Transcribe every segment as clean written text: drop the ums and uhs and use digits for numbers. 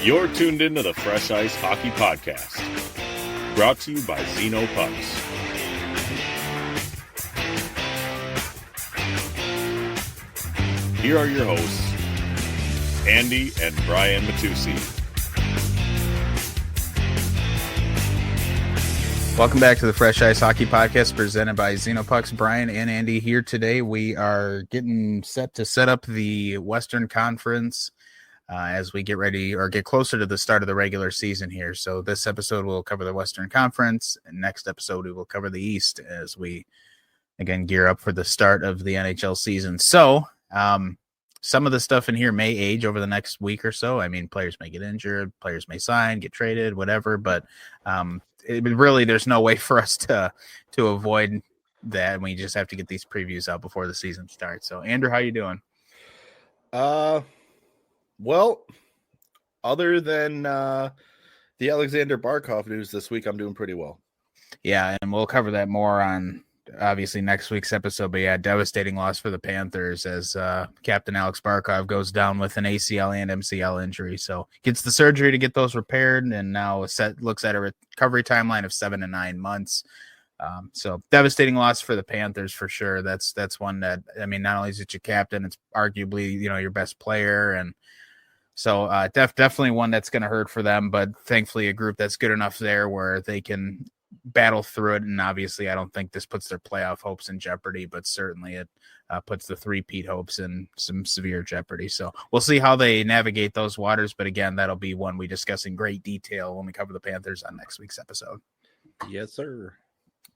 You're tuned into the Fresh Ice Hockey Podcast, brought to you by Zeno Pucks. Here are your hosts, Andy and Brian Matusi. Welcome back to the Fresh Ice Hockey Podcast presented by Zeno Pucks. Brian and Andy here today. We are getting set to set up the Western Conference as we get ready or get closer to the start of the regular season here. So this episode will cover the Western Conference, and next episode we will cover the East as we again gear up for the start of the NHL season. So some of the stuff in here may age over the next week or so. I mean, players may get injured, players may sign, get traded, whatever, but really there's no way for us to avoid that. We just have to get these previews out before the season starts. So Andrew, how you doing? Well, other than the Alexander Barkov news this week, I'm doing pretty well. Yeah, and we'll cover that more on obviously next week's episode. But yeah, devastating loss for the Panthers as Captain Alex Barkov goes down with an ACL and MCL injury. So gets the surgery to get those repaired, and now looks at a recovery timeline of 7 to 9 months. So devastating loss for the Panthers for sure. That's one that, I mean, not only is it your captain, it's arguably, your best player. And so definitely one that's going to hurt for them, but thankfully a group that's good enough there where they can battle through it. And obviously I don't think this puts their playoff hopes in jeopardy, but certainly it puts the three-peat hopes in some severe jeopardy. So we'll see how they navigate those waters. But again, that'll be one we discuss in great detail when we cover the Panthers on next week's episode. Yes, sir.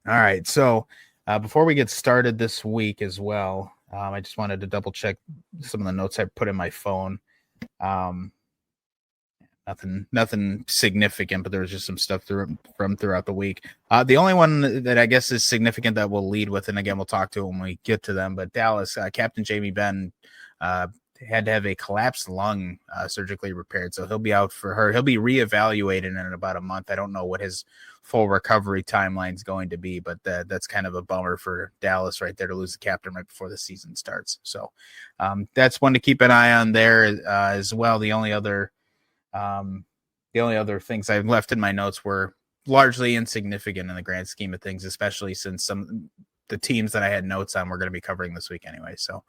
All right. So before we get started this week as well, I just wanted to double check some of the notes I put in my phone. Nothing significant, but there was just some stuff from throughout the week. The only one that I guess is significant that we'll lead with, and again, we'll talk to when we get to them, but Dallas, Captain Jamie Benn had to have a collapsed lung surgically repaired. So he'll be out for her. He'll be reevaluated in about a month. I don't know what his full recovery timeline is going to be, but that's kind of a bummer for Dallas right there to lose the captain right before the season starts. So that's one to keep an eye on there as well. The only other things I've left in my notes were largely insignificant in the grand scheme of things, especially since the teams that I had notes on we're going to be covering this week anyway. So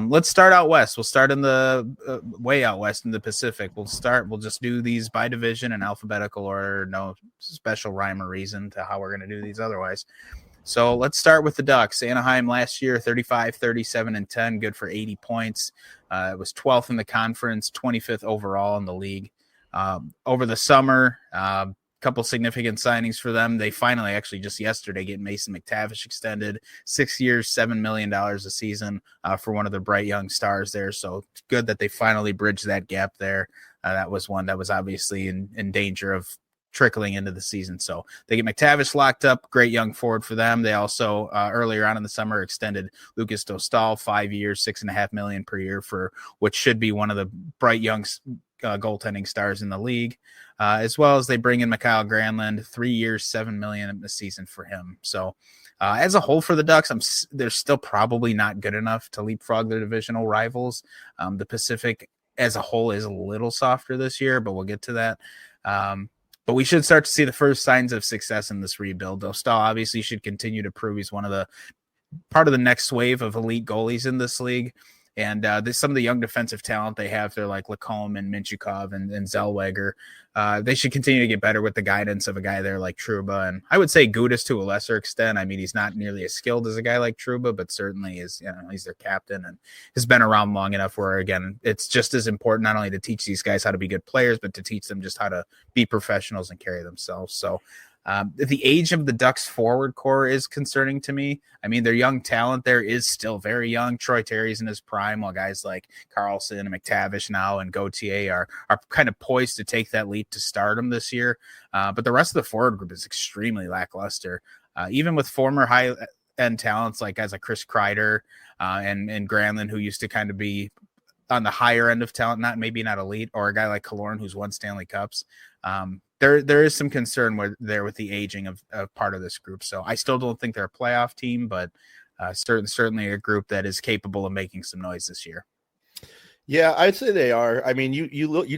let's start out west. We'll start in the way out west in the Pacific. We'll just do these by division in alphabetical order. No special rhyme or reason to how we're going to do these otherwise. So let's start with the Ducks. Anaheim last year, 35, 37, and 10, good for 80 points. It was 12th in the conference, 25th overall in the league. Over the summer, couple significant signings for them. They finally, actually just yesterday, get Mason McTavish extended 6 years, $7 million a season for one of the bright young stars there. So it's good that they finally bridged that gap there. That was one that was obviously in danger of trickling into the season. So they get McTavish locked up. Great young forward for them. They also earlier on in the summer extended Lucas Dostal 5 years, $6.5 million per year for what should be one of the bright young goaltending stars in the league, as well as they bring in Mikael Granlund, 3 years, $7 million a season for him. So as a whole for the Ducks, they're still probably not good enough to leapfrog their divisional rivals. The Pacific as a whole is a little softer this year, but we'll get to that. But we should start to see the first signs of success in this rebuild. Dostal obviously should continue to prove he's part of the next wave of elite goalies in this league. And some of the young defensive talent they have, they're like Lacombe and Minchukov and Zellweger. They should continue to get better with the guidance of a guy there like Trouba. And I would say Gudas to a lesser extent. I mean, he's not nearly as skilled as a guy like Trouba, but certainly is, he's their captain and has been around long enough where, again, it's just as important not only to teach these guys how to be good players, but to teach them just how to be professionals and carry themselves. So the age of the Ducks forward core is concerning to me. I mean, their young talent there is still very young. Troy Terry's in his prime, while guys like Carlson and McTavish now and Gauthier are kind of poised to take that leap to stardom this year. But the rest of the forward group is extremely lackluster. Even with former high-end talents like guys like Chris Kreider and Granlund, who used to kind of be on the higher end of talent, maybe not elite, or a guy like Killorn who's won Stanley Cups. There is some concern with the aging of part of this group. So I still don't think they're a playoff team, but certainly a group that is capable of making some noise this year. Yeah, I'd say they are. I mean,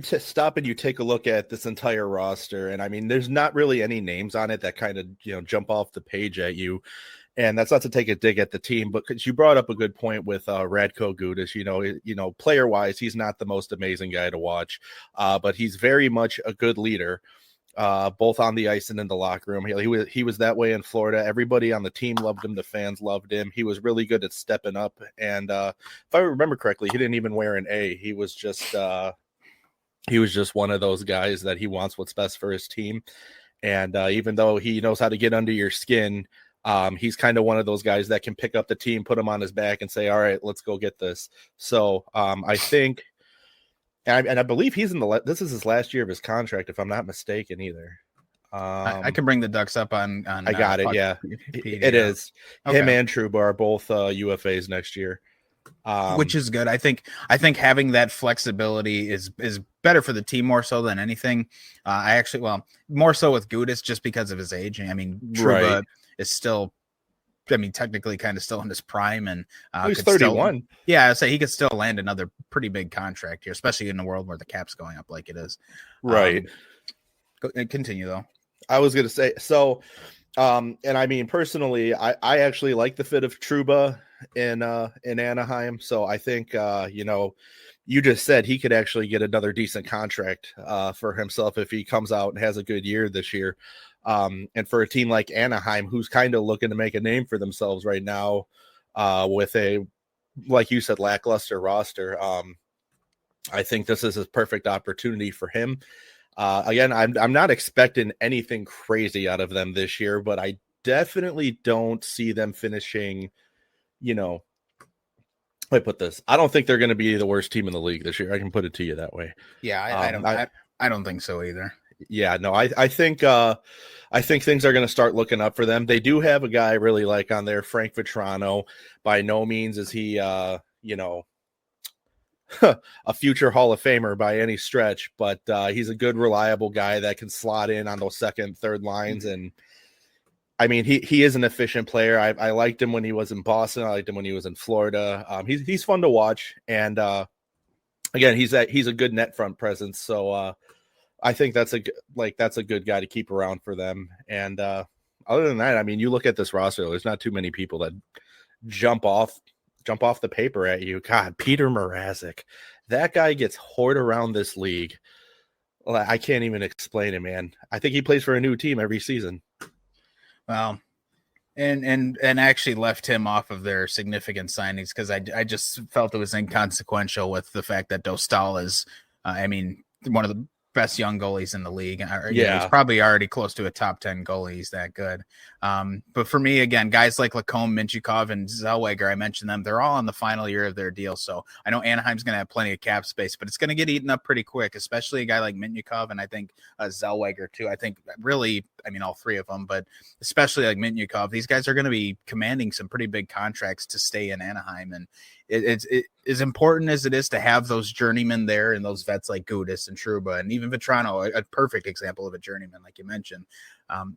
stop and you take a look at this entire roster, and I mean, there's not really any names on it that kind of jump off the page at you. And that's not to take a dig at the team, but because you brought up a good point with Radko Gudas, player wise, he's not the most amazing guy to watch, but he's very much a good leader. Both on the ice and in the locker room. He was that way in Florida. Everybody on the team loved him. The fans loved him. He was really good at stepping up. And if I remember correctly, he didn't even wear an A. He was just one of those guys that he wants what's best for his team. And even though he knows how to get under your skin, he's kind of one of those guys that can pick up the team, put him on his back, and say, "All right, let's go get this." So I think. And I believe he's this is his last year of his contract, if I'm not mistaken either. I can bring the Ducks up on I got it. Yeah, it is. Okay. Him and Trouba are both UFAs next year, which is good. I think having that flexibility is better for the team more so than anything. More so with Gudas just because of his age. I mean, Trouba is still. I mean, technically kind of still in his prime, and he's 31. I'd say he could still land another pretty big contract here, especially in a world where the cap's going up like it is. Right. Continue though. I was going to say, so, and I mean, personally, I actually like the fit of Trouba in Anaheim. So I think, you just said he could actually get another decent contract for himself if he comes out and has a good year this year. And for a team like Anaheim, who's kind of looking to make a name for themselves right now, with a, like you said, lackluster roster, I think this is a perfect opportunity for him. Again, I'm not expecting anything crazy out of them this year, but I definitely don't see them finishing, I put this. I don't think they're going to be the worst team in the league this year. I can put it to you that way. Yeah, I don't think so either. Yeah, no, I think things are going to start looking up for them. They do have a guy I really like on there, Frank Vetrano. By no means is he, a future Hall of Famer by any stretch, but he's a good, reliable guy that can slot in on those second, third lines. Mm-hmm. And I mean, he is an efficient player. I liked him when he was in Boston. I liked him when he was in Florida. He's fun to watch. And again, he's a good net front presence. So, I think that's a good guy to keep around for them. And other than that, I mean, you look at this roster, there's not too many people that jump off the paper at you. God, Peter Mrazek, that guy gets hoard around this league. I can't even explain it, man. I think he plays for a new team every season. Well, and actually left him off of their significant signings because I just felt it was inconsequential with the fact that Dostal is, one of the best young goalies in the league. He's probably already close to a top 10 goalie. He's that good. But for me, again, guys like Lacombe, Minchikov, and Zellweger, I mentioned them. They're all on the final year of their deal. So I know Anaheim's going to have plenty of cap space, but it's going to get eaten up pretty quick, especially a guy like Minchikov, and I think Zellweger too. I think really, all three of them, but especially like Minchikov, these guys are going to be commanding some pretty big contracts to stay in Anaheim. And it's as important as it is to have those journeymen there and those vets like Gudas and Trouba and even Vetrano, a perfect example of a journeyman, like you mentioned.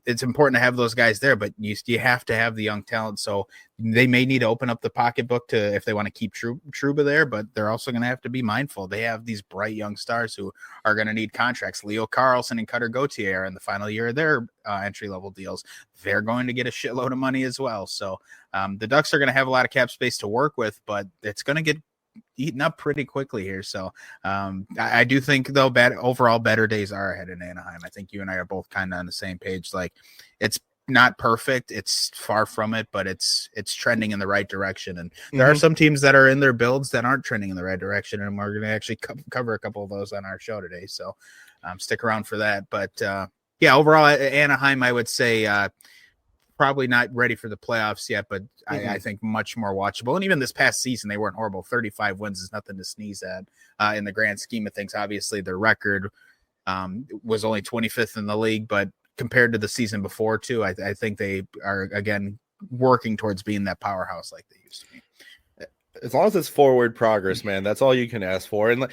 It's important to have those guys there, but you have to have the young talent. So they may need to open up the pocketbook if they want to keep Trouba there, but they're also going to have to be mindful. They have these bright young stars who are going to need contracts. Leo Carlson and Cutter Gauthier are in the final year of their entry-level deals. They're going to get a shitload of money as well. So the Ducks are going to have a lot of cap space to work with, but it's going to get eaten up pretty quickly here. So I do think, though, overall better days are ahead in Anaheim. I think you and I are both kind of on the same page. Like, it's not perfect, it's far from it, but it's trending in the right direction. And there are some teams that are in their builds that aren't trending in the right direction, and we're going to actually cover a couple of those on our show today. So stick around for that. But overall, Anaheim, I would say probably not ready for the playoffs yet, but I think much more watchable. And even this past season, they weren't horrible. 35 wins is nothing to sneeze at in the grand scheme of things. Obviously, their record was only 25th in the league, but compared to the season before, too, I think they are, again, working towards being that powerhouse like they used to be. As long as it's forward progress, man, that's all you can ask for. And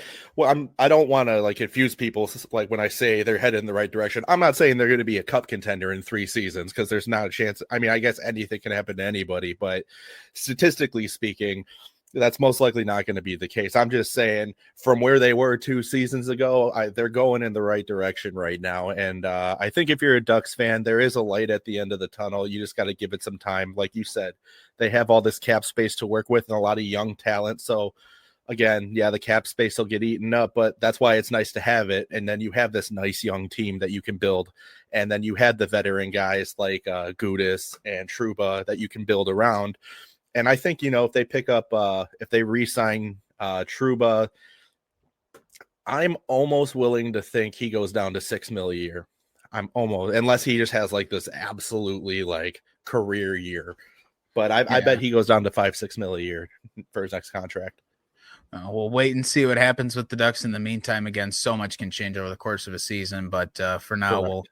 I don't want to confuse people. Like when I say they're headed in the right direction, I'm not saying they're going to be a cup contender in 3 seasons, because there's not a chance. I mean, I guess anything can happen to anybody, but statistically speaking, That's most likely not going to be the case. I'm just saying from where they were 2 seasons ago, they're going in the right direction right now. And I think if you're a Ducks fan, there is a light at the end of the tunnel. You just got to give it some time. Like you said, they have all this cap space to work with and a lot of young talent. So again, yeah, the cap space will get eaten up, but that's why it's nice to have it. And then you have this nice young team that you can build. And then you had the veteran guys like Gudis and Trouba that you can build around. And I think, if they pick up, if they re-sign Trouba, I'm almost willing to think he goes down to $6 million a year. I'm almost, unless he just has like this absolutely like career year. But I bet he goes down to $5-6 million a year for his next contract. We'll wait and see what happens with the Ducks in the meantime. Again, so much can change over the course of a season, but for now,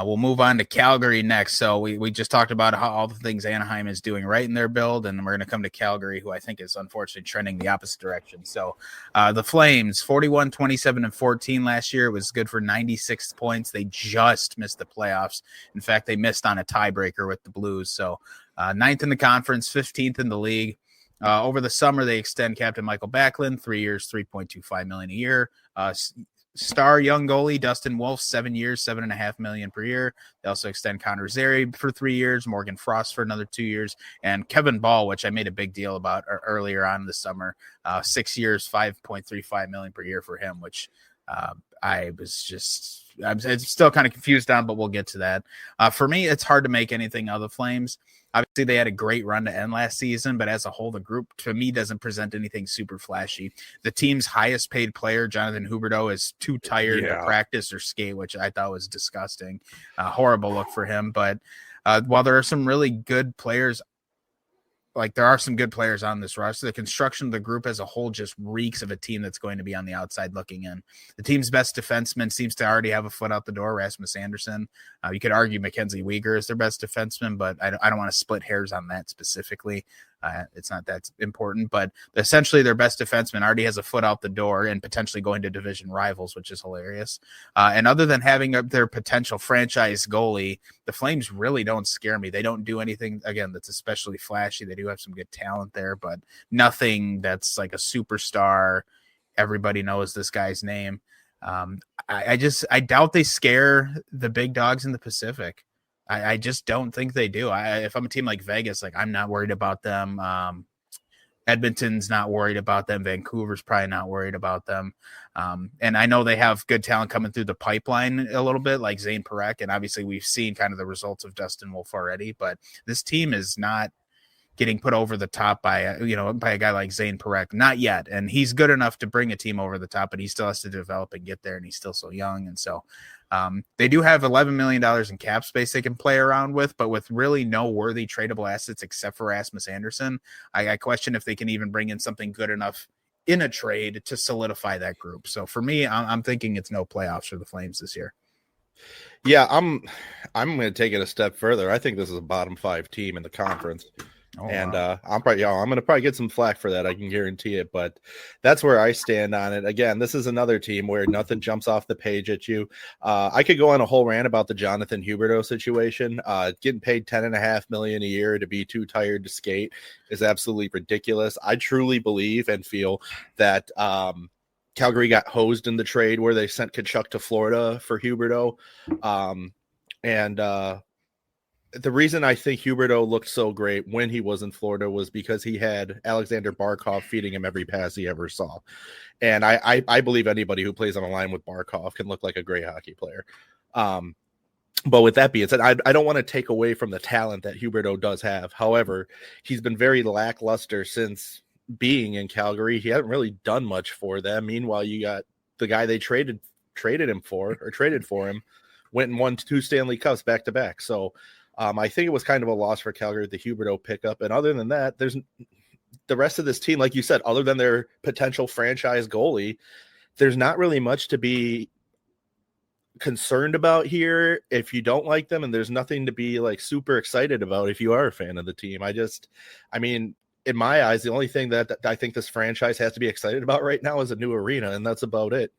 we'll move on to Calgary next. So we just talked about how all the things Anaheim is doing right in their build, and we're going to come to Calgary, who I think is unfortunately trending the opposite direction. So the Flames, 41, 27, and 14 last year. It was good for 96 points. They just missed the playoffs. In fact, they missed on a tiebreaker with the Blues. So 9th in the conference, 15th in the league. Over the summer, they extend Captain Michael Backlund, 3 years, $3.25 million a year. Star young goalie Dustin Wolf, 7 years, $7.5 million per year. They also extend Connor Zary for 3 years, Morgan Frost for another 2 years, and Kevin Ball, which I made a big deal about earlier on this summer, 6 years, $5.35 million per year for him, which I'm still kind of confused on, but we'll get to that. For me, it's hard to make anything of the Flames. Obviously, they had a great run to end last season, but as a whole, the group, to me, doesn't present anything super flashy. The team's highest paid player, Jonathan Huberdeau, is too tired to practice or skate, which I thought was disgusting. Horrible look for him. But while there are some really good players, there are some good players on this roster, the construction of the group as a whole just reeks of a team that's going to be on the outside looking in. The team's best defenseman seems to already have a foot out the door, Rasmus Anderson. You could argue Mackenzie Weegar is their best defenseman, but I don't want to split hairs on that specifically. It's not that important, but essentially their best defenseman already has a foot out the door and potentially going to division rivals, which is hilarious. And other than having their potential franchise goalie, the Flames really don't scare me. They don't do anything, again, that's especially flashy. They do have some good talent there, but nothing that's like a superstar. Everybody knows this guy's name. I doubt they scare the big dogs in the Pacific. I just don't think they do. If I'm a team like Vegas, I'm not worried about them. Edmonton's not worried about them. Vancouver's probably not worried about them. And I know they have good talent coming through the pipeline a little bit, like Zane Parekh. And obviously we've seen kind of the results of Dustin Wolf already, but this team is not getting put over the top by a guy like Zane Parekh. Not yet. And he's good enough to bring a team over the top, but he still has to develop and get there. And he's still so young. And so they do have $11 million in cap space they can play around with, but with really no worthy tradable assets except for Rasmus Anderson, I question if they can even bring in something good enough in a trade to solidify that group. So for me, I'm thinking it's no playoffs for the Flames this year. Yeah, I'm going to take it a step further. I think this is a bottom 5 team in the conference. Wow. I'm going to probably get some flack for that. I can guarantee it, but that's where I stand on it. Again, this is another team where nothing jumps off the page at you. I could go on a whole rant about the Jonathan Huberdeau situation. Getting paid $10.5 million a year to be too tired to skate is absolutely ridiculous. I truly believe and feel that Calgary got hosed in the trade where they sent Tkachuk to Florida for Huberdeau. The reason I think Huberdeau looked so great when he was in Florida was because he had Alexander Barkov feeding him every pass he ever saw. And I believe anybody who plays on a line with Barkov can look like a great hockey player. But with that being said, I don't want to take away from the talent that Huberdeau does have. However, he's been very lackluster since being in Calgary. He hasn't really done much for them. Meanwhile, you got the guy they traded for him, went and won 2 Stanley Cups back to back. So I think it was kind of a loss for Calgary, the Huberdeau pickup. And other than that, there's the rest of this team, like you said, other than their potential franchise goalie, there's not really much to be concerned about here if you don't like them. And there's nothing to be super excited about if you are a fan of the team. In my eyes, the only thing that I think this franchise has to be excited about right now is a new arena. And that's about it.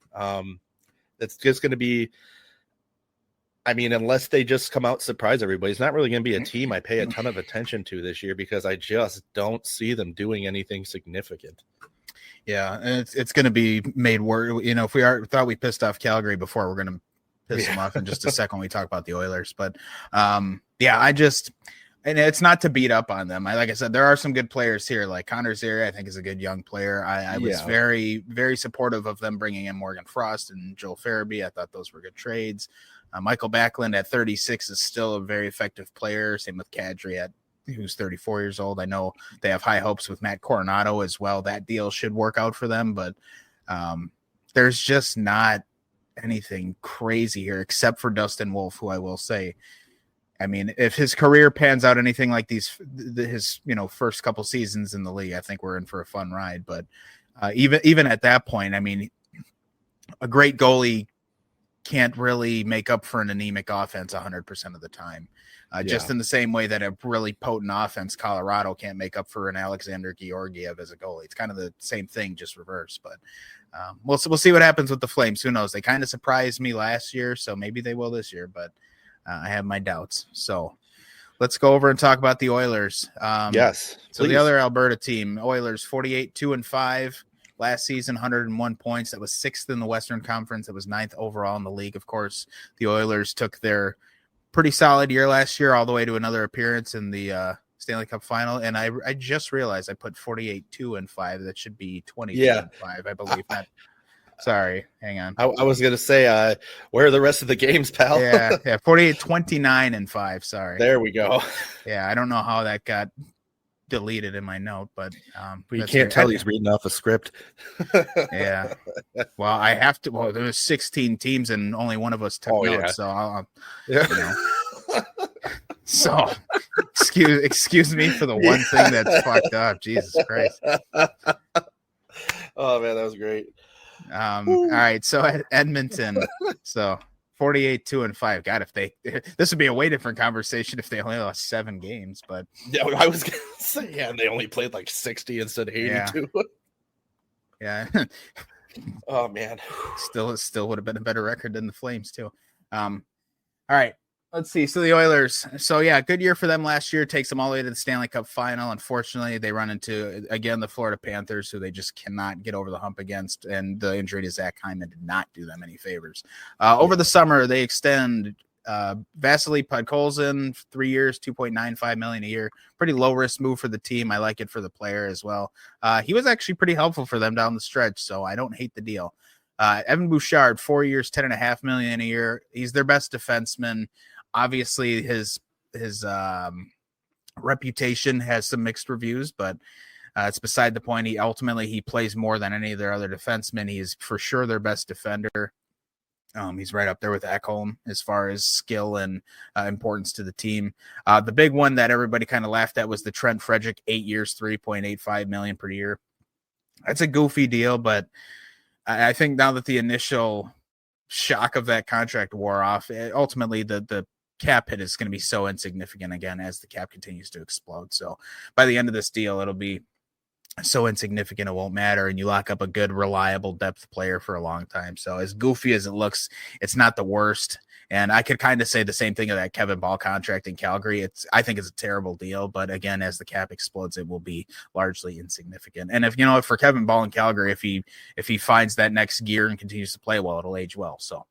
It's just going to be I mean, unless they just come out surprise everybody, it's not really going to be a team I pay a ton of attention to this year because I just don't see them doing anything significant. Yeah, and it's going to be made worse. You know, if we thought we pissed off Calgary before, we're going to piss them off in just a second when we talk about the Oilers. But yeah, and it's not to beat up on them. Like I said, there are some good players here. Like Connor Zary, I think, is a good young player. I was very, very supportive of them bringing in Morgan Frost and Joel Farabee. I thought those were good trades. Michael Backlund at 36 is still a very effective player. Same with Kadri who's 34 years old. I know they have high hopes with Matt Coronado as well. That deal should work out for them, but there's just not anything crazy here except for Dustin Wolf, who I will say, I mean, if his career pans out anything like his first couple seasons in the league, I think we're in for a fun ride. But even at that point, I mean, a great goalie can't really make up for an anemic offense 100% of the time. Just in the same way that a really potent offense, Colorado, can't make up for an Alexander Georgiev as a goalie. It's kind of the same thing, just reverse. But we'll see what happens with the Flames. Who knows? They kind of surprised me last year, so maybe they will this year. But I have my doubts. So let's go over and talk about the Oilers. Yes. So the other Alberta team, Oilers, 48-2-5. Last season, 101 points. That was 6th in the Western Conference. That was 9th overall in the league. Of course, the Oilers took their pretty solid year last year all the way to another appearance in the Stanley Cup final. And I just realized I put 48-2-5. That should be 20-5, I believe. Sorry, hang on. I was going to say, where are the rest of the games, pal? Yeah, 48-29-5. Sorry. There we go. Yeah, I don't know how that got deleted in my note, but you can't tell he's reading off a script. Yeah. Well, I have to. Well, there's 16 teams and only one of us took notes, so I'll you know. So excuse me for the one thing that's fucked up. Jesus Christ. Oh man, that was great. All right, so at Edmonton, so 48-2-5. God, this would be a way different conversation if they only lost 7 games, but yeah, I was gonna say, and they only played like 60 instead of 82. Yeah. Oh man, still would have been a better record than the Flames too. All right, let's see. So the Oilers. So yeah, good year for them last year. Takes them all the way to the Stanley Cup final. Unfortunately, they run into again the Florida Panthers, who they just cannot get over the hump against. And the injury to Zach Hyman did not do them any favors. Over the summer, they extend Vasily Podkolzin 3 years, $2.95 million a year. Pretty low risk move for the team. I like it for the player as well. He was actually pretty helpful for them down the stretch, so I don't hate the deal. Evan Bouchard, 4 years, $10.5 million a year. He's their best defenseman. Obviously, his reputation has some mixed reviews, but it's beside the point. He plays more than any of their other defensemen. He is for sure their best defender. He's right up there with Ekholm as far as skill and importance to the team. The big one that everybody kind of laughed at was the Trent Frederick, 8 years, $3.85 million per year. That's a goofy deal, but I think now that the initial shock of that contract wore off, ultimately the cap hit is going to be so insignificant again as the cap continues to explode. So by the end of this deal, it'll be so insignificant it won't matter, and you lock up a good, reliable depth player for a long time. So as goofy as it looks, it's not the worst. And I could kind of say the same thing of that Kevin Ball contract in Calgary. I think it's a terrible deal, but again, as the cap explodes, it will be largely insignificant. And if for Kevin Ball in Calgary, if he finds that next gear and continues to play well, it'll age well. So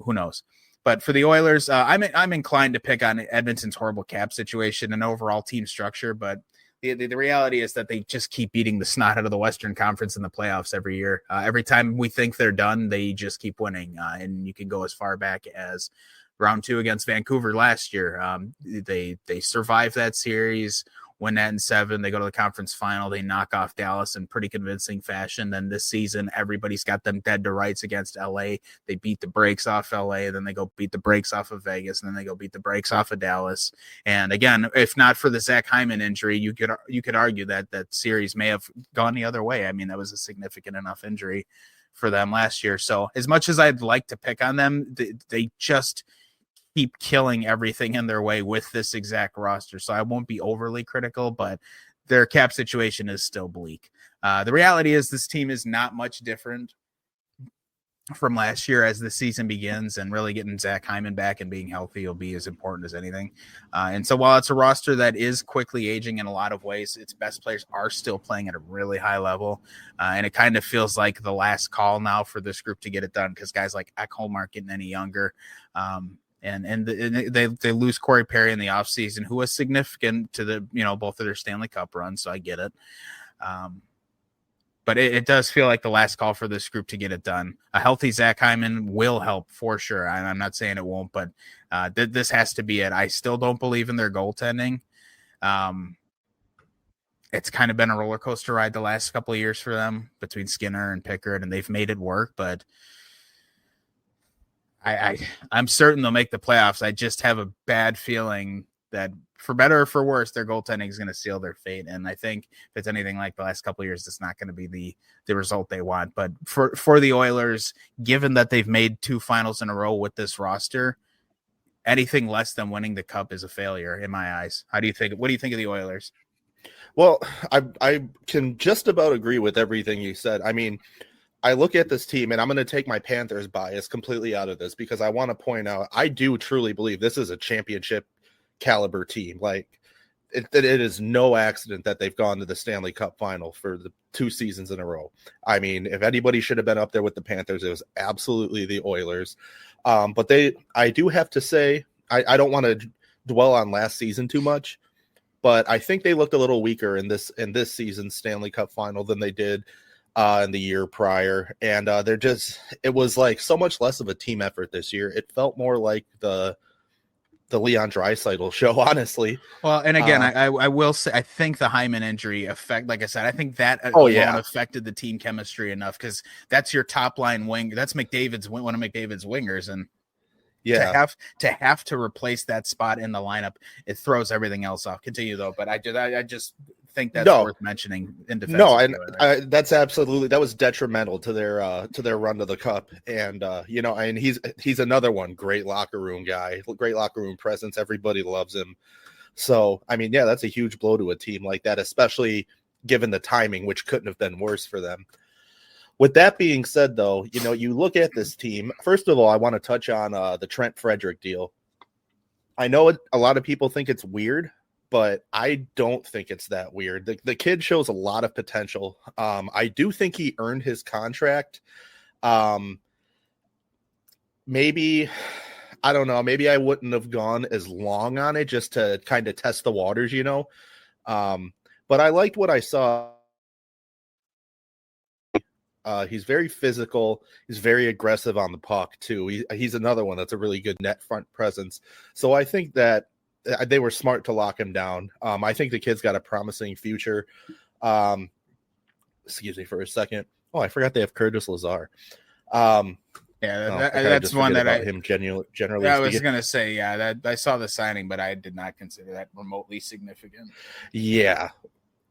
who knows? But for the Oilers, I'm inclined to pick on Edmonton's horrible cap situation and overall team structure, but the reality is that they just keep beating the snot out of the Western Conference in the playoffs every year. Every time we think they're done, they just keep winning. And you can go as far back as round 2 against Vancouver last year. They survived that series, win that in 7. They go to the conference final. They knock off Dallas in pretty convincing fashion. Then this season, everybody's got them dead to rights against LA. They beat the brakes off LA. Then they go beat the brakes off of Vegas. And then they go beat the brakes off of Dallas. And again, if not for the Zach Hyman injury, you could argue that series may have gone the other way. I mean, that was a significant enough injury for them last year. So as much as I'd like to pick on them, they just keep killing everything in their way with this exact roster. So I won't be overly critical, but their cap situation is still bleak. The reality is this team is not much different from last year as the season begins, and really getting Zach Hyman back and being healthy will be as important as anything. And so while it's a roster that is quickly aging in a lot of ways, its best players are still playing at a really high level. And it kind of feels like the last call now for this group to get it done, because guys like Ekholm aren't getting any younger. And they lose Corey Perry in the offseason, who was significant to the, both of their Stanley Cup runs. So I get it. But it does feel like the last call for this group to get it done. A healthy Zach Hyman will help for sure. I'm not saying it won't, but this has to be it. I still don't believe in their goaltending. It's kind of been a roller coaster ride the last couple of years for them between Skinner and Pickard, and they've made it work. But I'm certain they'll make the playoffs. I just have a bad feeling that, for better or for worse, their goaltending is going to seal their fate. And I think if it's anything like the last couple of years, it's not going to be the result they want. But for the Oilers, given that they've made 2 finals in a row with this roster, anything less than winning the cup is a failure in my eyes. What do you think of the Oilers? Well, I can just about agree with everything you said. I mean, I look at this team, and I'm going to take my Panthers bias completely out of this, because I want to point out, I do truly believe this is a championship caliber team. Like, it is no accident that they've gone to the Stanley Cup final for the 2 seasons in a row. I mean, if anybody should have been up there with the Panthers, it was absolutely the Oilers. But I do have to say, I don't want to dwell on last season too much, but I think they looked a little weaker in this season's Stanley Cup final than they did in the year prior. And it was like so much less of a team effort this year. It felt more like the Leon Draisaitl show, honestly. Well, and again, I will say, I think the Hyman injury like I said, I think that affected the team chemistry enough, because that's your top line wing. That's one of McDavid's wingers. And to have to replace that spot in the lineup, it throws everything else off. Continue though. But I just think that's worth mentioning in defense. No, that was detrimental to their run to the cup. And and he's another one, great locker room guy, great locker room presence. Everybody loves him. So I mean, that's a huge blow to a team like that, especially given the timing, which couldn't have been worse for them. With that being said, though, you look at this team. First of all, I want to touch on the Trent Frederic deal. I know a lot of people think it's weird, but I don't think it's that weird. The kid shows a lot of potential. I do think he earned his contract. Maybe, I don't know, maybe I wouldn't have gone as long on it just to kind of test the waters, but I liked what I saw. He's very physical. He's very aggressive on the puck too. He's another one that's a really good net front presence. So I think that they were smart to lock him down. I think the kid's got a promising future. Excuse me for a second. Oh, I forgot they have Curtis Lazar. That's one that him generally. I was going to say, that I saw the signing, but I did not consider that remotely significant. Yeah.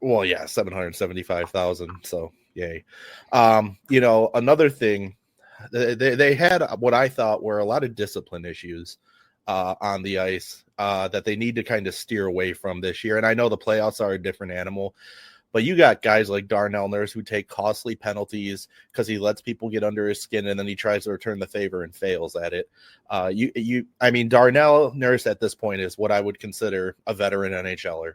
Well, 775,000. So yay. Another thing, they had what I thought were a lot of discipline issues on the ice that they need to kind of steer away from this year. And I know the playoffs are a different animal, but you got guys like Darnell Nurse who take costly penalties because he lets people get under his skin and then he tries to return the favor and fails at it. Darnell Nurse at this point is what I would consider a veteran NHLer.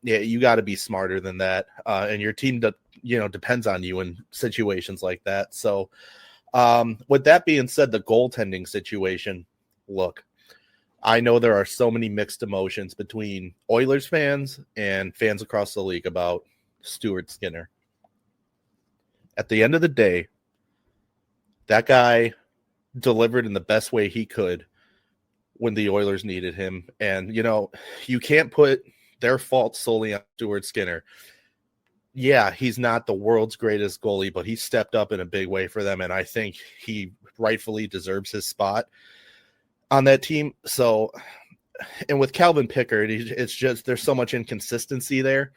You got to be smarter than that. And your team depends on you in situations like that. So with that being said, the goaltending situation, look, I know there are so many mixed emotions between Oilers fans and fans across the league about Stuart Skinner. At the end of the day, that guy delivered in the best way he could when the Oilers needed him. And, you can't put their fault solely on Stuart Skinner. Yeah, he's not the world's greatest goalie, but he stepped up in a big way for them, and I think he rightfully deserves his spot on that team. So, and with Calvin Pickard, it's just there's so much inconsistency there.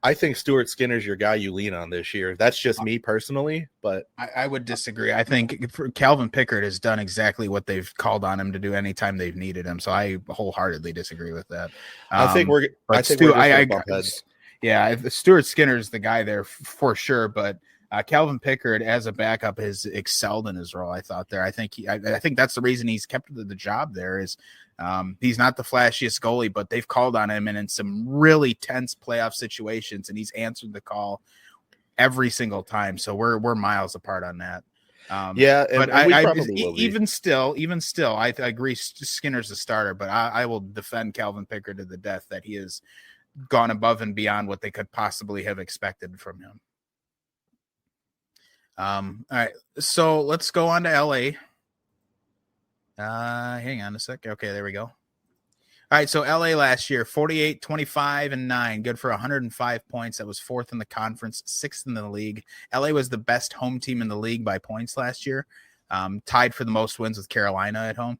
I think Stuart Skinner's your guy you lean on this year. That's just me personally, but I would disagree. I think Calvin Pickard has done exactly what they've called on him to do anytime they've needed him. So I wholeheartedly disagree with that. Stuart Skinner's the guy there for sure, but Calvin Pickard as a backup has excelled in his role. I thought there. I think that's the reason he's kept the job there is he's not the flashiest goalie, but they've called on him and in some really tense playoff situations, and he's answered the call every single time. So we're miles apart on that. But even still, I agree. Skinner's the starter, but I will defend Calvin Pickard to the death that he has gone above and beyond what they could possibly have expected from him. All right, so let's go on to LA. Hang on a sec. Okay, there we go. All right, so LA last year, 48, 25, and 9, good for 105 points. That was 4th in the conference, 6th in the league. LA was the best home team in the league by points last year, tied for the most wins with Carolina at home.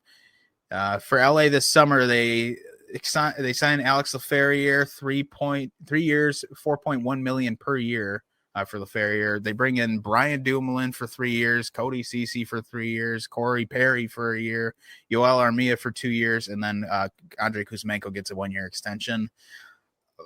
For LA this summer, they signed Alex Laferriere, 3 years, $4.1 million per year. For Laferriere. They bring in Brian Dumoulin for 3 years, Cody Ceci for 3 years, Corey Perry for a year, Yoel Armia for 2 years, and then Andrei Kuzmenko gets a 1-year extension.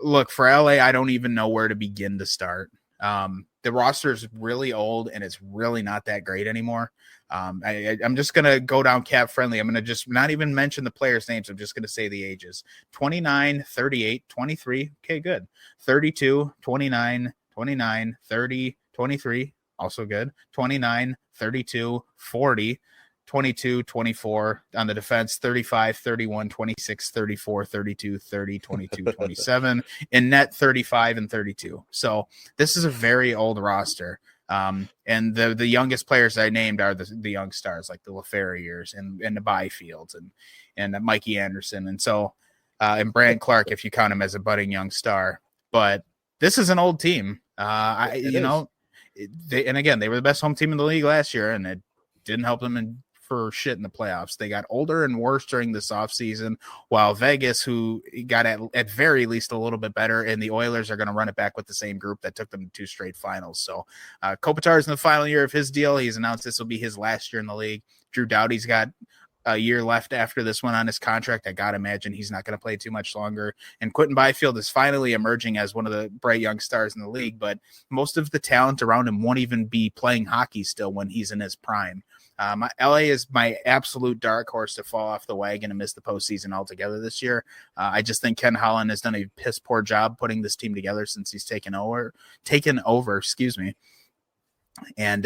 Look, for LA, I don't even know where to begin to start. The roster is really old, and it's really not that great anymore. I'm just going to go down cap friendly. I'm going to just not even mention the players' names. I'm just going to say the ages. 29, 38, 23. Okay, good. 32, 29, 29, 30, 23, also good. 29, 32, 40, 22, 24 on the defense, 35, 31, 26, 34, 32, 30, 22, 27, in net 35 and 32. So this is a very old roster. And the youngest players I named are the young stars like the Laferriers and the Byfields and Mikey Anderson. And so, and Brand Clark, if you count him as a budding young star, but this is an old team. And again, they were the best home team in the league last year, and it didn't help them for shit in the playoffs. They got older and worse during this offseason, while Vegas, who got at very least a little bit better, and the Oilers are going to run it back with the same group that took them to 2 straight finals. So Kopitar is in the final year of his deal. He's announced this will be his last year in the league. Drew Doughty's got a year left after this one on his contract. I got to imagine he's not going to play too much longer. And Quentin Byfield is finally emerging as one of the bright young stars in the league, but most of the talent around him won't even be playing hockey still when he's in his prime. LA is my absolute dark horse to fall off the wagon and miss the postseason altogether this year. I just think Ken Holland has done a piss poor job putting this team together since he's taken over, And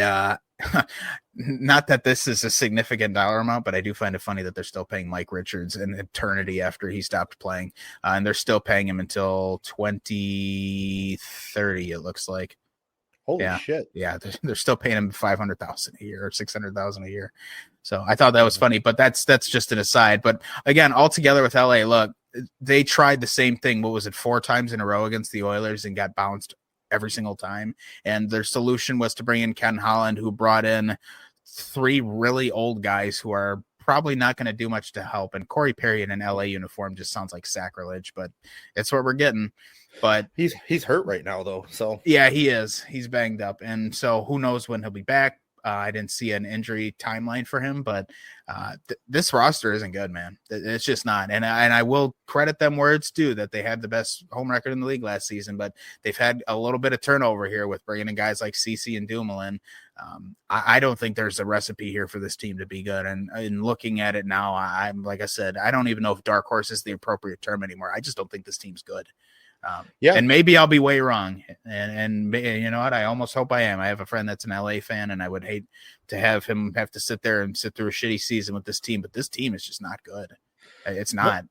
not that this is a significant dollar amount, but I do find it funny that they're still paying Mike Richards an eternity after he stopped playing. And they're still paying him until 2030, it looks like. Holy shit. Yeah, they're still paying him $500,000 a year or $600,000 a year. So I thought that was funny, but that's just an aside. But again, altogether with LA, look, they tried the same thing. What was it, 4 times in a row against the Oilers and got bounced every single time. And their solution was to bring in Ken Holland, who brought in 3 really old guys who are probably not going to do much to help. And Corey Perry in an LA uniform just sounds like sacrilege, but it's what we're getting. But he's hurt right now though. So yeah, he is. He's banged up. And so who knows when he'll be back. I didn't see an injury timeline for him, but this roster isn't good, man. It's just not. And I will credit them where it's due that they had the best home record in the league last season, but they've had a little bit of turnover here with bringing in guys like Ceci and Dumoulin. I don't think there's a recipe here for this team to be good. And in looking at it now, I'm like I said, I don't even know if dark horse is the appropriate term anymore. I just don't think this team's good. And maybe I'll be way wrong. And you know what? I almost hope I am. I have a friend that's an LA fan, and I would hate to have him have to sit there and sit through a shitty season with this team. But this team is just not good. It's not.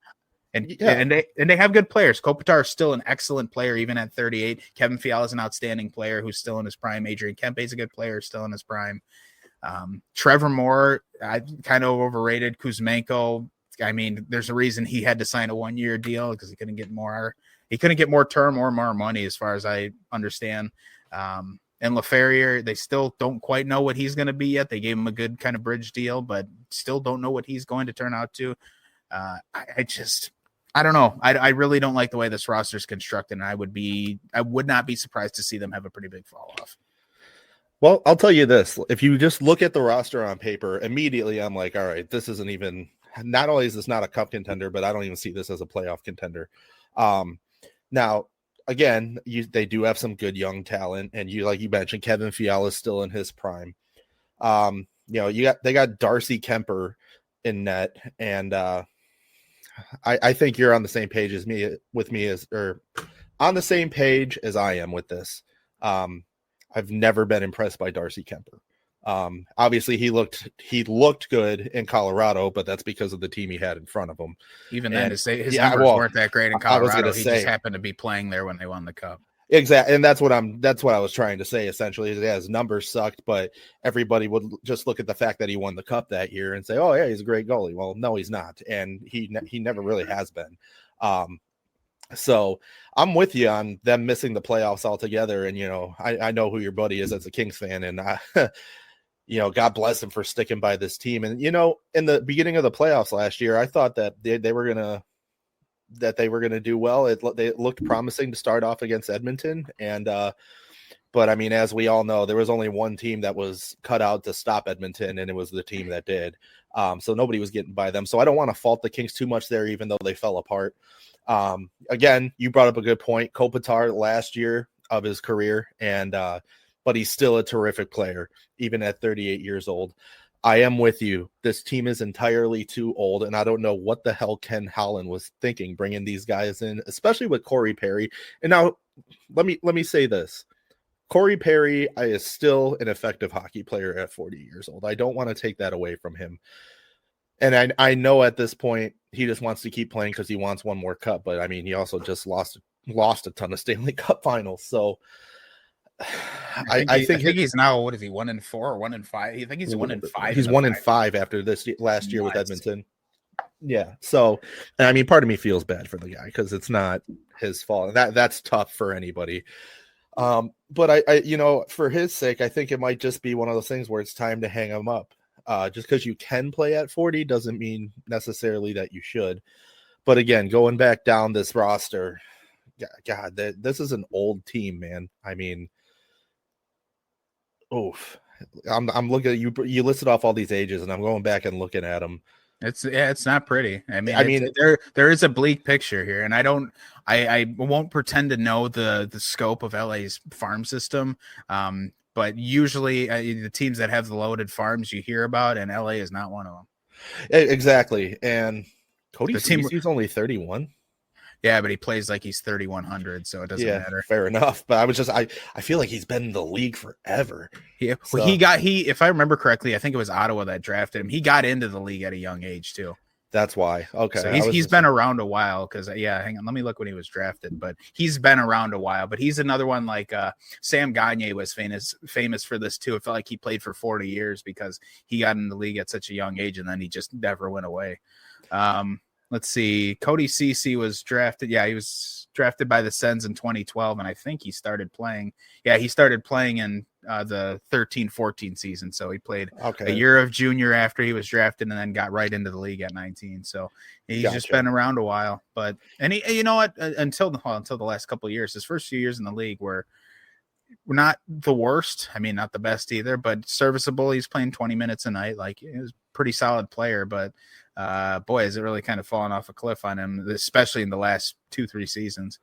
And they have good players. Kopitar is still an excellent player, even at 38. Kevin Fiala is an outstanding player who's still in his prime. Adrian Kempe is a good player, still in his prime. Trevor Moore, I kind of overrated. Kuzmenko, I mean, there's a reason he had to sign a 1-year deal because he couldn't get more. He couldn't get more term or more money, as far as I understand. And Laferriere, they still don't quite know what he's going to be yet. They gave him a good kind of bridge deal, but still don't know what he's going to turn out to. I don't know. I really don't like the way this roster is constructed, and I would not be surprised to see them have a pretty big fall off. Well, I'll tell you this. If you just look at the roster on paper, immediately I'm like, all right, this isn't even, not only is this not a cup contender, but I don't even see this as a playoff contender. Now, again, they do have some good young talent, and like you mentioned, Kevin Fiala is still in his prime. They got Darcy Kemper in net, and I think you're on the same page as me on the same page as I am with this. I've never been impressed by Darcy Kemper. Obviously he looked good in Colorado, but that's because of the team he had in front of him. Even then, his numbers weren't that great in Colorado. He just happened to be playing there when they won the cup. Exactly, and that's what I was trying to say. Essentially, his numbers sucked, but everybody would just look at the fact that he won the cup that year and say, "Oh yeah, he's a great goalie." Well, no, he's not, and he never really has been. So I'm with you on them missing the playoffs altogether. And I know who your buddy is as a Kings fan, and God bless him for sticking by this team. And in the beginning of the playoffs last year, I thought that they were gonna do well. They looked promising to start off against Edmonton, and but I mean, as we all know, there was only one team that was cut out to stop Edmonton, and it was the team that did. So nobody was getting by them. So I don't want to fault the Kings too much there, even though they fell apart. Again, you brought up a good point. Kopitar last year of his career, and but he's still a terrific player, even at 38 years old. I am with you. This team is entirely too old, and I don't know what the hell Ken Holland was thinking bringing these guys in, especially with Corey Perry. And now, let me say this: Corey Perry is still an effective hockey player at 40 years old. I don't want to take that away from him. And I know at this point he just wants to keep playing because he wants one more cup. But I mean, he also just lost a ton of Stanley Cup finals. So I think he's now, what is he, 1-4 or 1-5? I think he's 1-5. He's 1-5 after this last year with Edmonton. Yeah. So, and I mean, part of me feels bad for the guy because it's not his fault. That's tough for anybody. But I for his sake, I think it might just be one of those things where it's time to hang him up. Just because you can play at 40 doesn't mean necessarily that you should. But again, going back down this roster, God, this is an old team, man. I mean, oof. I'm looking at you. You listed off all these ages, and I'm going back and looking at them. It's not pretty. I mean, there is a bleak picture here, and I won't pretend to know the scope of LA's farm system. But usually the teams that have the loaded farms you hear about, and LA is not one of them. Exactly. And Cody Ceci's only 31. Yeah, but he plays like he's 3,100, so it doesn't matter. Fair enough. But I feel like he's been in the league forever. Yeah, well, if I remember correctly, I think it was Ottawa that drafted him. He got into the league at a young age too. That's why. Okay. So he's been around a while because, hang on. Let me look when he was drafted. But he's been around a while. But he's another one like Sam Gagner was famous for this too. It felt like he played for 40 years because he got in the league at such a young age and then he just never went away. Let's see. Cody Ceci was drafted. Yeah, he was drafted by the Sens in 2012. And I think he started playing. Yeah, he started playing in the 13-14 season. So he played a year of junior after he was drafted and then got right into the league at 19. So he's just been around a while. But he, you know what, until the last couple of years, his first few years in the league were not the worst. I mean, not the best either, but serviceable. He's playing 20 minutes a night. Like, he was a pretty solid player, but boy, has it really kind of fallen off a cliff on him, especially in the last 2-3 seasons.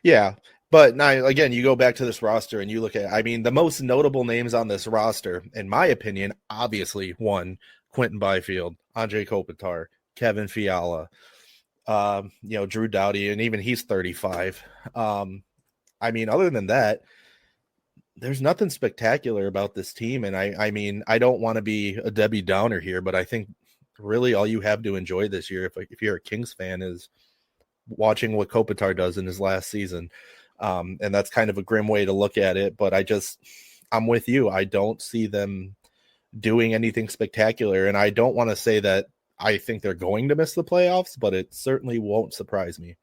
Yeah. But now, again, you go back to this roster and you look at, I mean, the most notable names on this roster, in my opinion, obviously, one, Quentin Byfield, Andre Kopitar, Kevin Fiala, Drew Doughty, and even he's 35. I mean, other than that, there's nothing spectacular about this team. And I mean, I don't want to be a Debbie Downer here, but I think really all you have to enjoy this year, if you're a Kings fan, is watching what Kopitar does in his last season. And that's kind of a grim way to look at it, but I'm with you. I don't see them doing anything spectacular, and I don't want to say that I think they're going to miss the playoffs, but it certainly won't surprise me.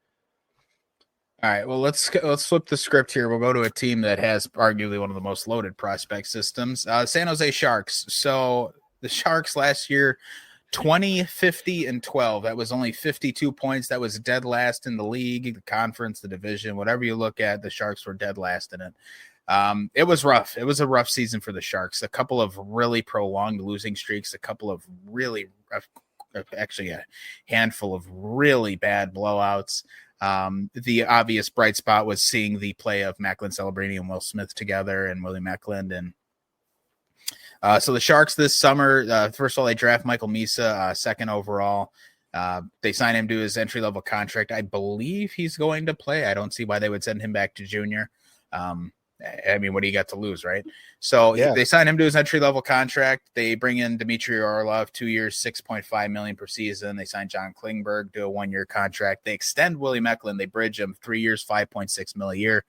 All right, well, let's flip the script here. We'll go to a team that has arguably one of the most loaded prospect systems, San Jose Sharks. So the Sharks last year, 20, 50, and 12. That was only 52 points. That was dead last in the league, the conference, the division, whatever you look at, the Sharks were dead last in it. It was rough. It was a rough season for the Sharks. A couple of really prolonged losing streaks, a couple of really, actually a handful of really bad blowouts. The obvious bright spot was seeing the play of Macklin Celebrini and Will Smith together, and Willie Meckland. And so the Sharks this summer, first of all, they draft Michael Misa, second overall. They sign him to his entry-level contract. I believe he's going to play. I don't see why they would send him back to junior. I mean, what do you got to lose, right? So they sign him to his entry-level contract. They bring in Dmitry Orlov, 2 years, $6.5 million per season. They sign John Klingberg to a 1-year contract. They extend Willie Meckland. They bridge him 3 years, $5.6 million a year.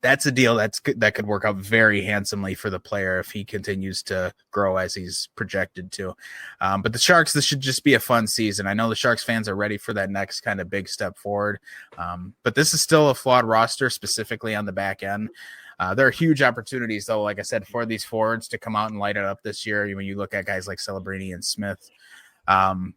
That's a deal that could work out very handsomely for the player if he continues to grow as he's projected to. But the Sharks, this should just be a fun season. I know the Sharks fans are ready for that next kind of big step forward. But this is still a flawed roster, specifically on the back end. There are huge opportunities, though, like I said, for these forwards to come out and light it up this year. When you look at guys like Celebrini and Smith, and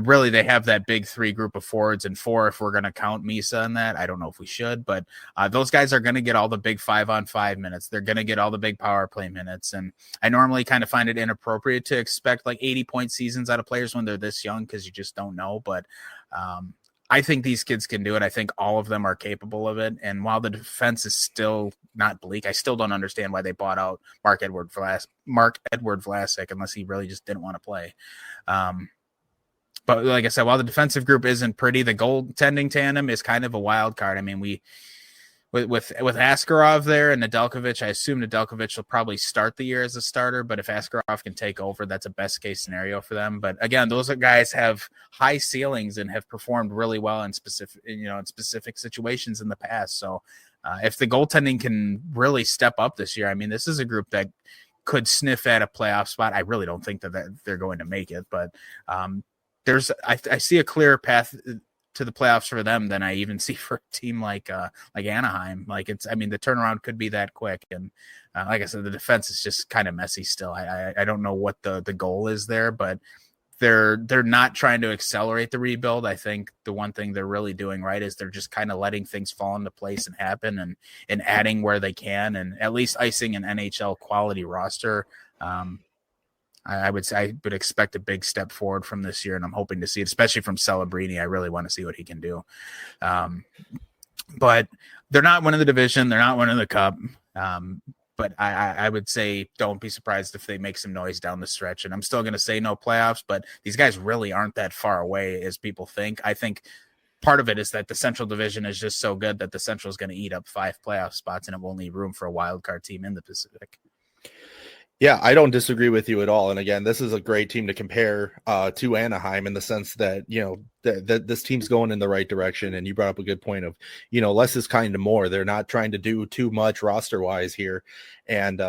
really they have that big 3 group of forwards and 4 if we're going to count Misa in that. I don't know if we should, but those guys are going to get all the big 5-on-5 minutes. They're going to get all the big power play minutes. And I normally kind of find it inappropriate to expect like 80-point seasons out of players when they're this young, because you just don't know. But I think these kids can do it. I think all of them are capable of it. And while the defense is still not bleak, I still don't understand why they bought out Mark Edward Vlasic unless he really just didn't want to play. But like I said, while the defensive group isn't pretty, the goaltending tandem is kind of a wild card. I mean, with Askarov there and Nedeljkovic, I assume Nedeljkovic will probably start the year as a starter, but if Askarov can take over, that's a best case scenario for them. But again, those guys have high ceilings and have performed really well in specific situations in the past. So if the goaltending can really step up this year, I mean, this is a group that could sniff at a playoff spot. I really don't think that they're going to make it, but I see a clearer path to the playoffs for them than I even see for a team like Anaheim. The turnaround could be that quick. And like I said, the defense is just kind of messy still. I don't know what the goal is there, but they're not trying to accelerate the rebuild. I think the one thing they're really doing right is they're just kind of letting things fall into place and happen and adding where they can, and at least icing an NHL quality roster. I would expect a big step forward from this year, and I'm hoping to see it, especially from Celebrini. I really want to see what he can do. But they're not winning the division. They're not winning the cup. But I would say don't be surprised if they make some noise down the stretch. And I'm still going to say no playoffs, but these guys really aren't that far away as people think. I think part of it is that the Central Division is just so good that the Central is going to eat up 5 playoff spots, and it will leave room for a wild card team in the Pacific. Yeah, I don't disagree with you at all. And again, this is a great team to compare to Anaheim in the sense that, this team's going in the right direction. And you brought up a good point of, less is kind of more. They're not trying to do too much roster wise here. And,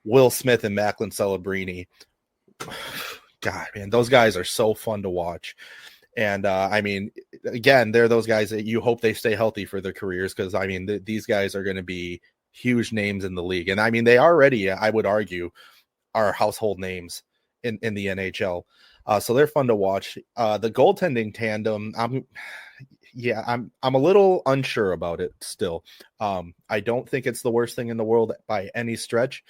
Will Smith and Macklin Celebrini, God, man, those guys are so fun to watch. And again, they're those guys that you hope they stay healthy for their careers. Cause these guys are going to be huge names in the league. And they already, I would argue, are household names in the NHL. So they're fun to watch. The goaltending tandem, I'm a little unsure about it still. I don't think it's the worst thing in the world by any stretch.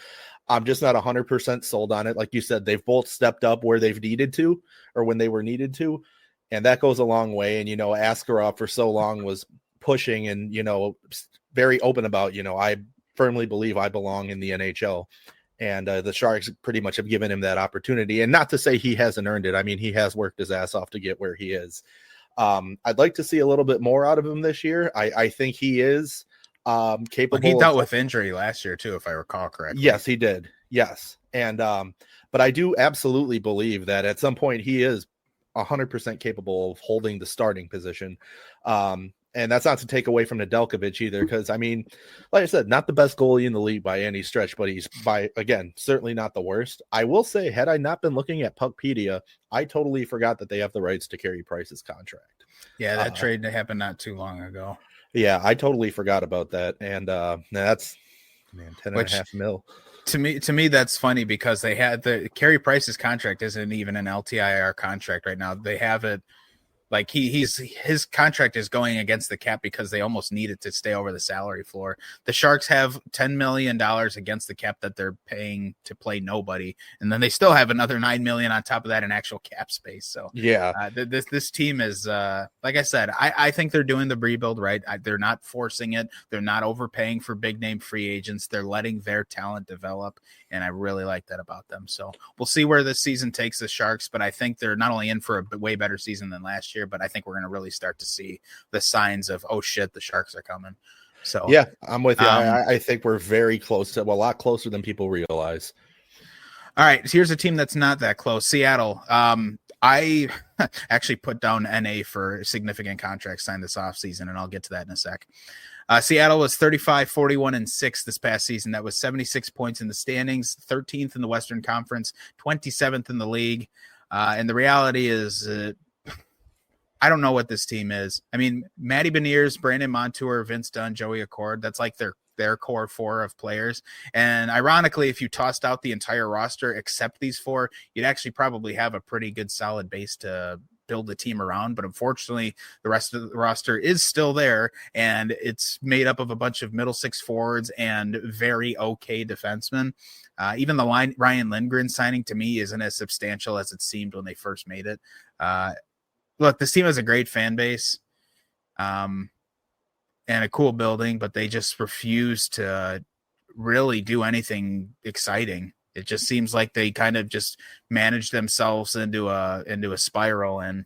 I'm just not 100% sold on it. Like you said, they've both stepped up where they've needed to, or when they were needed to. And that goes a long way. And, Askarov for so long was pushing and, very open about, I firmly believe I belong in the NHL, and the Sharks pretty much have given him that opportunity. And not to say he hasn't earned it. He has worked his ass off to get where he is. I'd like to see a little bit more out of him this year. I think he is capable. He dealt with injury last year too, if I recall correctly. Yes, he did. Yes. And, but I do absolutely believe that at some point he is 100% capable of holding the starting position. And that's not to take away from Nedeljkovic either, because, like I said, not the best goalie in the league by any stretch, but he's, certainly not the worst. I will say, had I not been looking at Puckpedia, I totally forgot that they have the rights to Carey Price's contract. Yeah, that trade happened not too long ago. Yeah, I totally forgot about that. And that's, $10.5 million. To me, that's funny because they had Carey Price's contract isn't even an LTIR contract right now. They have it Like his contract is going against the cap because they almost need it to stay over the salary floor. The Sharks have $10 million against the cap that they're paying to play nobody, and then they still have another $9 million on top of that in actual cap space. So Yeah. this team is like I said, I think they're doing the rebuild right. They're not forcing it. They're not overpaying for big name free agents. They're letting their talent develop, and I really like that about them. So we'll see where this season takes the Sharks, but I think they're not only in for a way better season than last year, but I think we're going to really start to see the signs of, oh shit, the Sharks are coming. So yeah, I'm with you. I think we're very close to, well, a lot closer than people realize. All right, here's a team that's not that close. Seattle. I actually put down NA for significant contracts signed this offseason, and I'll get to that in a sec. Seattle was 35-41-6 this past season. That was 76 points in the standings, 13th in the Western Conference, 27th in the league. And the reality is, I don't know what this team is. I mean, Matty Beniers, Brandon Montour, Vince Dunn, Joey Accord, that's like their core four of players. And ironically, if you tossed out the entire roster except these four, you'd actually probably have a pretty good solid base to build the team around. But unfortunately, the rest of the roster is still there, and it's made up of a bunch of middle six forwards and very okay defensemen. Even the Ryan Lindgren signing to me isn't as substantial as it seemed when they first made it. Look, this team has a great fan base and a cool building, but they just refuse to really do anything exciting. It just seems like they kind of just manage themselves into a spiral, and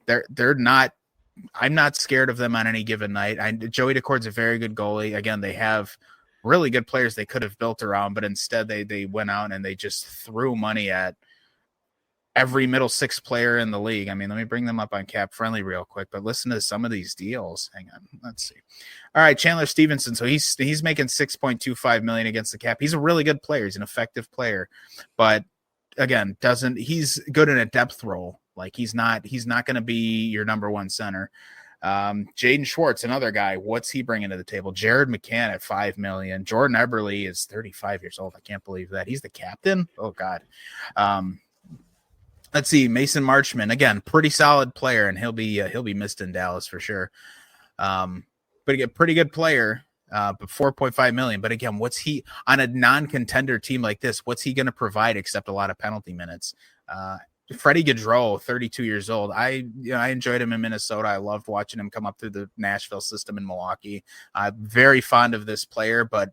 they're not. I'm not scared of them on any given night. Joey Decord's a very good goalie. Again, they have really good players they could have built around, but instead they went out and they just threw money at every middle six player in the league. I mean, let me bring them up on Cap Friendly real quick, but listen to some of these deals. Hang on. Let's see. All right. Chandler Stevenson. So he's making $6.25 million against the cap. He's a really good player. He's an effective player, but again, he's good in a depth role. Like he's not going to be your number one center. Jaden Schwartz, another guy. What's he bringing to the table? Jared McCann at $5 million. Jordan Eberle is 35 years old. I can't believe that. He's the captain. Oh God. Let's see, Mason Marchman, again, pretty solid player, and he'll be missed in Dallas for sure. But again, pretty good player, but $4.5 million. But again, what's he on a non-contender team like this? What's he going to provide except a lot of penalty minutes? Freddie Gaudreau, 32 years old. I enjoyed him in Minnesota. I loved watching him come up through the Nashville system in Milwaukee. I'm very fond of this player, but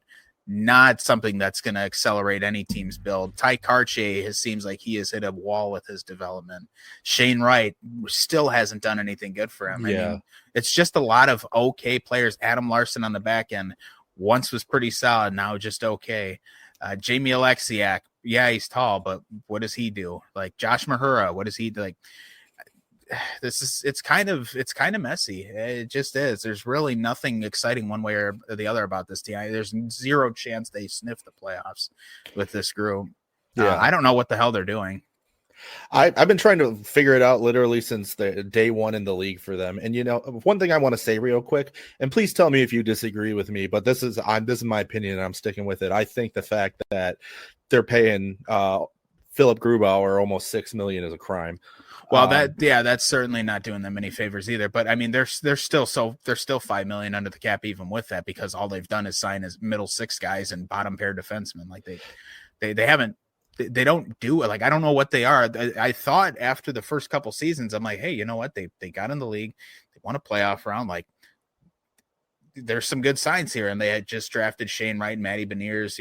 not something that's going to accelerate any team's build. Ty Karche seems like he has hit a wall with his development. Shane Wright still hasn't done anything good for him. Yeah. I mean, it's just a lot of okay players. Adam Larson on the back end once was pretty solid, now just okay. Jamie Alexiak, yeah, he's tall, but what does he do? Like Josh Mahura, what does he do? Like it's kind of messy. It just is. There's really nothing exciting one way or the other about this team. There's zero chance they sniff the playoffs with this group. Yeah, I don't know what the hell they're doing. I've been trying to figure it out literally since the day one in the league for them. And one thing I want to say real quick, and please tell me if you disagree with me, but this is my opinion, and I'm sticking with it. I think the fact that they're paying Philip Grubauer almost $6 million is a crime. Well, that's certainly not doing them any favors either. But I mean, they're still $5 million under the cap even with that, because all they've done is sign as middle six guys and bottom pair defensemen. Like they haven't. They don't do it. Like, I don't know what they are. I thought after the first couple seasons, I'm like, hey, you know what? They got in the league. They won a playoff round. Like, there's some good signs here. And they had just drafted Shane Wright and Matty Beniers.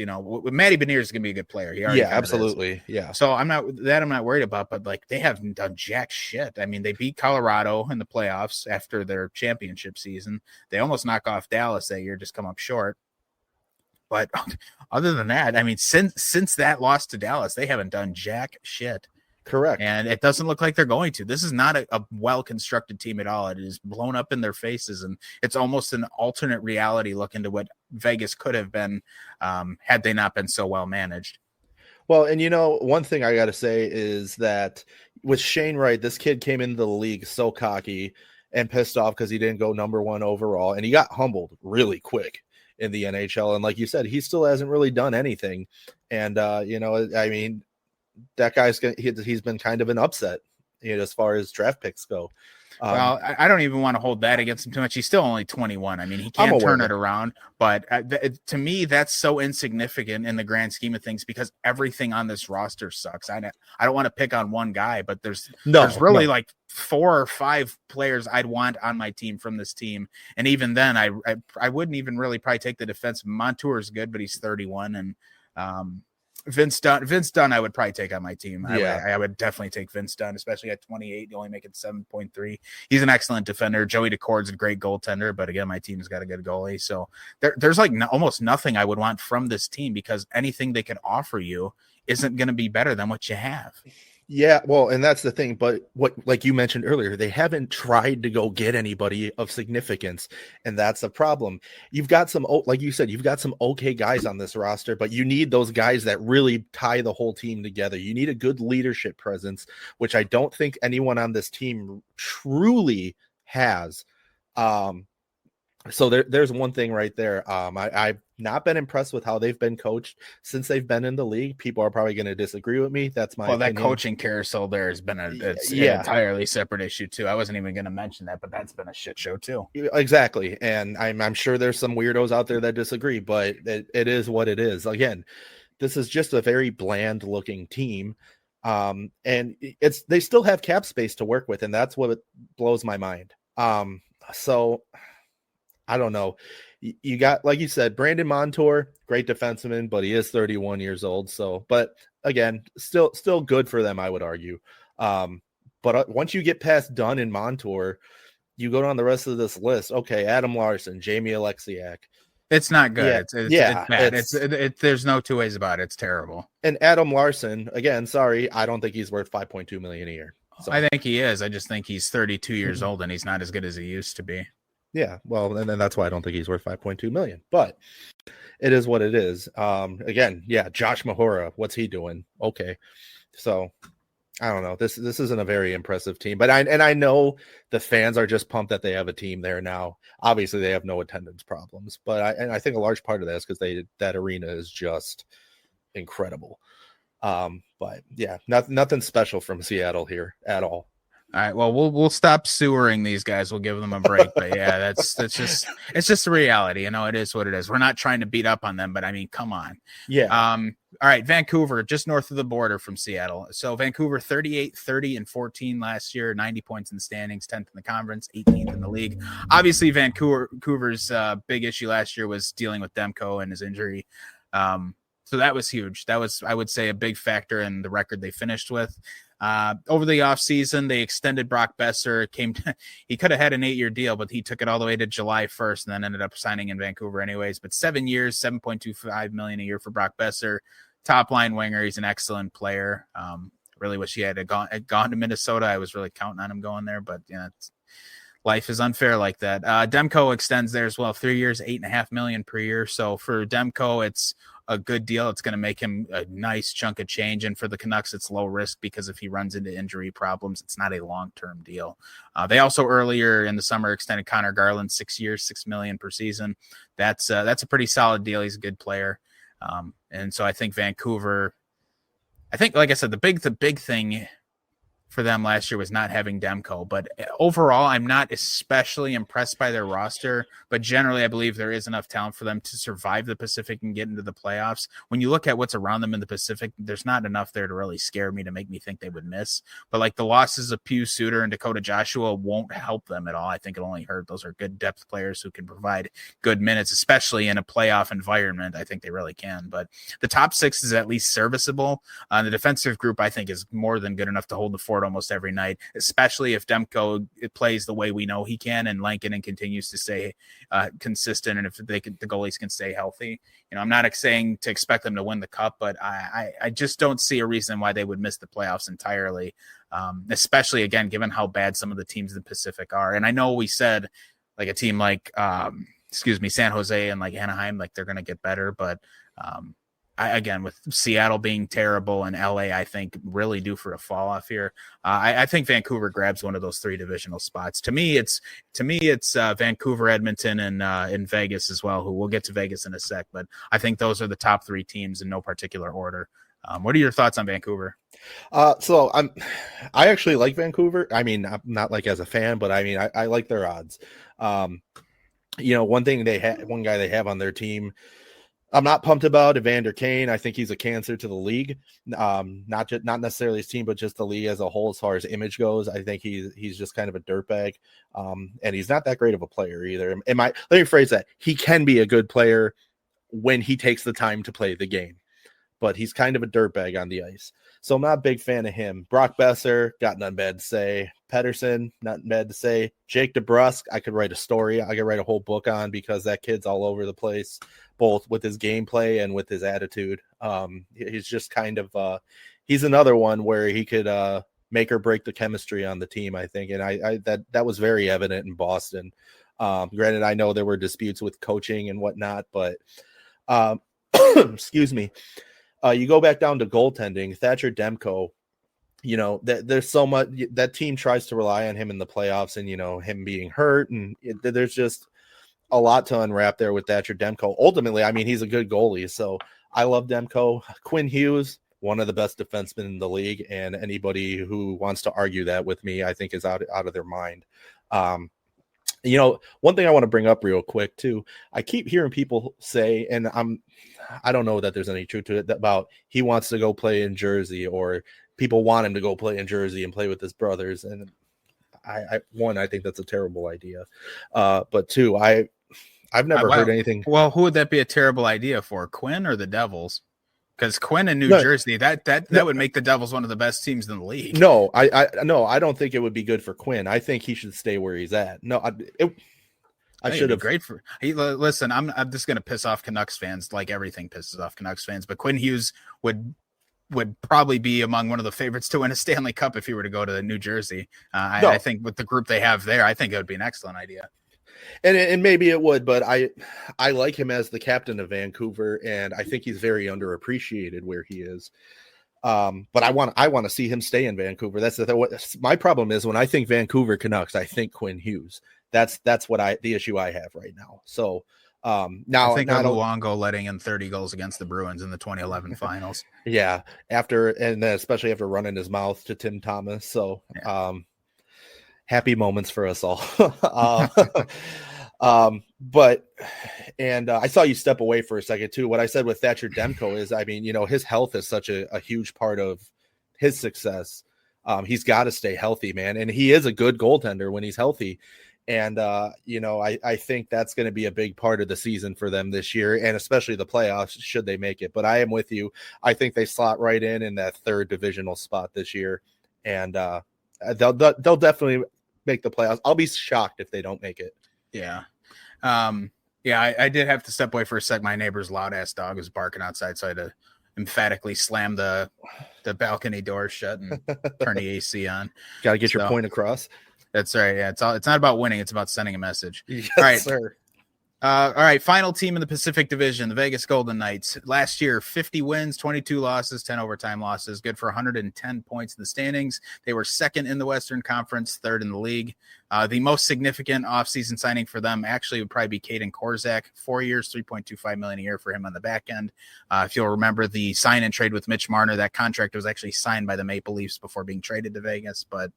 Matty Beniers is going to be a good player. Yeah, absolutely. Yeah. So I'm not worried about, but like, they haven't done jack shit. I mean, they beat Colorado in the playoffs after their championship season. They almost knock off Dallas that year, just come up short. But other than that, I mean, since that loss to Dallas, they haven't done jack shit. Correct. And it doesn't look like they're going to. This is not a well-constructed team at all. It is blown up in their faces, and it's almost an alternate reality look into what Vegas could have been had they not been so well managed. Well, and one thing I got to say is that with Shane Wright, this kid came into the league so cocky and pissed off because he didn't go number one overall, and he got humbled really quick in the NHL. And like you said, he still hasn't really done anything. And, I mean, that guy's he's been kind of an upset. as far as draft picks go. Well, I don't even want to hold that against him too much. He's still only 21. I mean, he can turn it around, but to me, that's so insignificant in the grand scheme of things because everything on this roster sucks. I don't want to pick on one guy, but there's really like 4 or 5 players I'd want on my team from this team. And even then, I wouldn't even really probably take the defense. Montour is good, but he's 31. And Vince Dunn, I would probably take on my team. I would definitely take Vince Dunn, especially at 28. You only make it 7.3. He's an excellent defender. Joey Decord's a great goaltender, but again, my team's got a good goalie. So there's like almost nothing I would want from this team because anything they can offer you isn't going to be better than what you have. Yeah, well, and that's the thing. But what, like you mentioned earlier, they haven't tried to go get anybody of significance, and that's a problem. You've got some, like you said, you've got some okay guys on this roster, but you need those guys that really tie the whole team together. You need a good leadership presence, which I don't think anyone on this team truly has. So there's one thing right there. I've not been impressed with how they've been coached since they've been in the league. People are probably going to disagree with me. That's my opinion. That coaching carousel there has been an entirely separate issue too. I wasn't even going to mention that, but that's been a shit show too. Exactly, and I'm sure there's some weirdos out there that disagree, but it is what it is. Again, this is just a very bland looking team, and they still have cap space to work with, and that's what blows my mind. So I don't know. You got, like you said, Brandon Montour, great defenseman, but he is 31 years old. So, but again, still good for them, I would argue. But once you get past Dunn and Montour, you go down the rest of this list. Okay, Adam Larson, Jamie Alexiak. It's not good. Yeah, it's bad. There's no two ways about it. It's terrible. And Adam Larson, again, sorry, I don't think he's worth $5.2 million a year. So. I think he is. I just think he's 32 years old and he's not as good as he used to be. Yeah, well, and then that's why I don't think he's worth $5.2 million. But it is what it is. Again, yeah, Josh Mahura, what's he doing? Okay, so I don't know. This isn't a very impressive team, but I know the fans are just pumped that they have a team there now. Obviously, they have no attendance problems, but I think a large part of that is because that arena is just incredible. But yeah, nothing special from Seattle here at all. All right, well, we'll stop sewering these guys. We'll give them a break. But yeah, it's just the reality. You know, it is what it is. We're not trying to beat up on them, but I mean, come on. Yeah. All right, Vancouver, just north of the border from Seattle. So Vancouver, 38, 30, and 14 last year, 90 points in the standings, 10th in the conference, 18th in the league. Obviously, Vancouver's big issue last year was dealing with Demko and his injury. So that was huge. That was, I would say, a big factor in the record they finished with. Over the offseason, they extended Brock Besser. He could have had an 8-year deal, but he took it all the way to July 1st and then ended up signing in Vancouver anyways. But 7 years, $7.25 million a year for Brock Besser. Top line winger. He's an excellent player. Really wish he had gone to Minnesota. I was really counting on him going there, but yeah, life is unfair like that. Demko extends there as well. 3 years, $8.5 million per year. So for Demko, it's a good deal. It's going to make him a nice chunk of change. And for the Canucks, it's low risk because if he runs into injury problems, it's not a long-term deal. They also earlier in the summer extended Connor Garland 6 years, $6 million per season. That's a pretty solid deal. He's a good player. And so I think Vancouver, like I said, the big thing for them last year was not having Demko, but overall, I'm not especially impressed by their roster, but generally I believe there is enough talent for them to survive the Pacific and get into the playoffs. When you look at what's around them in the Pacific, there's not enough there to really scare me to make me think they would miss, but like the losses of Pius Suter and Dakota Joshua won't help them at all. I think it only hurt. Those are good depth players who can provide good minutes, especially in a playoff environment. I think they really can, but the top 6 is at least serviceable. The defensive group, I think, is more than good enough to hold the fort almost every night, especially if Demko plays the way we know he can and Lankinen continues to stay consistent, and if the goalies can stay healthy. You know, I'm not saying to expect them to win the cup, but I just don't see a reason why they would miss the playoffs entirely, especially, again, given how bad some of the teams in the Pacific are. And I know we said like a team like San Jose and like Anaheim, like they're going to get better, but again, with Seattle being terrible and LA, I think really due for a fall off here. I think Vancouver grabs one of those 3 divisional spots. To me, it's Vancouver, Edmonton, and Vegas as well. Who we'll get to Vegas in a sec, but I think those are the top 3 teams in no particular order. What are your thoughts on Vancouver? I actually like Vancouver. I mean, I'm not like as a fan, but I mean, I like their odds. One guy they have on their team, I'm not pumped about Evander Kane. I think he's a cancer to the league. Not necessarily his team, but just the league as a whole, as far as image goes. I think he's just kind of a dirtbag. And he's not that great of a player either. Let me phrase that. He can be a good player when he takes the time to play the game, but he's kind of a dirtbag on the ice. So I'm not a big fan of him. Brock Besser, got nothing bad to say. Pedersen, nothing bad to say. Jake DeBrusk, I could write a story. I could write a whole book on, because that kid's all over the place, both with his gameplay and with his attitude. He's just kind of he's another one where he could make or break the chemistry on the team, I think. And that was very evident in Boston. Granted, I know there were disputes with coaching and whatnot, but excuse me. You go back down to goaltending, Thatcher Demko, there's so much that team tries to rely on him in the playoffs, and, him being hurt. And there's just a lot to unwrap there with Thatcher Demko. Ultimately, I mean, he's a good goalie. So I love Demko. Quinn Hughes, one of the best defensemen in the league. And anybody who wants to argue that with me, I think is out of their mind. One thing I want to bring up real quick too, I keep hearing people say, and I don't know that there's any truth to it, about he wants to go play in Jersey, or people want him to go play in Jersey and play with his brothers. And I think that's a terrible idea. But two, I've never heard anything. Well, who would that be a terrible idea for, Quinn or the Devils? Because Quinn in New Jersey, that would make the Devils one of the best teams in the league. No, I don't think it would be good for Quinn. I think he should stay where he's at. No, I should have. Great for. Listen, I'm just going to piss off Canucks fans, like everything pisses off Canucks fans. But Quinn Hughes would probably be among one of the favorites to win a Stanley Cup if he were to go to New Jersey. I think with the group they have there, I think it would be an excellent idea. And maybe it would, but I like him as the captain of Vancouver, and I think he's very underappreciated where he is. But I want to see him stay in Vancouver. That's my problem is, when I think Vancouver Canucks, I think Quinn Hughes. That's the issue I have right now. So now I think Luongo letting in 30 goals against the Bruins in the 2011 finals. Yeah, especially after running his mouth to Tim Thomas. So happy moments for us all. But I saw you step away for a second too. What I said with Thatcher Demko is, I mean, his health is such a huge part of his success. He's got to stay healthy, man. And he is a good goaltender when he's healthy. And, I think that's going to be a big part of the season for them this year, and especially the playoffs, should they make it. But I am with you. I think they slot right in that third divisional spot this year. And they'll definitely make the playoffs. I'll be shocked if they don't make it. Yeah. I did have to step away for a sec. My neighbor's loud ass dog was barking outside, so I had to emphatically slam the balcony door shut and turn the AC on. Got to get your point across. That's right. Yeah, it's not about winning; it's about sending a message. Yes, all right, sir. All right, final team in the Pacific Division, the Vegas Golden Knights. Last year, 50 wins, 22 losses, 10 overtime losses, good for 110 points in the standings. They were second in the Western Conference, third in the league. The most significant offseason signing for them actually would probably be Caden Korzak. 4 years, $3.25 million a year for him on the back end. If you'll remember the sign and trade with Mitch Marner, that contract was actually signed by the Maple Leafs before being traded to Vegas. But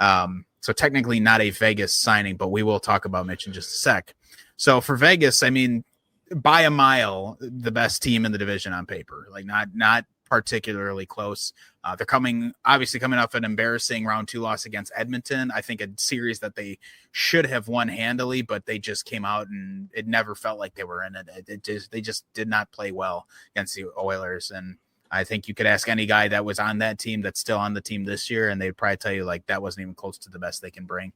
so technically not a Vegas signing, but we will talk about Mitch in just a sec. So for Vegas, I mean, by a mile, the best team in the division on paper, like not particularly close. They're coming off an embarrassing round 2 loss against Edmonton. I think a series that they should have won handily, but they just came out and it never felt like they were in it. They just did not play well against the Oilers. And I think you could ask any guy that was on that team that's still on the team this year, and they'd probably tell you like that wasn't even close to the best they can bring.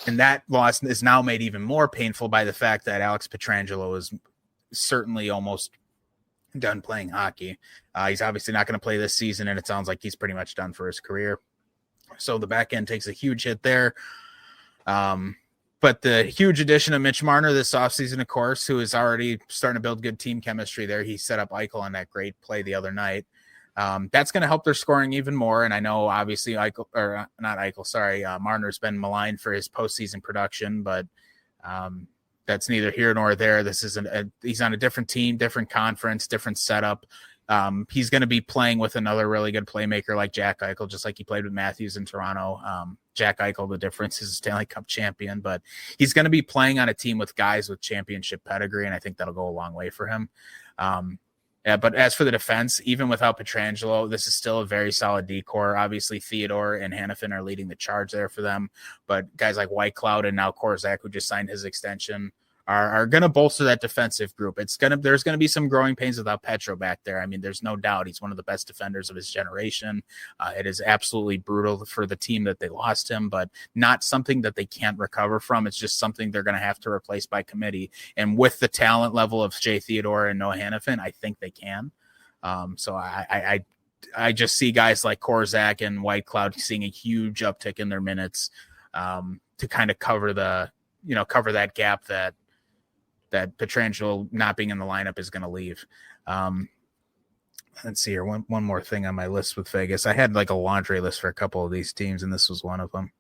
And that loss is now made even more painful by the fact that Alex Pietrangelo is certainly almost done playing hockey. He's obviously not going to play this season, and it sounds like he's pretty much done for his career. So the back end takes a huge hit there. But the huge addition of Mitch Marner this offseason, of course, who is already starting to build good team chemistry there. He set up Eichel on that great play the other night. That's going to help their scoring even more. And I know obviously Marner's been maligned for his postseason production, but that's neither here nor there. This isn't he's on a different team, different conference, different setup. He's going to be playing with another really good playmaker like Jack Eichel, just like he played with Matthews in Toronto. Jack Eichel, the difference is a Stanley Cup champion, but he's going to be playing on a team with guys with championship pedigree, and I think that'll go a long way for him. But as for the defense, even without Pietrangelo, this is still a very solid D-core. Obviously, Theodore and Hanifin are leading the charge there for them, but guys like Whitecloud and now Korczak, who just signed his extension, are going to bolster that defensive group. There's going to be some growing pains without Petro back there. I mean, there's no doubt he's one of the best defenders of his generation. It is absolutely brutal for the team that they lost him, but not something that they can't recover from. It's just something they're going to have to replace by committee. And with the talent level of Jay Theodore and Noah Hanifin, I think they can. So I just see guys like Korczak and Whitecloud seeing a huge uptick in their minutes to kind of cover that gap that Pietrangelo not being in the lineup is going to leave. Let's see here. One more thing on my list with Vegas. I had like a laundry list for a couple of these teams, and this was one of them.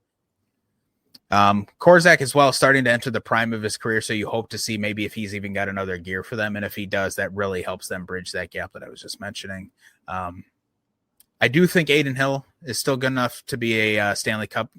Korczak as well, starting to enter the prime of his career, so you hope to see maybe if he's even got another gear for them, and if he does, that really helps them bridge that gap that I was just mentioning. I do think Adin Hill is still good enough to be a Stanley Cup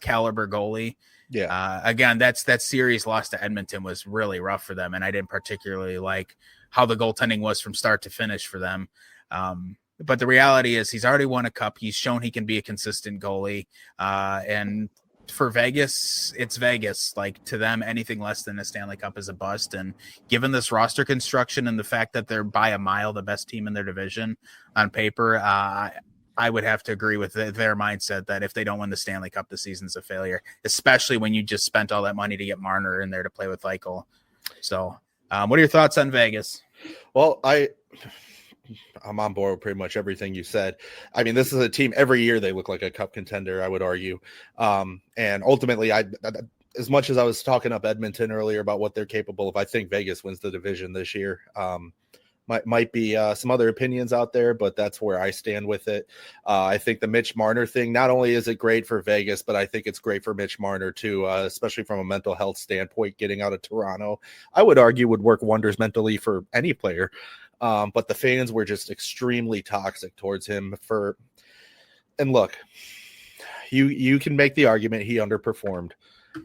caliber goalie. Yeah. Again, that series loss to Edmonton was really rough for them, and I didn't particularly like how the goaltending was from start to finish for them. But the reality is he's already won a cup. He's shown he can be a consistent goalie. And for Vegas, it's Vegas. Like, to them, anything less than a Stanley Cup is a bust. And given this roster construction and the fact that they're by a mile the best team in their division on paper, I would have to agree with their mindset that if they don't win the Stanley Cup, the season's a failure, especially when you just spent all that money to get Marner in there to play with Eichel. So what are your thoughts on Vegas? Well, I'm on board with pretty much everything you said. I mean, this is a team every year they look like a cup contender, I would argue. And ultimately, as much as I was talking up Edmonton earlier about what they're capable of, I think Vegas wins the division this year. Might be some other opinions out there, but that's where I stand with it. I think the Mitch Marner thing, not only is it great for Vegas, but I think it's great for Mitch Marner too, especially from a mental health standpoint. Getting out of Toronto, I would argue, would work wonders mentally for any player. But the fans were just extremely toxic towards him and look, you can make the argument he underperformed,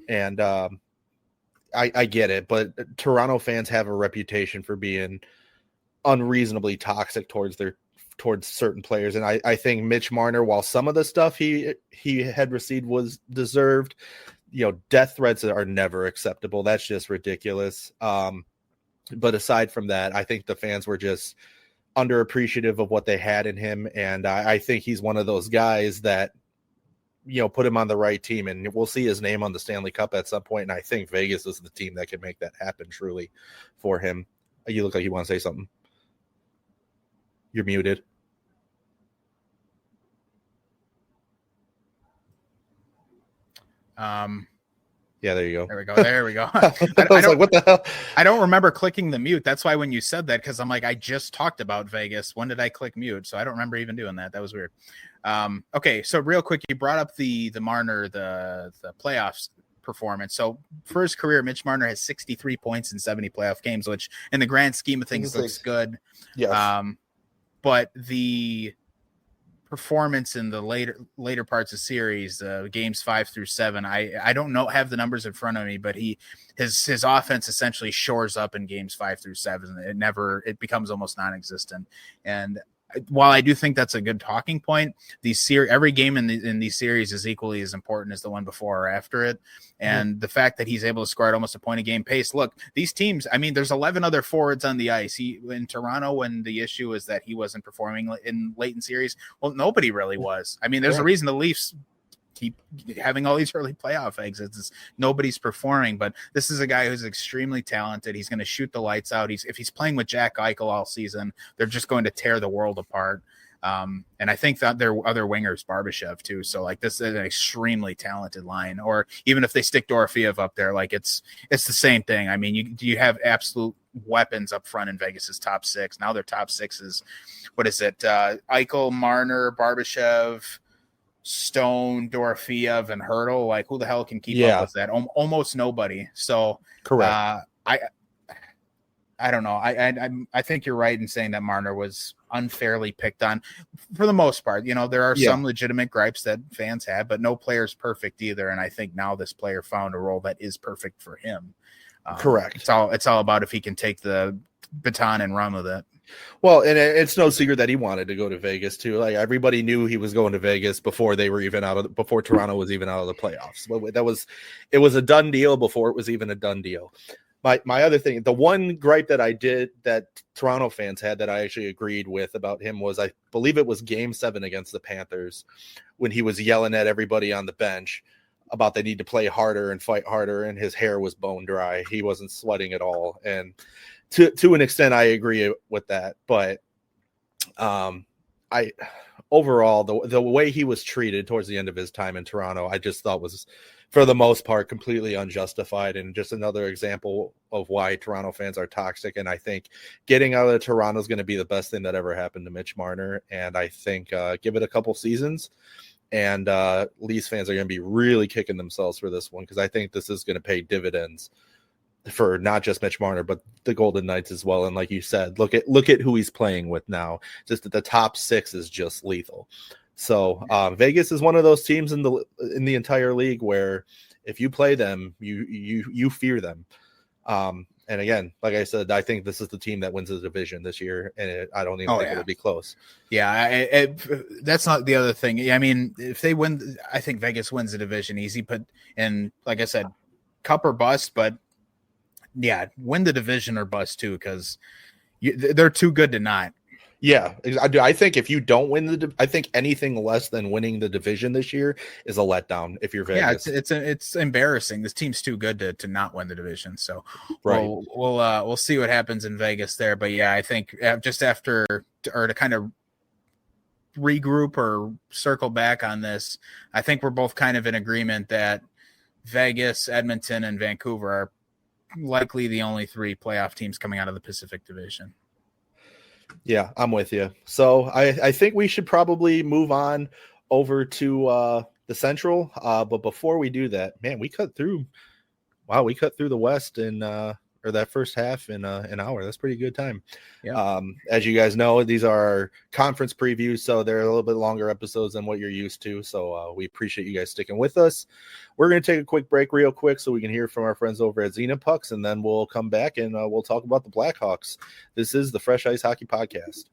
and I get it, but Toronto fans have a reputation for being unreasonably toxic towards certain players. And I think Mitch Marner, while some of the stuff he had received was deserved, death threats are never acceptable. That's just ridiculous. But aside from that, I think the fans were just underappreciative of what they had in him. And I think he's one of those guys that, put him on the right team, and we'll see his name on the Stanley Cup at some point. And I think Vegas is the team that can make that happen truly for him. You look like you want to say something. You're muted. Yeah, there you go. There we go. I was like, what the hell? I don't remember clicking the mute. That's why when you said that, because I'm like, I just talked about Vegas. When did I click mute? So I don't remember even doing that. That was weird. Okay, so real quick, you brought up the Marner, the playoffs performance. So for his career, Mitch Marner has 63 points in 70 playoff games, which in the grand scheme of things looks good. Yes. But the performance in the later parts of series, games 5 through 7, I don't have the numbers in front of me, but his offense essentially shores up in games 5 through 7. It becomes almost non-existent. And while I do think that's a good talking point, every game in these series is equally as important as the one before or after it. And the fact that he's able to score at almost a point a game pace. Look, these teams, I mean, there's 11 other forwards on the ice. In Toronto, when the issue is that he wasn't performing late in series, well, nobody really was. I mean, there's a reason the Leafs keep having all these early playoff exits. Nobody's performing, but this is a guy who's extremely talented. He's going to shoot the lights out. If he's playing with Jack Eichel all season, they're just going to tear the world apart. And I think that their other wingers, Barbashev too. So like, this is an extremely talented line. Or even if they stick Dorofeev up there, like it's the same thing. I mean, you have absolute weapons up front in Vegas's top 6. Now their top 6 is, what is it? Eichel, Marner, Barbashev, Stone, Dorofeev, and Hurdle. Like, who the hell can keep up with that? Almost nobody. So correct. I don't know. I think you're right in saying that Marner was unfairly picked on for the most part. You know, there are some legitimate gripes that fans have, but no player's perfect either. And I think now this player found a role that is perfect for him. Correct. It's all about if he can take the baton and run with it. Well, and it's no secret that he wanted to go to Vegas too. Like everybody knew he was going to Vegas before they were even before Toronto was even out of the playoffs. It was a done deal before it was even a done deal. My other thing, the one gripe that I did that Toronto fans had that I actually agreed with about him was, I believe it was Game 7 against the Panthers, when he was yelling at everybody on the bench about they need to play harder and fight harder, and his hair was bone dry. He wasn't sweating at all. And to an extent, I agree with that. But overall, the way he was treated towards the end of his time in Toronto, I just thought was, for the most part, completely unjustified, and just another example of why Toronto fans are toxic. And I think getting out of Toronto is going to be the best thing that ever happened to Mitch Marner. And I think give it a couple seasons, and Leafs fans are going to be really kicking themselves for this one, because I think this is going to pay dividends for not just Mitch Marner, but the Golden Knights as well. And like you said, look at who he's playing with now. Just that the top 6 is just lethal. So Vegas is one of those teams in the entire league where if you play them, you fear them. And again, like I said, I think this is the team that wins the division this year, and I don't even think it'll be close. Yeah, that's not the other thing. I mean, if they win, I think Vegas wins the division easy. But and like I said, cup or bust. But yeah, win the division or bust too, because they're too good to not. Yeah, I think if you don't win I think anything less than winning the division this year is a letdown if you're Vegas. Yeah, it's embarrassing. This team's too good to not win the division. So right. We'll see what happens in Vegas there. But yeah, I think just after, or to kind of regroup or circle back on this, I think we're both kind of in agreement that Vegas, Edmonton, and Vancouver are likely the only 3 playoff teams coming out of the Pacific Division. Yeah, I'm with you. So I think we should probably move on over to the Central. But before we do that, man, we cut through the West in or that first half in an hour. That's pretty good time. Yeah. As you guys know, these are conference previews, so they're a little bit longer episodes than what you're used to. So we appreciate you guys sticking with us. We're going to take a quick break real quick so we can hear from our friends over at Xenopucks, and then we'll come back and we'll talk about the Blackhawks. This is the Fresh Ice Hockey Podcast.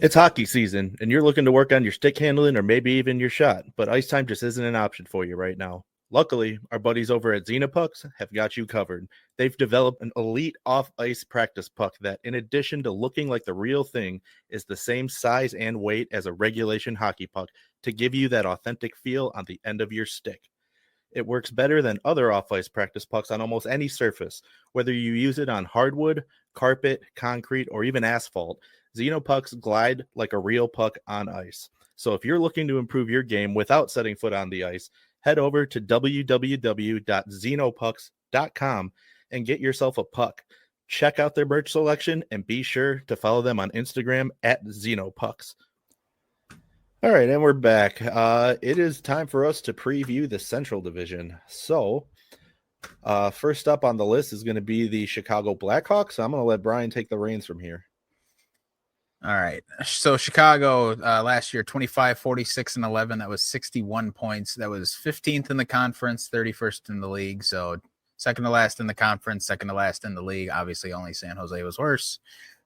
It's hockey season, and you're looking to work on your stick handling or maybe even your shot, but ice time just isn't an option for you right now. Luckily, our buddies over at Xenopucks have got you covered. They've developed an elite off-ice practice puck that, in addition to looking like the real thing, is the same size and weight as a regulation hockey puck to give you that authentic feel on the end of your stick. It works better than other off-ice practice pucks on almost any surface, whether you use it on hardwood, carpet, concrete, or even asphalt. Xenopucks glide like a real puck on ice. So if you're looking to improve your game without setting foot on the ice, head over to www.xenopucks.com and get yourself a puck. Check out their merch selection and be sure to follow them on Instagram at Xenopucks. All right, and we're back. It is time for us to preview the Central Division. So first up on the list is going to be the Chicago Blackhawks. I'm going to let Brian take the reins from here. All right. So Chicago last year, 25, 46, and 11. That was 61 points. That was 15th in the conference, 31st in the league. So second to last in the conference, second to last in the league. Obviously, only San Jose was worse.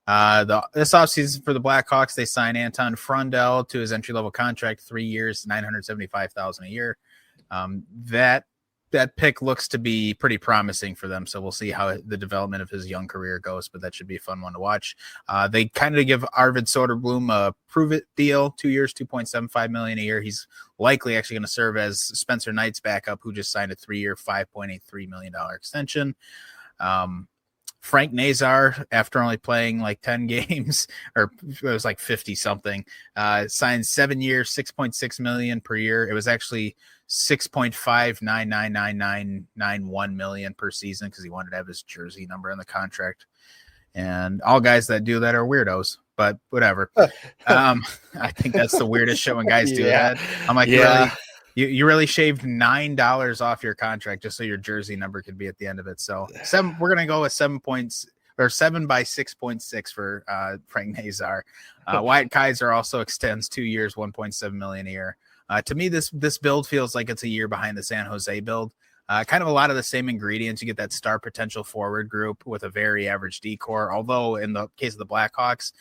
This offseason for the Blackhawks, they signed Anton Frundell to his entry-level contract, 3 years, $975,000 a year. That pick looks to be pretty promising for them. So we'll see how the development of his young career goes, but that should be a fun one to watch. They kind of give Arvid Soderblom a prove-it deal, 2 years, $2.75 million a year. He's likely actually going to serve as Spencer Knight's backup, who just signed a 3-year, $5.83 million extension. Frank Nazar, after only playing like 10 games, or it was like 50 something, signed 7 years, $6.6 million per year. It was actually $6.599991 million per season because he wanted to have his jersey number in the contract. And all guys that do that are weirdos, but whatever. I think that's the weirdest shit when guys do that. I'm like, really? You really shaved $9 off your contract just so your jersey number could be at the end of it. So we're gonna go with 7 points or 7 by 6.6 for Frank Nazar. Wyatt Kaiser also extends 2 years, $1.7 million a year. To me, this build feels like it's a year behind the San Jose build. Kind of a lot of the same ingredients. You get that star potential forward group with a very average decor. Although in the case of the Blackhawks,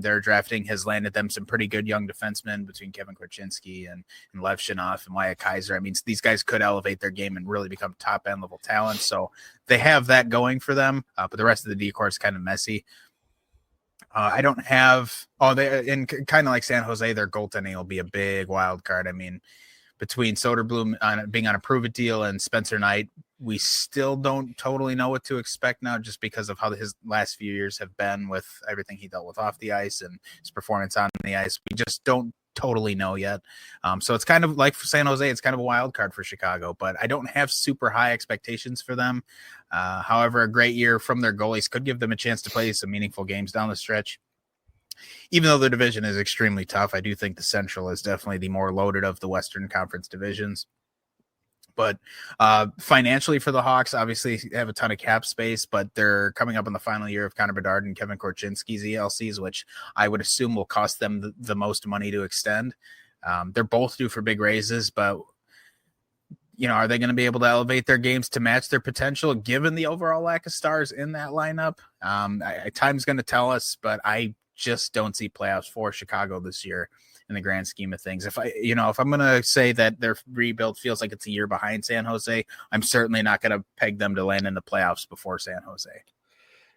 their drafting has landed them some pretty good young defensemen between Kevin Korchinski and Lev Shinov and Wyatt Kaiser. I mean, these guys could elevate their game and really become top end level talent. So they have that going for them. But the rest of the decor is kind of messy. I don't have in kind of like San Jose, their goaltending will be a big wild card. I mean, between Soderblom being on a prove it deal and Spencer Knight, we still don't totally know what to expect now, just because of how his last few years have been with everything he dealt with off the ice and his performance on the ice. We just don't totally know yet. So it's kind of like for San Jose, it's kind of a wild card for Chicago, but I don't have super high expectations for them. However, a great year from their goalies could give them a chance to play some meaningful games down the stretch. Even though the division is extremely tough, I do think the Central is definitely the more loaded of the Western Conference divisions. But financially for the Hawks, obviously have a ton of cap space, but they're coming up in the final year of Connor Bedard and Kevin Korchinski's ELCs, which I would assume will cost them the most money to extend. They're both due for big raises, but are they going to be able to elevate their games to match their potential given the overall lack of stars in that lineup? Time's going to tell us, but I just don't see playoffs for Chicago this year in the grand scheme of things. If I'm going to say that their rebuild feels like it's a year behind San Jose, I'm certainly not going to peg them to land in the playoffs before San Jose.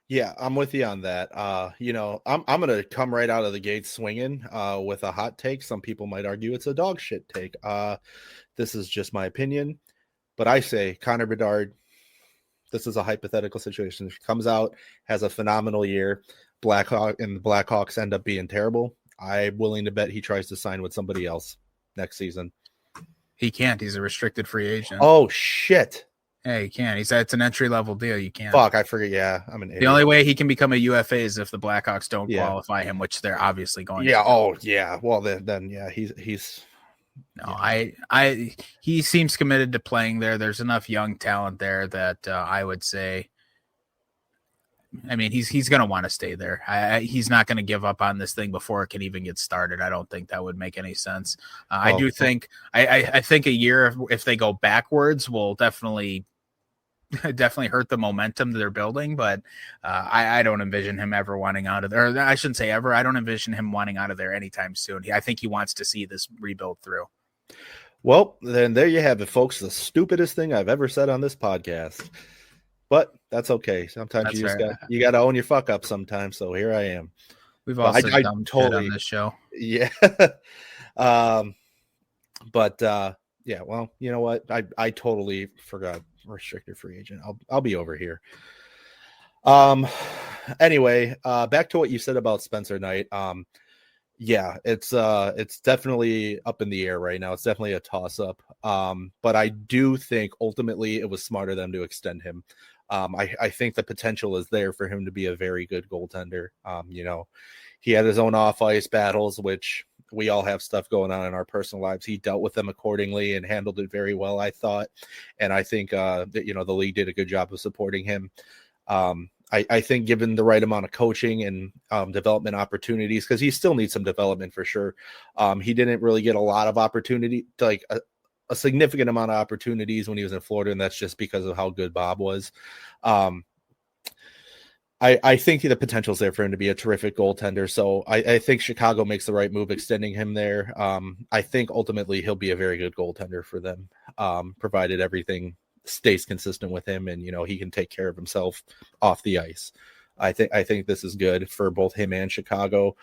Yeah, I'm with you on that. I'm going to come right out of the gate swinging with a hot take. Some people might argue it's a dog shit take. This is just my opinion, but I say Connor Bedard, this is a hypothetical situation. If he comes out, has a phenomenal year, the Blackhawks end up being terrible, I'm willing to bet he tries to sign with somebody else next season. He can't. He's a restricted free agent. Oh, shit. Yeah, he can't. It's an entry-level deal. You can't. Fuck, I forget. Yeah, I'm an idiot. The only way he can become a UFA is if the Blackhawks don't qualify him, which they're obviously going to. Yeah, oh, yeah. Well, then yeah, he's... No, yeah. He seems committed to playing there. There's enough young talent there that I would say... I mean, he's going to want to stay there. He's not going to give up on this thing before it can even get started. I don't think that would make any sense. I do think I think a year if they go backwards will definitely hurt the momentum that they're building. But I don't envision him ever wanting out of there. Or I shouldn't say ever. I don't envision him wanting out of there anytime soon. I think he wants to see this rebuild through. Well, then there you have it, folks. The stupidest thing I've ever said on this podcast. But that's okay. Sometimes you got to own your fuck up sometimes. So here I am. We've all said dumb shit on this show. Yeah. But yeah, well, you know what? I totally forgot restricted free agent. I'll be over here. Anyway, back to what you said about Spencer Knight. Yeah, it's definitely up in the air right now. It's definitely a toss up. But I do think ultimately it was smarter them to extend him. I think the potential is there for him to be a very good goaltender. He had his own off ice battles, which we all have stuff going on in our personal lives. He dealt with them accordingly and handled it very well, I thought. And I think that, the league did a good job of supporting him. I think given the right amount of coaching and development opportunities, because he still needs some development for sure. He didn't really get a lot of opportunity, like a significant amount of opportunities when he was in Florida, and that's just because of how good Bob was. I think the potential is there for him to be a terrific goaltender. So I think Chicago makes the right move extending him there. I think ultimately he'll be a very good goaltender for them, provided everything stays consistent with him and he can take care of himself off the ice. I think this is good for both him and Chicago.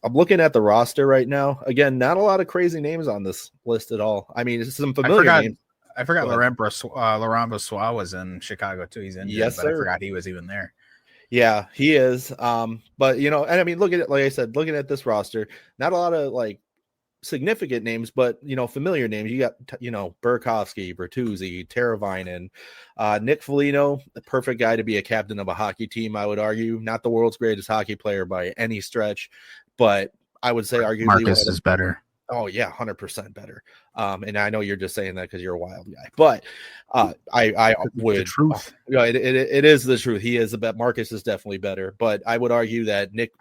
I'm looking at the roster right now. Again, not a lot of crazy names on this list at all. I mean, it's some familiar names. I forgot Laurent Brossoit was in Chicago too. He's injured, yes, but sir. I forgot he was even there. Yeah, he is. But and I mean, look at it. Like I said, looking at this roster, not a lot of like significant names, but familiar names. You got Burakovsky, Bertuzzi, Teravainen, Nick Foligno, the perfect guy to be a captain of a hockey team. I would argue, not the world's greatest hockey player by any stretch, but I would say arguably Marcus is better. Oh yeah, 100% better. And I know you're just saying that because you're a Wild guy, but I would. The truth. It is the truth. He is a bet. Marcus is definitely better, but I would argue that Nick.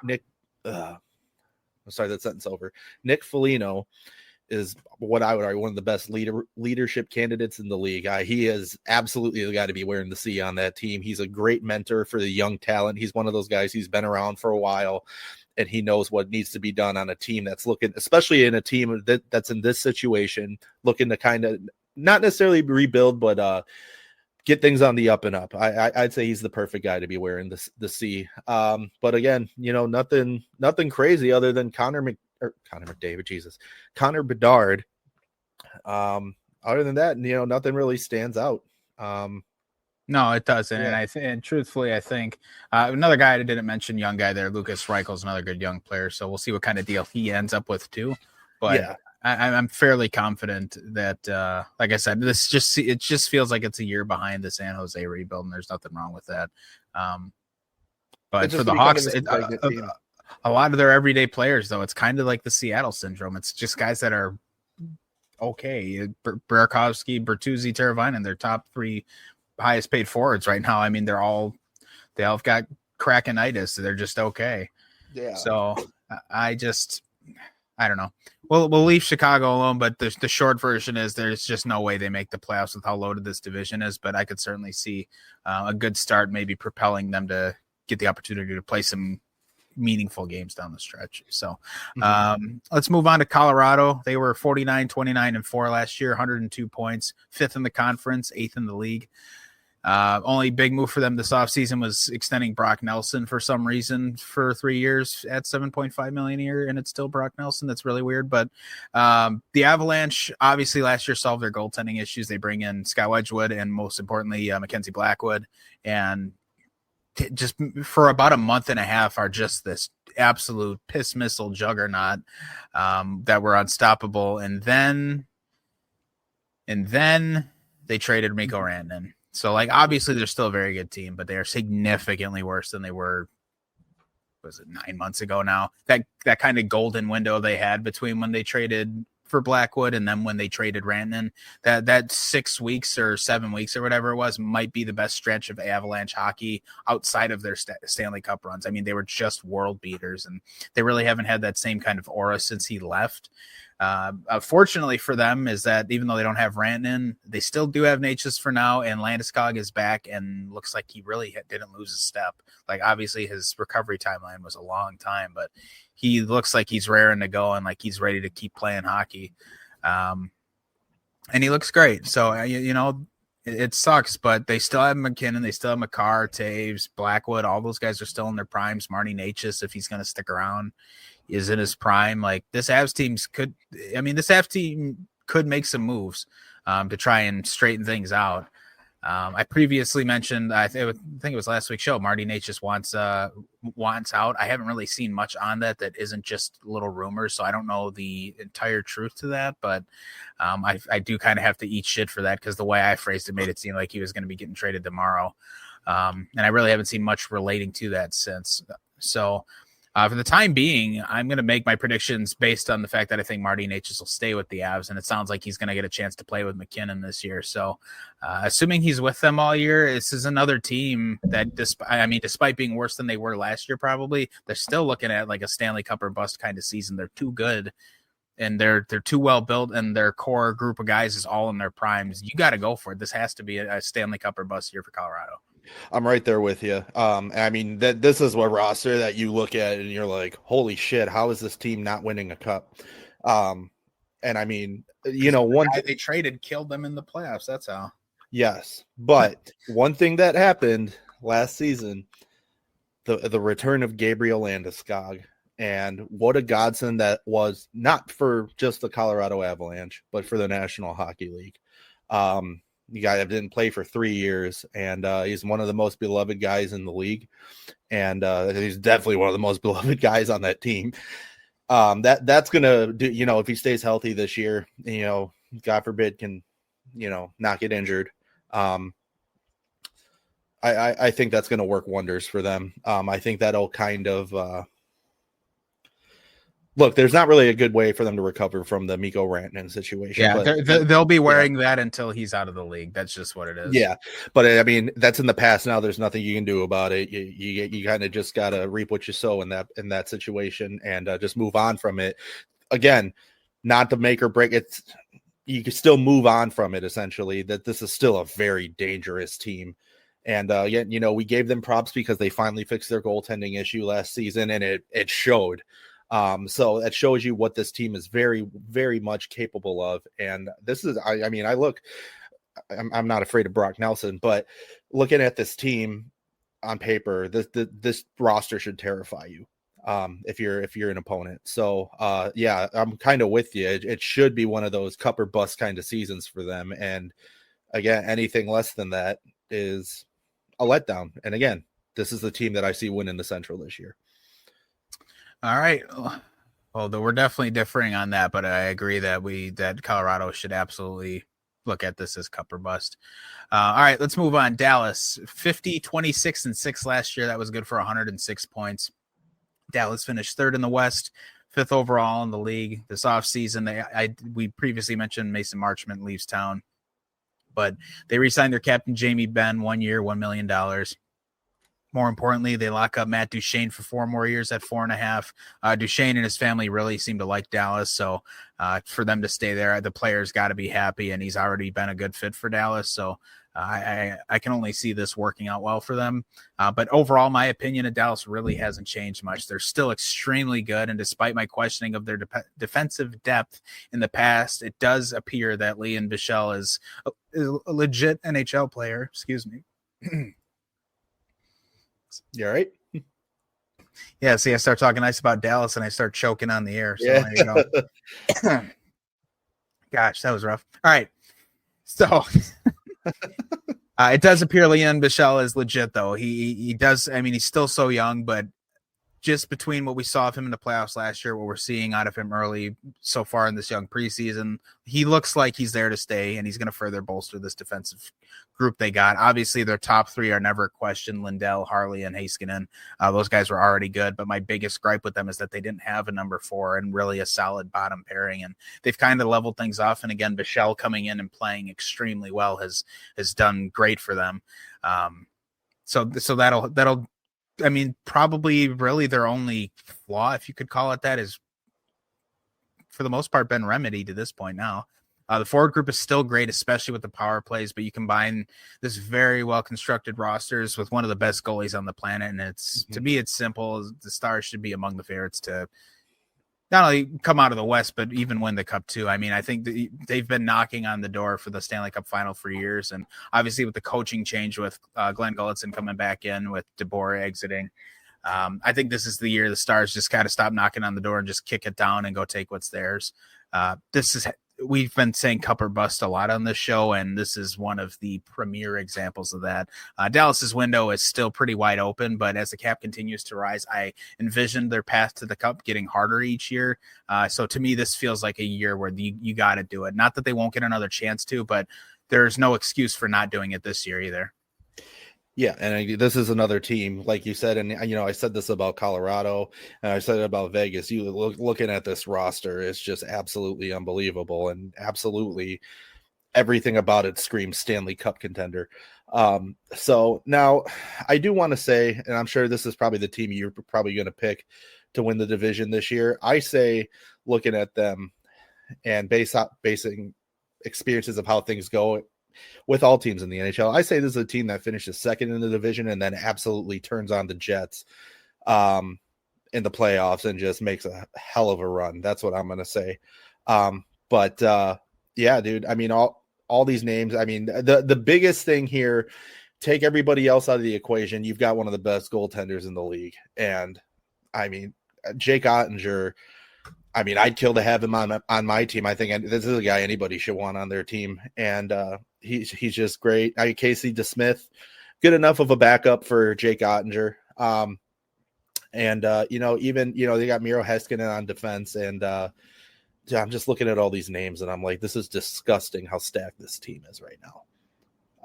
I'm sorry, that sentence over. Nick Foligno is what I would argue one of the best leadership candidates in the league. He is absolutely the guy to be wearing the C on that team. He's a great mentor for the young talent. He's one of those guys. He's been around for a while, and he knows what needs to be done on a team that's looking, especially in a team that's in this situation, looking to kind of not necessarily rebuild, but get things on the up and up. I'd say he's the perfect guy to be wearing the C. But again, nothing crazy other than Connor Bedard. Other than that, nothing really stands out. No, it doesn't. Yeah. And truthfully, I think another guy I didn't mention, young guy there, Lucas Reichel's another good young player. So we'll see what kind of deal he ends up with too. But yeah. I'm fairly confident that, like I said, it just feels like it's a year behind the San Jose rebuild, and there's nothing wrong with that. But for the Hawks, a lot of their everyday players, though, it's kind of like the Seattle syndrome. It's just guys that are okay. Burakovsky, Bertuzzi, Teravainen, they're top 3 highest paid forwards right now. I mean, they all have got Krakenitis. They're just okay. Yeah. So I don't know. We'll leave Chicago alone, but the short version is there's just no way they make the playoffs with how loaded this division is. But I could certainly see a good start, maybe propelling them to get the opportunity to play some meaningful games down the stretch. So let's move on to Colorado. They were 49-29-4 last year, 102 points, 5th in the conference, 8th in the league. Only big move for them this offseason was extending Brock Nelson for some reason for 3 years at $7.5 million a year, and it's still Brock Nelson. That's really weird. But the Avalanche obviously last year solved their goaltending issues. They bring in Scott Wedgwood and most importantly Mackenzie Blackwood, and just for about a month and a half are just this absolute piss missile juggernaut that were unstoppable. And then they traded Mikko Rantanen. So, like, obviously they're still a very good team, but they are significantly worse than they were, was it 9 months ago now? That kind of golden window they had between when they traded for Blackwood and then when they traded Rantanen, that 6 weeks or 7 weeks or whatever it was might be the best stretch of Avalanche hockey outside of their Stanley Cup runs. I mean, they were just world beaters, and they really haven't had that same kind of aura since he left. Fortunately for them is that even though they don't have Rantanen, they still do have Natchez for now, and Landeskog is back and looks like he really didn't lose a step. Like, obviously his recovery timeline was a long time, but he looks like he's raring to go and like he's ready to keep playing hockey. And he looks great. So, it sucks, but they still have McKinnon. They still have Makar, Taves, Blackwood. All those guys are still in their primes. Marty Natchez, if he's going to stick around, is in his prime. Like, this Avs team could make some moves to try and straighten things out. I previously mentioned, I think it was last week's show, Marty Natchez wants out. I haven't really seen much on that isn't just little rumors, so I don't know the entire truth to that, but I do kind of have to eat shit for that because the way I phrased it made it seem like he was going to be getting traded tomorrow. And I really haven't seen much relating to that since. So for the time being, I'm going to make my predictions based on the fact that I think Marty Natchez will stay with the Avs, and it sounds like he's going to get a chance to play with McKinnon this year. So assuming he's with them all year, this is another team that, despite being worse than they were last year, probably, they're still looking at like a Stanley Cup or bust kind of season. They're too good, and they're too well built, and their core group of guys is all in their primes. You got to go for it. This has to be a Stanley Cup or bust year for Colorado. I'm right there with you. I mean, this is what roster that you look at and you're like, holy shit, how is this team not winning a cup? And I mean, one guy they traded killed them in the playoffs. That's how. Yes, but one thing that happened last season, the return of Gabriel Landeskog, and what a godsend that was, not for just the Colorado Avalanche, but for the National Hockey League. The guy that didn't play for 3 years, and he's one of the most beloved guys in the league, and he's definitely one of the most beloved guys on that team. That's gonna do, if he stays healthy this year, God forbid, can not get injured. I think that's gonna work wonders for them. I think that'll kind of look, there's not really a good way for them to recover from the Mikko Rantanen situation. Yeah, but they'll be wearing that until he's out of the league. That's just what it is. Yeah, but I mean, that's in the past now. There's nothing you can do about it. You kind of just gotta reap what you sow in that situation, and just move on from it. Again, not to make or break it. You can still move on from it. Essentially, that this is still a very dangerous team. And yet, we gave them props because they finally fixed their goaltending issue last season, and it showed. So that shows you what this team is very, very much capable of. And this is, I'm not afraid of Brock Nelson, but looking at this team on paper, this roster should terrify you. If you're an opponent. So yeah, I'm kind of with you. It should be one of those cup or bust kind of seasons for them. And again, anything less than that is a letdown. And again, this is the team that I see winning the Central this year. All right. Well, we're definitely differing on that, but I agree that Colorado should absolutely look at this as cup or bust. All right, let's move on. Dallas, 50, 26, and 6 last year. That was good for 106 points. Dallas finished third in the West, 5th overall in the league this offseason. We previously mentioned Mason Marchment leaves town, but they re-signed their captain, Jamie Benn, 1 year, $1 million. More importantly, they lock up Matt Duchene for 4 more years at 4.5. Duchene and his family really seem to like Dallas, so for them to stay there, the players got to be happy, and he's already been a good fit for Dallas. So I can only see this working out well for them. But overall, my opinion of Dallas really hasn't changed much. They're still extremely good, and despite my questioning of their defensive depth in the past, it does appear that Leon Bichelle is a legit NHL player. Excuse me. You all right? Yeah, see, I start talking nice about Dallas and I start choking on the air. So yeah. There you go. Gosh, that was rough. All right. So it does appear Leon Bichelle is legit, though. He does. I mean, he's still so young, but just between what we saw of him in the playoffs last year, what we're seeing out of him early so far in this young preseason, he looks like he's there to stay, and he's going to further bolster this defensive group they got. Obviously, their top 3 are never questioned: Lindell, Harley, and Heiskanen. Those guys were already good, but my biggest gripe with them is that they didn't have a number 4 and really a solid bottom pairing, and they've kind of leveled things off. And again, Bichelle coming in and playing extremely well has done great for them. So that'll I mean, probably really their only flaw, if you could call it that, is for the most part been remedied to this point now. The forward group is still great, especially with the power plays, but you combine this very well-constructed rosters with one of the best goalies on the planet, and to me, it's simple. The Stars should be among the favorites to not only come out of the West, but even win the Cup too. I mean, I think they've been knocking on the door for the Stanley Cup final for years. And obviously with the coaching change with Glenn Gulutzan coming back in, with DeBoer exiting, I think this is the year the Stars just got to stop knocking on the door and just kick it down and go take what's theirs. We've been saying cup or bust a lot on this show, and this is one of the premier examples of that. Dallas's window is still pretty wide open, but as the cap continues to rise, I envision their path to the cup getting harder each year. So to me, this feels like a year where you got to do it. Not that they won't get another chance to, but there's no excuse for not doing it this year either. Yeah, and this is another team, like you said, and I said this about Colorado, and I said it about Vegas. You looking at this roster is just absolutely unbelievable, and absolutely everything about it screams Stanley Cup contender. So now I do want to say, and I'm sure this is probably the team you're probably going to pick to win the division this year. I say, looking at them and basing experiences of how things go with all teams in the NHL, I say this is a team that finishes second in the division and then absolutely turns on the Jets in the playoffs and just makes a hell of a run. That's what I'm going to say. But yeah, dude, I mean, all these names, I mean, the biggest thing here, take everybody else out of the equation. You've got one of the best goaltenders in the league. And I mean, Jake Ottinger, I mean, I'd kill to have him on my team. I think this is a guy anybody should want on their team. And he's just great. Casey DeSmith, good enough of a backup for Jake Ottinger. And they got Miro Heiskanen on defense. And I'm just looking at all these names and I'm like, this is disgusting how stacked this team is right now.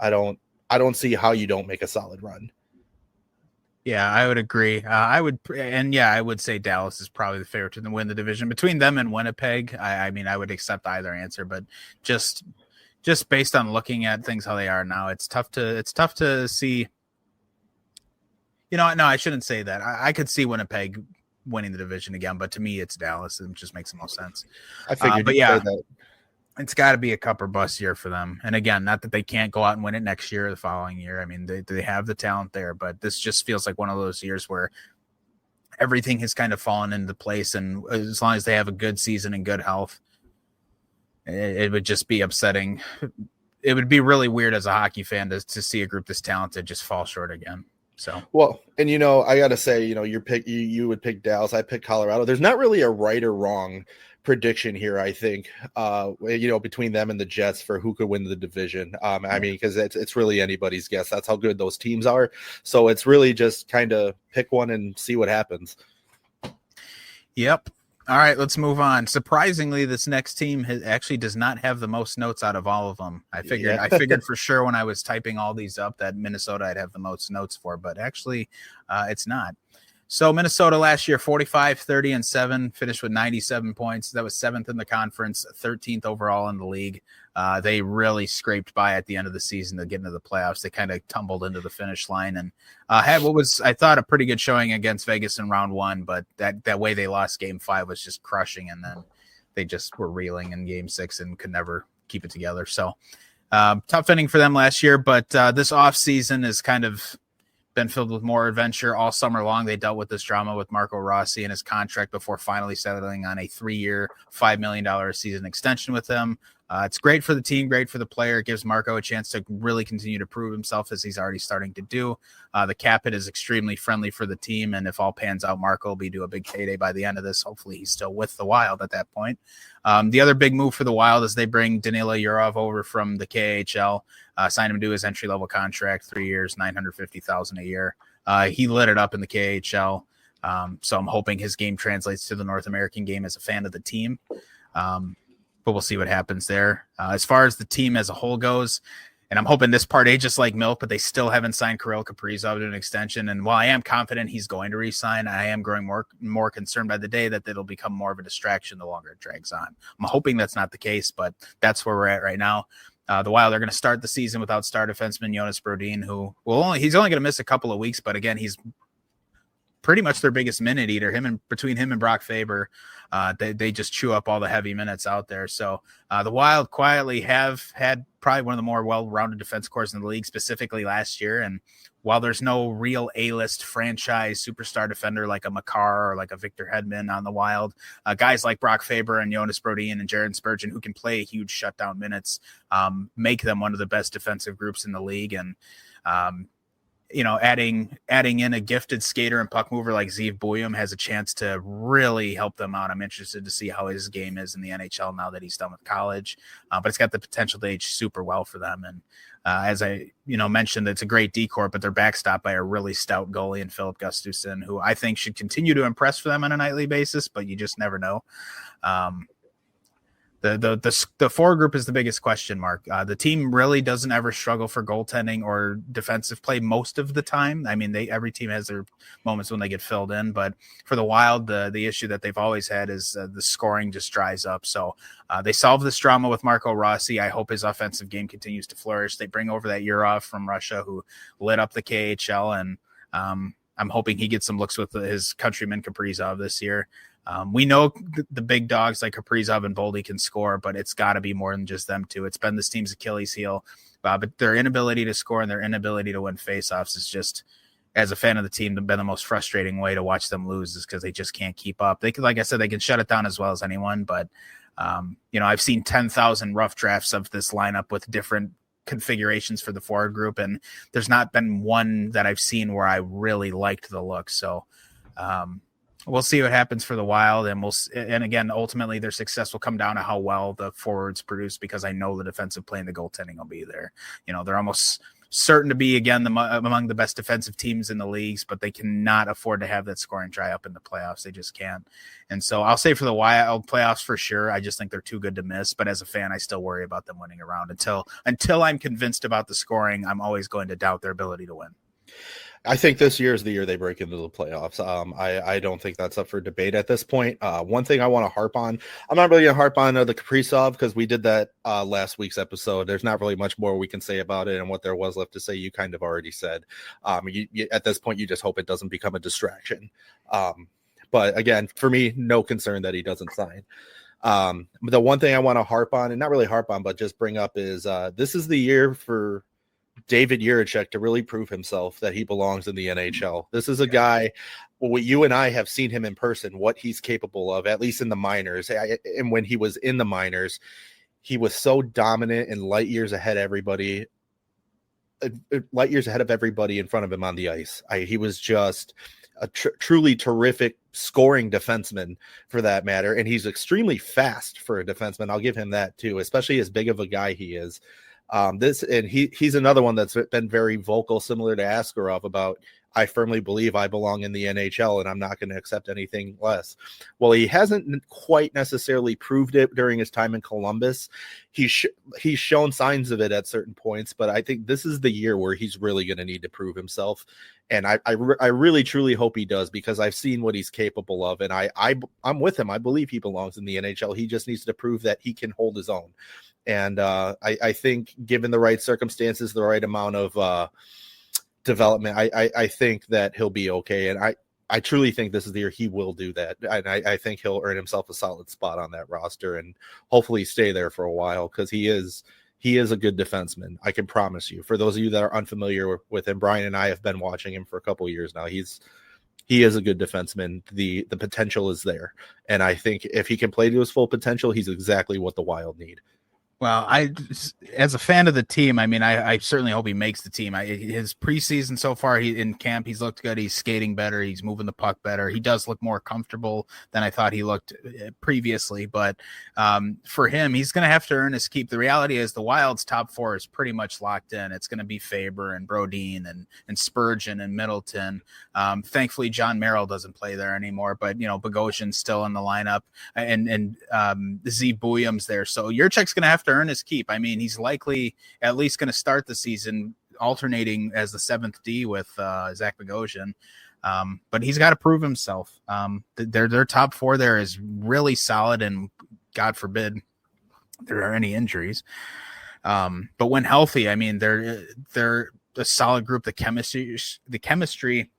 I don't see how you don't make a solid run. Yeah, I would agree. I would say Dallas is probably the favorite to win the division. Between them and Winnipeg, I mean, I would accept either answer, but just based on looking at things how they are now, it's tough to see. No, I shouldn't say that. I could see Winnipeg winning the division again, but to me, it's Dallas. It just makes the most sense. I figured, but yeah, it's got to be a cup or bust year for them. And again, not that they can't go out and win it next year or the following year. I mean, they have the talent there, but this just feels like one of those years where everything has kind of fallen into place. And as long as they have a good season and good health, it would just be upsetting. It would be really weird as a hockey fan to see a group this talented just fall short again. So, well, and I got to say, you would pick Dallas. I pick Colorado. There's not really a right or wrong prediction here, I think, between them and the Jets for who could win the division. I mean, because it's really anybody's guess. That's how good those teams are. So it's really just kind of pick one and see what happens. Yep. All right, let's move on. Surprisingly, this next team actually does not have the most notes out of all of them. I figured for sure when I was typing all these up that Minnesota I'd have the most notes for, but actually it's not. So Minnesota last year, 45-30-7, finished with 97 points. That was 7th in the conference, 13th overall in the league. They really scraped by at the end of the season to get into the playoffs. They kind of tumbled into the finish line and had what was, I thought, a pretty good showing against Vegas in round 1, but that way they lost game 5 was just crushing, and then they just were reeling in game 6 and could never keep it together. So tough ending for them last year, but this offseason is kind of been filled with more adventure all summer long. They dealt with this drama with Marco Rossi and his contract before finally settling on a 3-year, $5 million a season extension with him. It's great for the team, great for the player. It gives Marco a chance to really continue to prove himself as he's already starting to do. The cap hit is extremely friendly for the team, and if all pans out, Marco will be due a big payday by the end of this. Hopefully he's still with the Wild at that point. The other big move for the Wild is they bring Danila Yurov over from the KHL, sign him to his entry-level contract, 3 years, $950,000 a year. He lit it up in the KHL, so I'm hoping his game translates to the North American game as a fan of the team. But we'll see what happens there. As far as the team as a whole goes, and I'm hoping this part ages like milk, but they still haven't signed Kirill Kaprizov to an extension. And while I am confident he's going to re-sign, I am growing more concerned by the day that it'll become more of a distraction the longer it drags on. I'm hoping that's not the case, but that's where we're at right now. The Wild are going to start the season without star defenseman Jonas Brodin, who he's only going to miss a couple of weeks, but again, he's pretty much their biggest minute eater. Between him and Brock Faber, they just chew up all the heavy minutes out there. So the Wild quietly have had probably one of the more well-rounded defense corps in the league, specifically last year. And while there's no real A-list franchise superstar defender like a Makar or like a Victor Hedman on the Wild, guys like Brock Faber and Jonas Brodin and Jaron Spurgeon, who can play huge shutdown minutes, make them one of the best defensive groups in the league. And adding in a gifted skater and puck mover like Zeev Buium has a chance to really help them out. I'm interested to see how his game is in the NHL now that he's done with college, but it's got the potential to age super well for them. And as I mentioned, it's a great D-corps, but they're backstopped by a really stout goalie in Philip Gustafsson, who I think should continue to impress for them on a nightly basis, but you just never know. The forward group is the biggest question mark. The team really doesn't ever struggle for goaltending or defensive play most of the time. I mean, every team has their moments when they get filled in, but for the Wild, the issue that they've always had is the scoring just dries up. So they solve this drama with Marco Rossi. I hope his offensive game continues to flourish. They bring over that Yurov from Russia who lit up the KHL, and I'm hoping he gets some looks with his countryman Kaprizov this year. We know the big dogs like Kaprizov and Boldy can score, but it's got to be more than just them two. It's been this team's Achilles heel, but their inability to score and their inability to win faceoffs is just, as a fan of the team, been the most frustrating way to watch them lose, is because they just can't keep up. They can, like I said, they can shut it down as well as anyone, but I've seen 10,000 rough drafts of this lineup with different configurations for the forward group, and there's not been one that I've seen where I really liked the look. So we'll see what happens for the Wild, and again, ultimately their success will come down to how well the forwards produce, because I know the defensive play and the goaltending will be there. They're almost certain to be, again, among the best defensive teams in the leagues, but they cannot afford to have that scoring dry up in the playoffs. They just can't. And so I'll say for the Wild playoffs for sure. I just think they're too good to miss, but as a fan, I still worry about them winning a round. Until I'm convinced about the scoring, I'm always going to doubt their ability to win. I think this year is the year they break into the playoffs. I don't think that's up for debate at this point. One thing I want to harp on, I'm not really going to harp on the Kaprizov because we did that last week's episode. There's not really much more we can say about it, and what there was left to say, you kind of already said. At this point, you just hope it doesn't become a distraction. But again, for me, no concern that he doesn't sign. The one thing I want to harp on, and not really harp on, but just bring up is this is the year for David Jiricek to really prove himself that he belongs in the NHL. This is a guy, you and I have seen him in person, what he's capable of, at least in the minors. And when he was in the minors, he was so dominant and light years ahead of everybody in front of him on the ice. He was just a truly terrific scoring defenseman for that matter. And he's extremely fast for a defenseman. I'll give him that too, especially as big of a guy he is. He's another one that's been very vocal, similar to Askarov, about I firmly believe I belong in the NHL and I'm not going to accept anything less. Well, he hasn't quite necessarily proved it during his time in Columbus. He's shown signs of it at certain points, but I think this is the year where he's really going to need to prove himself. And I really truly hope he does, because I've seen what he's capable of, and I'm with him. I believe he belongs in the NHL. He just needs to prove that he can hold his own. And I think given the right circumstances, the right amount of development, I think that he'll be okay. And I truly think this is the year he will do that. And I think he'll earn himself a solid spot on that roster and hopefully stay there for a while, because he is a good defenseman. I can promise you. For those of you that are unfamiliar with him, Brian and I have been watching him for a couple of years now. He is a good defenseman. The potential is there. And I think if he can play to his full potential, he's exactly what the Wild need. Well, as a fan of the team, I mean, I certainly hope he makes the team. His preseason so far, in camp, he's looked good. He's skating better. He's moving the puck better. He does look more comfortable than I thought he looked previously. But for him, he's going to have to earn his keep. The reality is the Wild's top four is pretty much locked in. It's going to be Faber and Brodin and Spurgeon and Middleton. Thankfully, John Merrill doesn't play there anymore, but Bogosian's still in the lineup, and Z Bouillon's there. So Jiricek's going to have to earn his keep. I mean, he's likely at least going to start the season alternating as the 7th D with Zach Bogosian, but he's got to prove himself. Their top four there is really solid, and God forbid there are any injuries. But when healthy, I mean, they're a solid group. The chemistry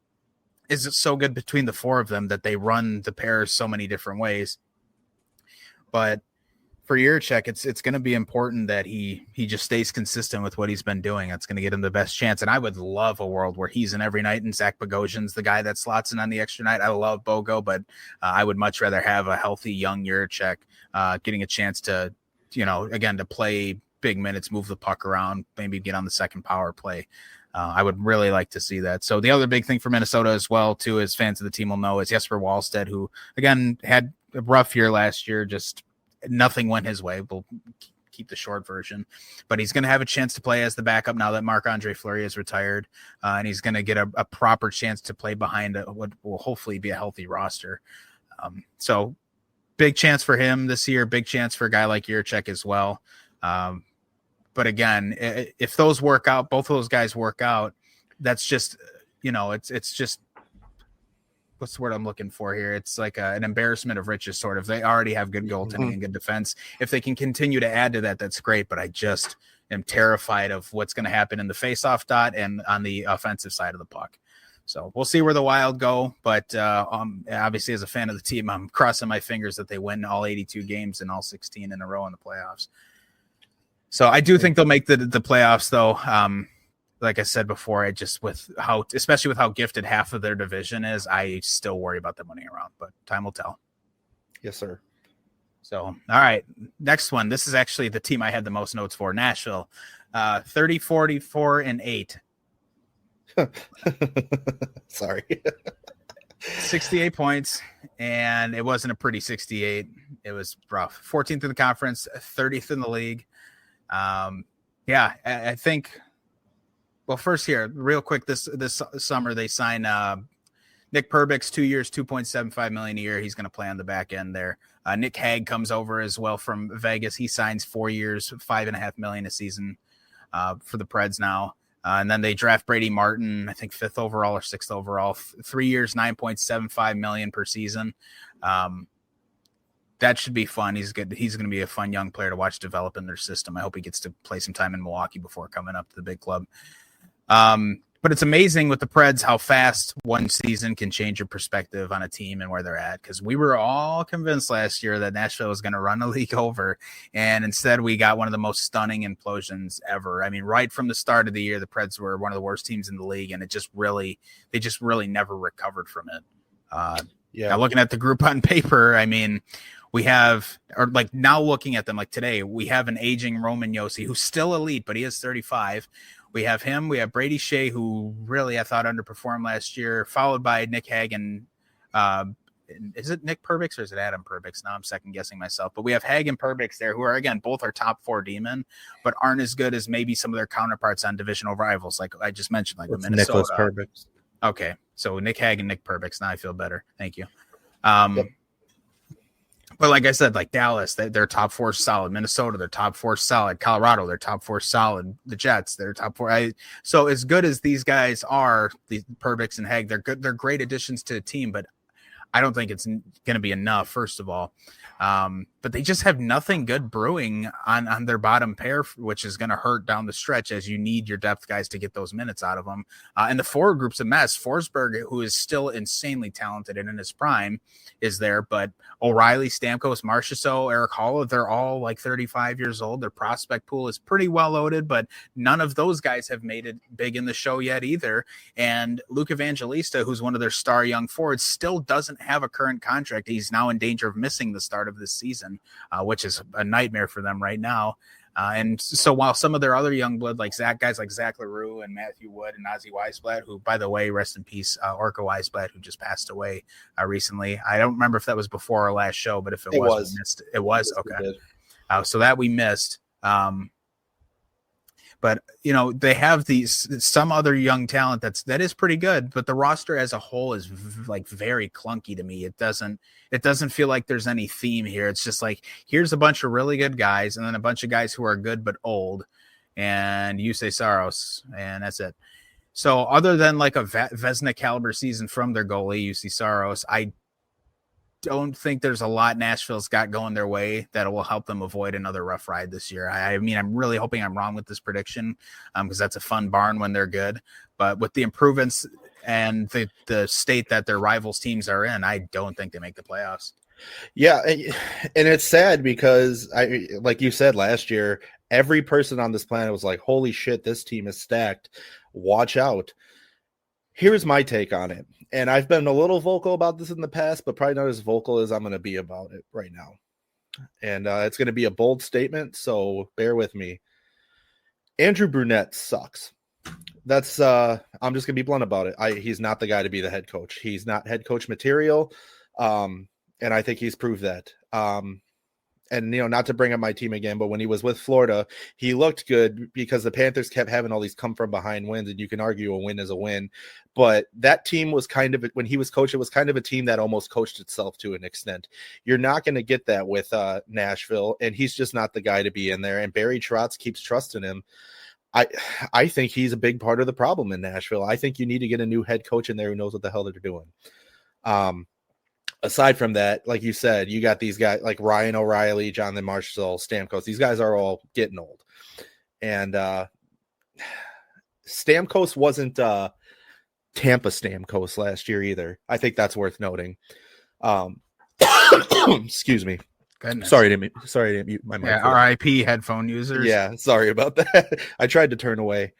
is so good between the four of them that they run the pairs so many different ways. But for Jiricek, it's going to be important that he just stays consistent with what he's been doing. That's going to get him the best chance. And I would love a world where he's in every night and Zach Bogosian's the guy that slots in on the extra night. I love Bogo, but I would much rather have a healthy young Jiricek getting a chance to, again, to play big minutes, move the puck around, maybe get on the second power play. I would really like to see that. So the other big thing for Minnesota as well, too, as fans of the team will know, is Jesper Wallstedt, who, again, had a rough year last year, just nothing went his way. We'll keep the short version, but he's going to have a chance to play as the backup now that Marc-Andre Fleury is retired, and he's going to get a proper chance to play behind what will hopefully be a healthy roster. So big chance for him this year, big chance for a guy like Jiricek as well. But again, if those work out, both of those guys work out, that's just, it's just, what's the word I'm looking for here? It's like an embarrassment of riches, sort of. They already have good goaltending and good defense. If they can continue to add to that, that's great. But I just am terrified of what's going to happen in the faceoff dot and on the offensive side of the puck. So we'll see where the Wild go. But obviously, as a fan of the team, I'm crossing my fingers that they win all 82 games and all 16 in a row in the playoffs. So I do think they'll make the playoffs, though. Like I said before, especially with how gifted half of their division is, I still worry about them running around, but time will tell. Yes, sir. So, all right, next one. This is actually the team I had the most notes for, Nashville, 30, 44, and 8. Sorry. 68 points, and it wasn't a pretty 68. It was rough. 14th in the conference, 30th in the league. I think. Well, first here, real quick, this summer they signed Nick Perbix, 2 years, $2.75 million a year. He's going to play on the back end there. Nick Hague comes over as well from Vegas. He signs 4 years, $5.5 million a season for the Preds now. And then they draft Brady Martin, I think 5th overall or 6th overall, 3 years, $9.75 million per season. That should be fun. He's good. He's going to be a fun young player to watch develop in their system. I hope he gets to play some time in Milwaukee before coming up to the big club. But it's amazing with the Preds how fast one season can change your perspective on a team and where they're at. Because we were all convinced last year that Nashville was going to run the league over, and instead we got one of the most stunning implosions ever. I mean, right from the start of the year, the Preds were one of the worst teams in the league, and they just really never recovered from it. Now looking at the group on paper, I mean, we have, or like now looking at them like today, we have an aging Roman Josi who's still elite, but he is 35. We have him. We have Brady Shea, who really I thought underperformed last year, followed by Nick Hagen. Is it Nick Perbix or is it Adam Perbix? Now I'm second guessing myself. But we have Hagen and Perbix there, who are, again, both are top 4 D-men, but aren't as good as maybe some of their counterparts on divisional rivals, like I just mentioned, like Minnesota. Nicholas Perbix. Okay, so Nick Hagen, Nick Perbix. Now I feel better. Thank you. Yep. But like I said, like Dallas, they're top 4 solid. Minnesota, they're top 4 solid. Colorado, they're top 4 solid. The Jets, they're top 4. So as good as these guys are, the Perbix and Hag, they're good. They're great additions to the team, but I don't think it's going to be enough, first of all. But they just have nothing good brewing on their bottom pair, which is going to hurt down the stretch as you need your depth guys to get those minutes out of them. And the forward group's a mess. Forsberg, who is still insanely talented and in his prime, is there. But O'Reilly, Stamkos, Marchessault, Eric Hall, they're all like 35 years old. Their prospect pool is pretty well loaded, but none of those guys have made it big in the show yet either. And Luke Evangelista, who's one of their star young forwards, still doesn't have a current contract. He's now in danger of missing the start of this season, which is a nightmare for them right now. And so while some of their other young blood, like guys like Zach LaRue and Matthew Wood and Ozzy Weisblatt, who, by the way, rest in peace, Orca Weisblatt, who just passed away recently. I don't remember if that was before our last show, but if it was. We missed it. It was? Okay. So that we missed. But, you know, they have some other young talent that is pretty good, but the roster as a whole is like very clunky to me. It doesn't feel like there's any theme here. It's just like, here's a bunch of really good guys and then a bunch of guys who are good but old, and Juuse Saros, and that's it. So other than like a Vezina caliber season from their goalie, Juuse Saros, I don't think there's a lot Nashville's got going their way that will help them avoid another rough ride this year. I mean, I'm really hoping I'm wrong with this prediction, because that's a fun barn when they're good. But with the improvements and the state that their rivals teams are in, I don't think they make the playoffs. Yeah, and it's sad because, like you said last year, every person on this planet was like, holy shit, this team is stacked. Watch out. Here's my take on it. And I've been a little vocal about this in the past, but probably not as vocal as I'm going to be about it right now. And it's going to be a bold statement, so bear with me. Andrew Brunette sucks. That's I'm just going to be blunt about it. He's not the guy to be the head coach. He's not head coach material. And I think he's proved that. And, you know, not to bring up my team again, but when he was with Florida, he looked good because the Panthers kept having all these come from behind wins, and you can argue a win is a win. But that team was kind of, when he was coach, it was kind of a team that almost coached itself to an extent. You're not going to get that with Nashville, and he's just not the guy to be in there. And Barry Trotz keeps trusting him. I think he's a big part of the problem in Nashville. I think you need to get a new head coach in there who knows what the hell they're doing. Aside from that, like you said, you got these guys like Ryan O'Reilly, Jonathan Marchessault, Stamkos. These guys are all getting old. And Stamkos wasn't Tampa Stamkos last year either. I think that's worth noting. Excuse me. Goodness. Sorry to mute my mic. Yeah, RIP headphone users. Yeah, sorry about that. I tried to turn away.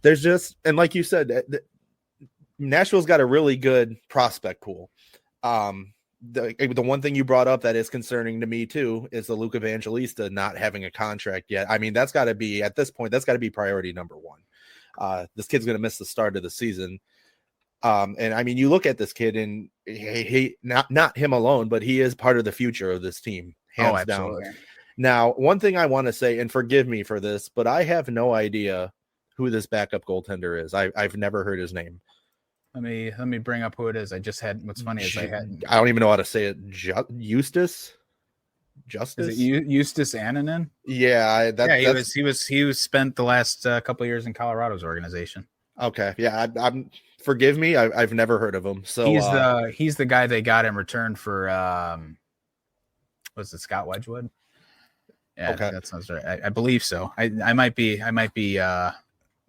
There's just, and like you said, Nashville's got a really good prospect pool. The one thing you brought up that is concerning to me too is the Luke Evangelista not having a contract yet. I mean, that's got to be, at this point, that's got to be priority number one. This kid's going to miss the start of the season. And I mean, you look at this kid and he not him alone, but he is part of the future of this team, hands down. Now, one thing I want to say, and forgive me for this, but I have no idea who this backup goaltender is. I've never heard his name. Let me bring up who it is. I just had, what's funny is I don't even know how to say it. Eustace? Justice. Is it Eustace Ananen? Yeah, He was spent the last couple of years in Colorado's organization. Okay, yeah, I'm forgive me, I've never heard of him. So he's the guy they got in return for was it Scott Wedgwood? Yeah, okay. that sounds right. I believe so. I might be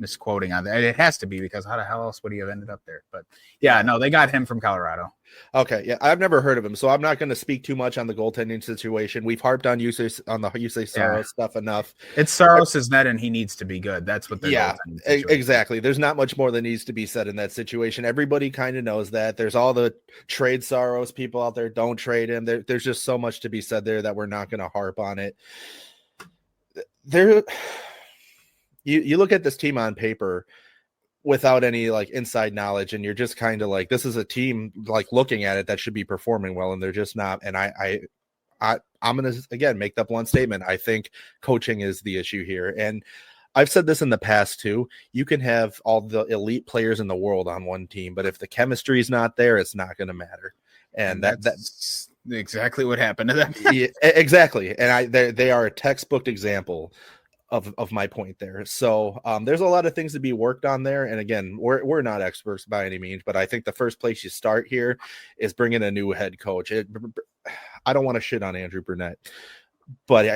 misquoting on that. It has to be, because how the hell else would he have ended up there? But yeah, no, they got him from Colorado. Okay, yeah, I've never heard of him, so I'm not going to speak too much on the goaltending situation. We've harped on Juuse Saros stuff enough. It's Saros' net, and he needs to be good. That's what they're exactly. There's not much more that needs to be said in that situation. Everybody kind of knows that. There's all the trade Saros people out there. Don't trade him. There's just so much to be said there that we're not going to harp on it. You look at this team on paper without any like inside knowledge, and you're just kind of like, this is a team like looking at it that should be performing well, and they're just not. And I'm going to again make that one statement. I think coaching is the issue here, and I've said this in the past too. You can have all the elite players in the world on one team, but if the chemistry is not there, it's not going to matter. And that's exactly what happened to them. Yeah, exactly. And they are a textbook example of my point there. So there's a lot of things to be worked on there. And again, we're not experts by any means, but I think the first place you start here is bringing a new head coach. I don't want to shit on Andrew Brunette, but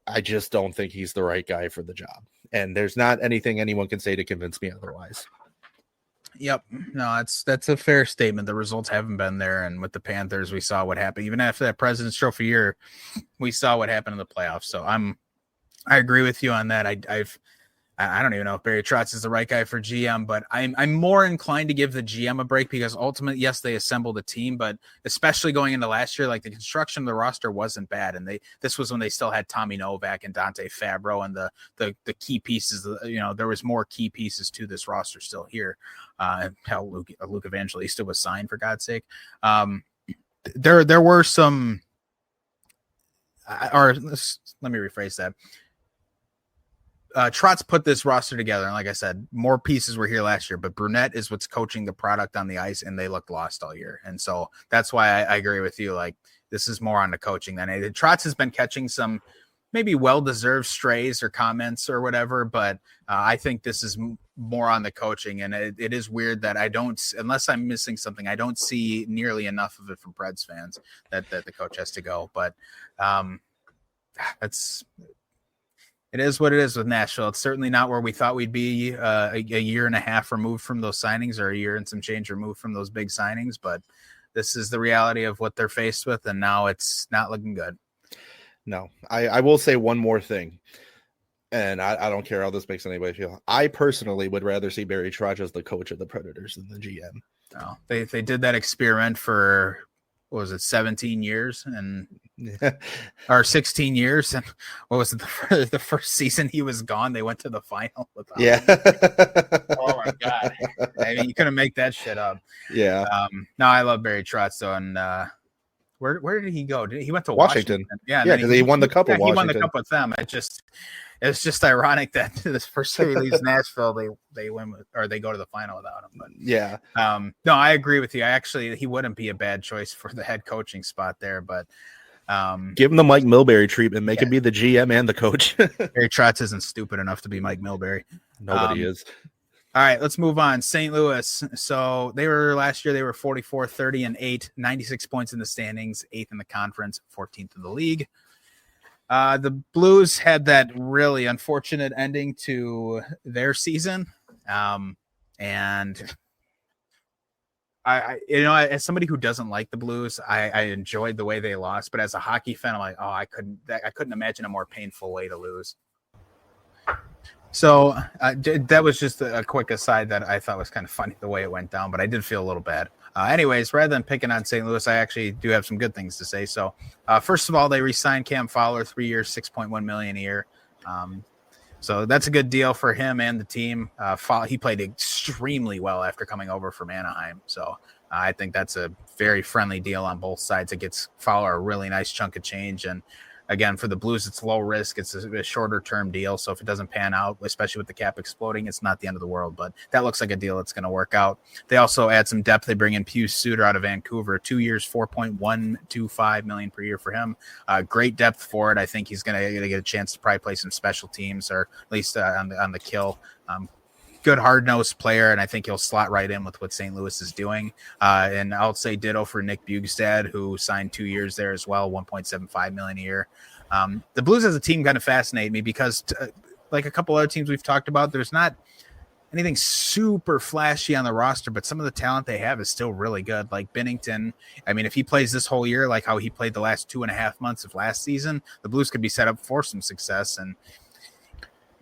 I just don't think he's the right guy for the job. And there's not anything anyone can say to convince me otherwise. Yep. No, that's a fair statement. The results haven't been there. And with the Panthers, we saw what happened. Even after that President's Trophy year, we saw what happened in the playoffs. So I agree with you on that. I don't even know if Barry Trotz is the right guy for GM, but I'm more inclined to give the GM a break, because ultimately, yes, they assembled a team, but especially going into last year, like the construction of the roster wasn't bad. And this was when they still had Tommy Novak and Dante Fabro and the key pieces. There was more key pieces to this roster still here. Hell, Luke Evangelista was signed, for God's sake. There were some, let me rephrase that. Trotz put this roster together, and like I said, more pieces were here last year, but Brunette is what's coaching the product on the ice, and they looked lost all year. And so that's why I agree with you. Like, this is more on the coaching than anything. Trotz has been catching some maybe well-deserved strays or comments or whatever, but I think this is more on the coaching. And it is weird that unless I'm missing something, I don't see nearly enough of it from Preds fans that the coach has to go. But it is what it is with Nashville. It's certainly not where we thought we'd be a year and a half removed from those signings, or a year and some change removed from those big signings. But this is the reality of what they're faced with, and now it's not looking good. No, I will say one more thing, and I don't care how this makes anybody feel. I personally would rather see Barry Trotz as the coach of the Predators than the GM. No, they did that experiment for, what was it, 17 years and or 16 years, and what was it, the first season he was gone, they went to the final with him. Yeah. Oh my god, I mean, you couldn't make that shit up. Yeah. No, I love Barry Trotz though. And where did he go? He went to Washington. Yeah, because he won the cup with Washington. He won the cup with them. It's just ironic that this first time he leaves Nashville, they win or they go to the final without him. But yeah, no, I agree with you. He wouldn't be a bad choice for the head coaching spot there. But give him the Mike Milbury treatment. Make him be the GM and the coach. Barry Trotz isn't stupid enough to be Mike Milbury. Nobody is. All right, let's move on. St. Louis. So last year they were 44-30-8, 96 points in the standings, 8th in the conference, 14th in the league. The Blues had that really unfortunate ending to their season. And I as somebody who doesn't like the Blues, I enjoyed the way they lost, but as a hockey fan, I'm like, oh, I couldn't imagine a more painful way to lose. So that was just a quick aside that I thought was kind of funny the way it went down, but I did feel a little bad. Anyways, rather than picking on St. Louis, I actually do have some good things to say. So first of all, they re-signed Cam Fowler, 3 years, $6.1 million a year. So that's a good deal for him and the team. He played extremely well after coming over from Anaheim. So I think that's a very friendly deal on both sides. It gets Fowler a really nice chunk of change. And again, for the Blues, it's low risk. It's a shorter term deal. So if it doesn't pan out, especially with the cap exploding, it's not the end of the world. But that looks like a deal that's going to work out. They also add some depth. They bring in Pius Suter out of Vancouver, 2 years, $4.125 million per year for him. Great depth forward. I think he's going to get a chance to probably play some special teams, or at least on the kill. Good hard-nosed player, and I think he'll slot right in with what St. Louis is doing. And I'll say ditto for Nick Bjugstad, who signed 2 years there as well, $1.75 million a year. The Blues as a team kind of fascinate me because, like a couple other teams we've talked about, there's not anything super flashy on the roster, but some of the talent they have is still really good. Like Binnington, I mean, if he plays this whole year like how he played the last 2.5 months of last season, the Blues could be set up for some success. And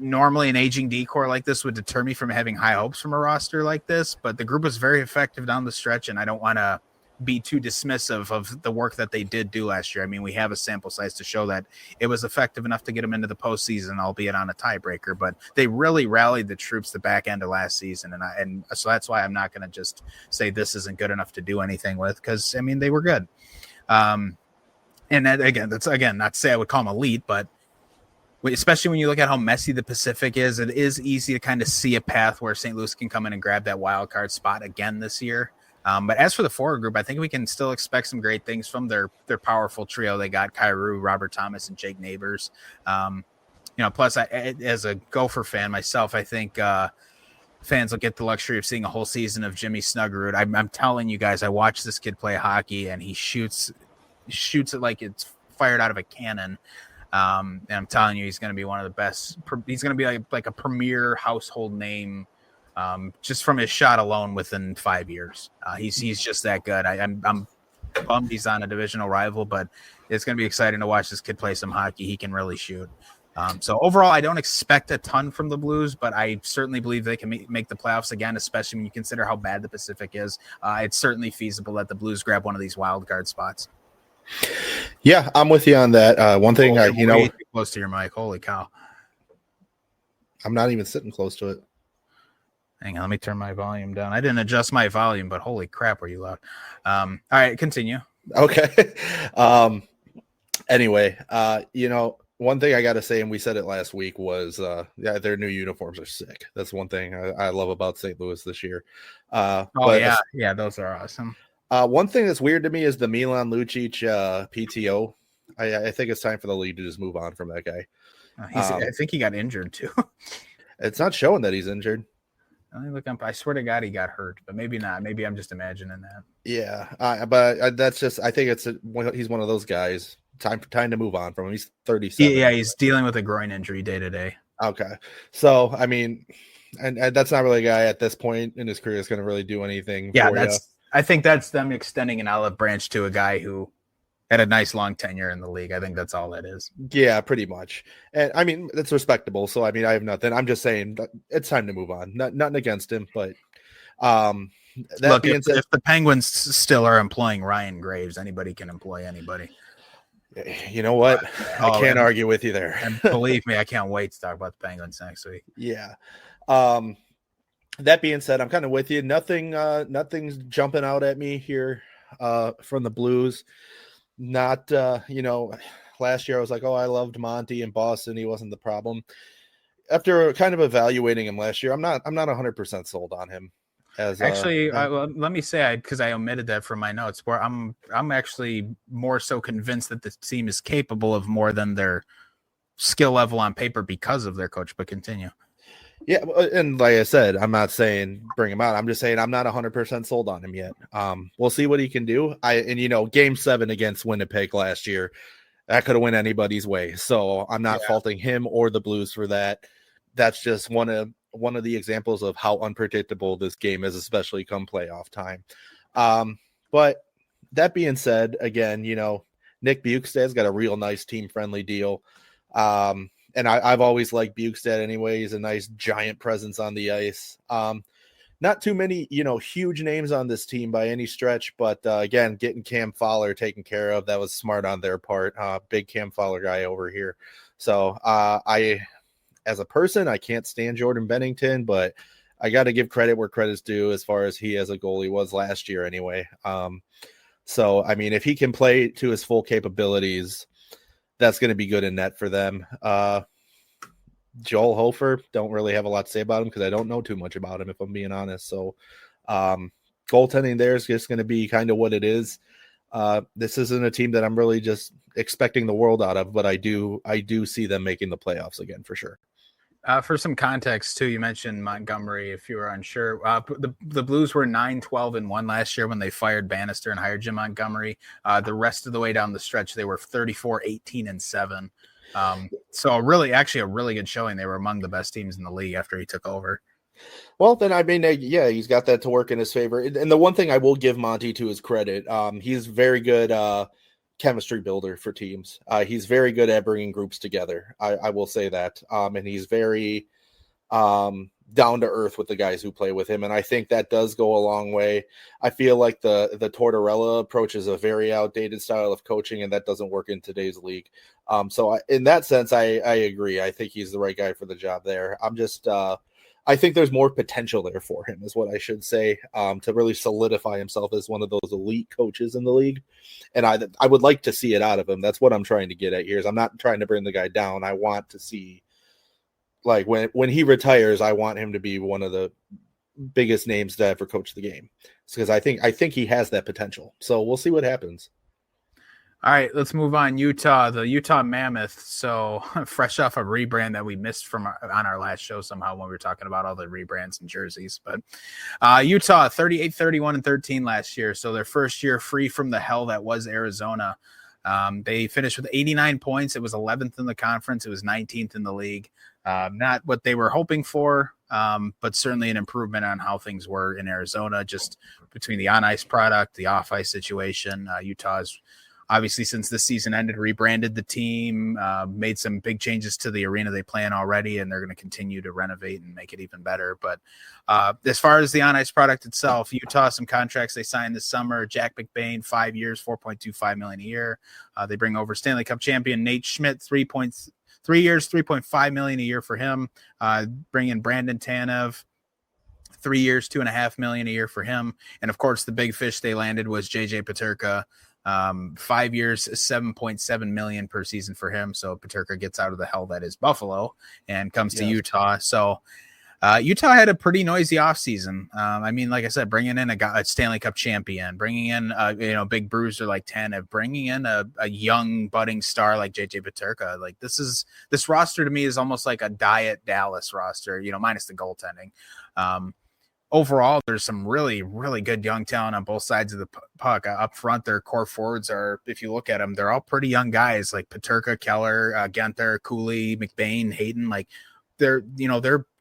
normally an aging decor like this would deter me from having high hopes from a roster like this, but the group was very effective down the stretch, and I don't want to be too dismissive of the work that they did do last year. I mean, we have a sample size to show that it was effective enough to get them into the postseason, albeit on a tiebreaker, but they really rallied the troops the back end of last season. And so that's why I'm not going to just say this isn't good enough to do anything with, because I mean, they were good. And that, that's not to say I would call them elite, but especially when you look at how messy the Pacific is, it is easy to kind of see a path where St. Louis can come in and grab that wild card spot again this year. But as for the forward group, I think we can still expect some great things from their powerful trio. They got Kyrou, Robert Thomas, and Jake Neighbors. Plus, as a Gopher fan myself, I think fans will get the luxury of seeing a whole season of Jimmy Snuggerud. I'm telling you guys, I watched this kid play hockey, and he shoots it like it's fired out of a cannon. And I'm telling you, he's going to be one of the best. He's going to be like a premier household name, just from his shot alone within 5 years. He's just that good. I'm bummed he's on a divisional rival, but it's going to be exciting to watch this kid play some hockey. He can really shoot. So overall, I don't expect a ton from the Blues, but I certainly believe they can make the playoffs again, especially when you consider how bad the Pacific is. It's certainly feasible that the Blues grab one of these wild card spots. Yeah, I'm with you on that. One thing, way too close to your mic. Holy cow! I'm not even sitting close to it. Hang on, let me turn my volume down. I didn't adjust my volume, but holy crap, were you loud? All right, continue. Okay. Anyway, one thing I got to say, and we said it last week, was their new uniforms are sick. That's one thing I love about St. Louis this year. Yeah, those are awesome. One thing that's weird to me is the Milan Lucic PTO. I think it's time for the league to just move on from that guy. I think he got injured too. It's not showing that he's injured. Let me look up. I swear to God, he got hurt, but maybe not. Maybe I'm just imagining that. Yeah, but that's just. I think he's one of those guys. Time to move on from him. He's 37. Yeah, he's dealing with a groin injury day to day. Okay, so I mean, and that's not really a guy at this point in his career that's going to really do anything. Yeah, I think that's them extending an olive branch to a guy who had a nice long tenure in the league. I think that's all that is. Yeah, pretty much. And I mean, that's respectable. So I mean, I have nothing. I'm just saying it's time to move on. Nothing against him, but look, if the Penguins still are employing Ryan Graves, anybody can employ anybody. You know what? I can't argue with you there. And believe me, I can't wait to talk about the Penguins next week. Yeah. That being said, I'm kind of with you. Nothing's jumping out at me here from the Blues. Not, last year I was like, oh, I loved Monty in Boston. He wasn't the problem. After kind of evaluating him last year, I'm not 100% sold on him. Let me say, because I omitted that from my notes, where I'm actually more so convinced that this team is capable of more than their skill level on paper because of their coach. But continue. Yeah, and like I said, I'm not saying bring him out. I'm just saying I'm not 100% sold on him yet. We'll see what he can do. Game 7 against Winnipeg last year, that could have went anybody's way. So I'm not faulting him or the Blues for that. That's just one of the examples of how unpredictable this game is, especially come playoff time. But that being said, again, Nick Bjugstad's got a real nice team-friendly deal. And I've always liked Bjugstad anyway. He's a nice giant presence on the ice. Not too many, huge names on this team by any stretch, but again, getting Cam Fowler taken care of, that was smart on their part. Big Cam Fowler guy over here. So as a person, I can't stand Jordan Binnington, but I got to give credit where credit's due as far as he as a goalie was last year anyway. So, I mean, if he can play to his full capabilities, that's going to be good in net for them. Joel Hofer, don't really have a lot to say about him because I don't know too much about him, if I'm being honest. So goaltending there is just going to be kind of what it is. This isn't a team that I'm really just expecting the world out of, but I do see them making the playoffs again for sure. For some context too, you mentioned Montgomery. If you were unsure, the Blues were 9-12-1 last year when they fired Bannister and hired Jim Montgomery. The rest of the way down the stretch, they were 34-18-7. So a really good showing. They were among the best teams in the league after he took over. Well, then, I mean, yeah, he's got that to work in his favor. And the one thing I will give Monty to his credit, he's very good chemistry builder for teams. He's very good at bringing groups together. I will say that. And he's very down to earth with the guys who play with him. And I think that does go a long way. I feel like the Tortorella approach is a very outdated style of coaching, and that doesn't work in today's league. So in that sense, I agree. I think he's the right guy for the job there. I'm just I think there's more potential there for him, is what I should say, to really solidify himself as one of those elite coaches in the league. And I would like to see it out of him. That's what I'm trying to get at here. Is I'm not trying to bring the guy down. I want to see, like, when he retires, I want him to be one of the biggest names to ever coach the game, because I think he has that potential. So we'll see what happens. All right, let's move on. Utah, the Utah Mammoth. So fresh off a rebrand that we missed on our last show somehow when we were talking about all the rebrands and jerseys. But Utah, 38-31-13 last year. So their first year free from the hell that was Arizona. They finished with 89 points. It was 11th in the conference. It was 19th in the league. Not what they were hoping for, but certainly an improvement on how things were in Arizona, just between the on-ice product, the off-ice situation. Utah's obviously, since this season ended, rebranded the team, made some big changes to the arena they play in already, and they're going to continue to renovate and make it even better. But as far as the on-ice product itself, Utah, some contracts they signed this summer. Jack McBain, 5 years, $4.25 million a year. They bring over Stanley Cup champion Nate Schmidt, 3 years, $3.5 million a year for him. Bring in Brandon Tanev, 3 years, $2.5 million a year for him. And of course, the big fish they landed was JJ Peterka. 5 years, $7.7 million per season for him. So Peterka gets out of the hell that is Buffalo and comes to Utah. So Utah had a pretty noisy offseason. I mean, like I said, bringing in a Stanley Cup champion, bringing in a big bruiser like Tanev, bringing in a young budding star like JJ Peterka. Like this roster to me is almost like a diet Dallas roster, minus the goaltending. Overall, there's some really, really good young talent on both sides of the puck. Up front, their core forwards are, if you look at them, they're all pretty young guys like Peterka, Keller, Genther, Cooley, McBain, Hayden. Like their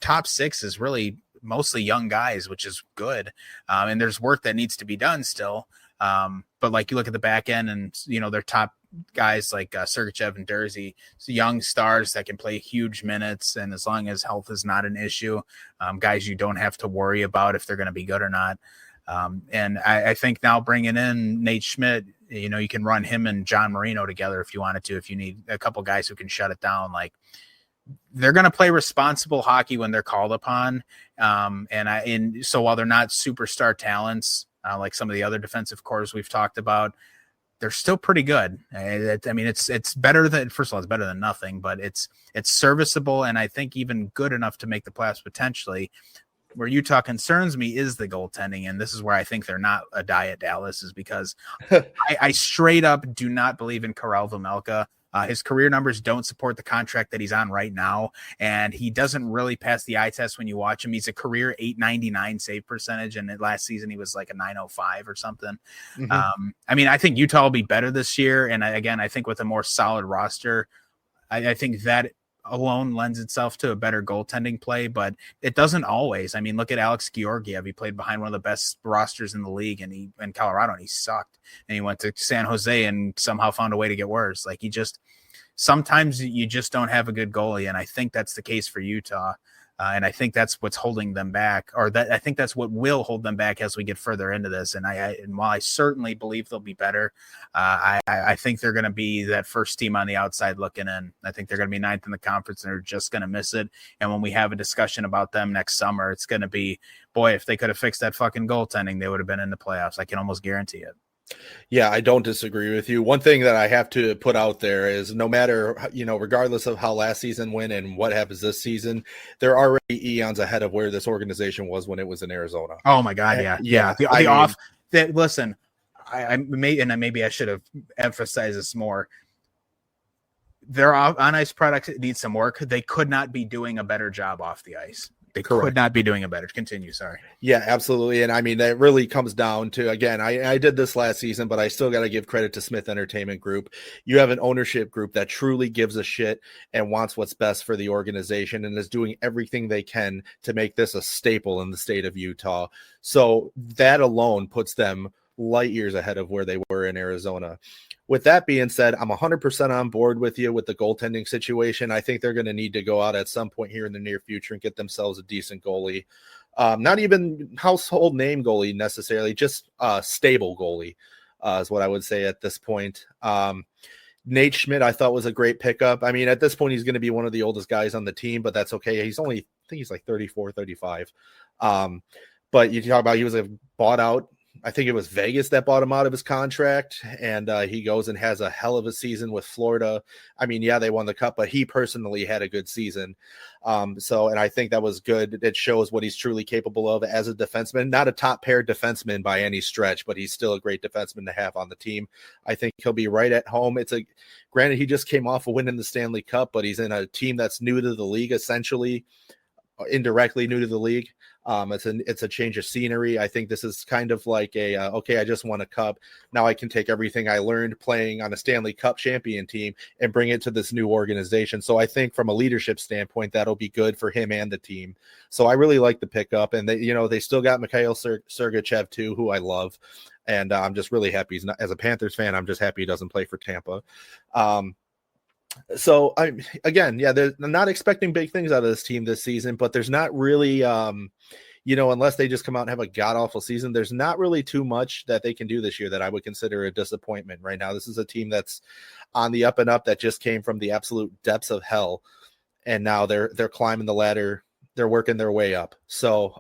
top six is really mostly young guys, which is good. And there's work that needs to be done still. But like you look at the back end and, their top guys like Sergachev and Dursey, young stars that can play huge minutes. And as long as health is not an issue, guys you don't have to worry about if they're going to be good or not. And I think now bringing in Nate Schmidt, you can run him and John Marino together if you wanted to, if you need a couple guys who can shut it down. Like they're going to play responsible hockey when they're called upon. So while they're not superstar talents, like some of the other defensive cores we've talked about, they're still pretty good. I mean, it's better than, first of all, it's better than nothing, but it's serviceable. And I think even good enough to make the playoffs potentially. Where Utah concerns me is the goaltending. And this is where I think they're not a diet Dallas, is because I straight up do not believe in Karel Vejmelka. His career numbers don't support the contract that he's on right now, and he doesn't really pass the eye test when you watch him. He's a career .899 save percentage, and last season he was like a .905 or something. Mm-hmm. I mean, I think Utah will be better this year, and I think with a more solid roster, I think that alone lends itself to a better goaltending play, but it doesn't always. I mean, look at Alex Georgiev. He played behind one of the best rosters in the league, and he in Colorado, and he sucked. And he went to San Jose and somehow found a way to get worse. Like sometimes you just don't have a good goalie, and I think that's the case for Utah. And I think that's what's holding them back, I think that's what will hold them back as we get further into this. And while I certainly believe they'll be better, I think they're going to be that first team on the outside looking in. I think they're going to be ninth in the conference, and they're just going to miss it. And when we have a discussion about them next summer, it's going to be, boy, if they could have fixed that fucking goaltending, they would have been in the playoffs. I can almost guarantee it. Yeah, I don't disagree with you. One thing that I have to put out there is no matter, regardless of how last season went and what happens this season, they're already eons ahead of where this organization was when it was in Arizona. Oh my God. Yeah. Yeah. Listen, maybe I should have emphasized this more. Their on ice product needs some work. They could not be doing a better job off the ice. They could not be doing a better. Continue. Sorry. Yeah, absolutely. And I mean, that really comes down to, again, I did this last season, but I still got to give credit to Smith Entertainment Group. You have an ownership group that truly gives a shit and wants what's best for the organization and is doing everything they can to make this a staple in the state of Utah. So that alone puts them light years ahead of where they were in Arizona. With that being said, I'm 100% on board with you with the goaltending situation. I think they're going to need to go out at some point here in the near future and get themselves a decent goalie. Not even household name goalie necessarily, just a stable goalie is what I would say at this point. Nate Schmidt, I thought was a great pickup. I mean, at this point, he's going to be one of the oldest guys on the team, but that's okay. He's only, I think he's like 34, 35. But you talk about he was bought out. I think it was Vegas that bought him out of his contract, and he goes and has a hell of a season with Florida. I mean, yeah, they won the cup, but he personally had a good season. And I think that was good. It shows what he's truly capable of as a defenseman, not a top pair defenseman by any stretch, but he's still a great defenseman to have on the team. I think he'll be right at home. Granted, he just came off of winning the Stanley Cup, but he's in a team that's new to the league, essentially, indirectly new to the league. It's a change of scenery. I think this is kind of like okay, I just won a cup. Now I can take everything I learned playing on a Stanley Cup champion team and bring it to this new organization. So I think from a leadership standpoint, that'll be good for him and the team. So I really like the pickup, and they still got Mikhail Sergachev too, who I love. And I'm just really happy he's not, as a Panthers fan, I'm just happy he doesn't play for Tampa. So I'm not expecting big things out of this team this season, but there's not really, unless they just come out and have a god awful season, there's not really too much that they can do this year that I would consider a disappointment right now. This is a team that's on the up and up that just came from the absolute depths of hell. And now they're climbing the ladder. They're working their way up. So,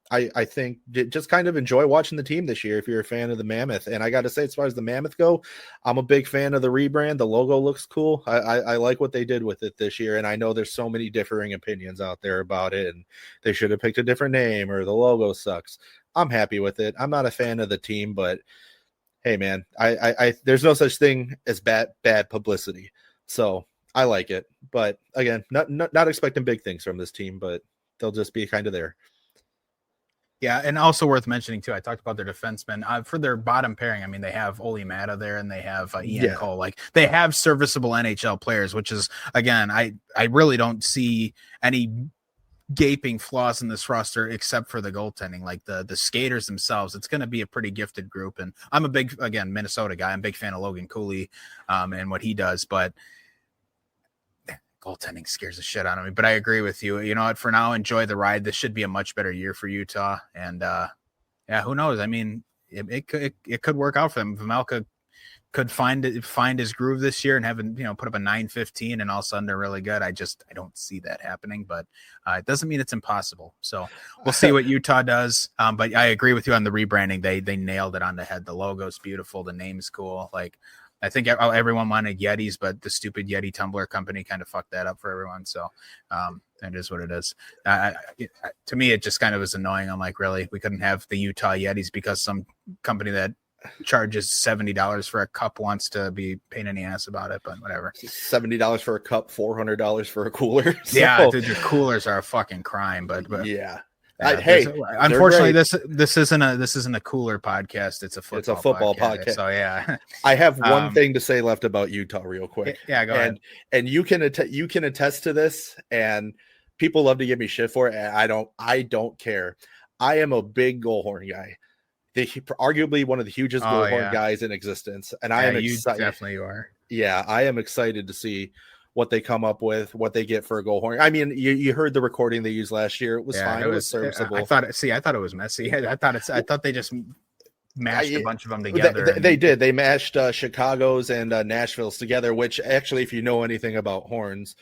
I think just kind of enjoy watching the team this year if you're a fan of the Mammoth. And I got to say, as far as the Mammoth go, I'm a big fan of the rebrand. The logo looks cool. I like what they did with it this year. And I know there's so many differing opinions out there about it, and they should have picked a different name or the logo sucks. I'm happy with it. I'm not a fan of the team, but hey, man, I there's no such thing as bad publicity. So I like it. But again, not expecting big things from this team, but they'll just be kind of there. Yeah, and also worth mentioning too, I talked about their defensemen. For their bottom pairing, I mean, they have Oli Mata there, and they have Ian Cole. Like, they have serviceable NHL players, which is, again, I really don't see any gaping flaws in this roster except for the goaltending. Like the skaters themselves, it's going to be a pretty gifted group. And I'm a big, again, Minnesota guy. I'm a big fan of Logan Cooley and what he does, but goaltending scares the shit out of me. But I agree with you. You know what? For now, enjoy the ride. This should be a much better year for Utah. And who knows? I mean, it could work out for them. Vejmelka could find his groove this year and have put up a 915 and all of a sudden they're really good. I don't see that happening, but it doesn't mean it's impossible. So we'll see what Utah does. But I agree with you on the rebranding. They nailed it on the head. The logo's beautiful. The name's cool. Like, I think everyone wanted Yetis, but the stupid Yeti Tumbler company kind of fucked that up for everyone. So it is what it is. To me, it just kind of was annoying. I'm like, really? We couldn't have the Utah Yetis because some company that charges $70 for a cup wants to be pain in the ass about it, but whatever. $70 for a cup, $400 for a cooler. So. Yeah, dude, your coolers are a fucking crime, but yeah. Unfortunately, this isn't a cooler podcast. It's a football podcast. So yeah, I have one thing to say left about Utah, real quick. Yeah, go ahead. And you can attest to this. And people love to give me shit for it. And I don't care. I am a big Goalhorn guy. Arguably one of the hugest Goalhorn guys in existence. And I am excited. You definitely are. Yeah, I am excited to see what they come up with, what they get for a Goalhorn. I mean, you heard the recording they used last year. It was fine. It was serviceable. I thought it was messy. I thought they just mashed a bunch of them together. They did. They mashed Chicago's and Nashville's together, which actually, if you know anything about horns,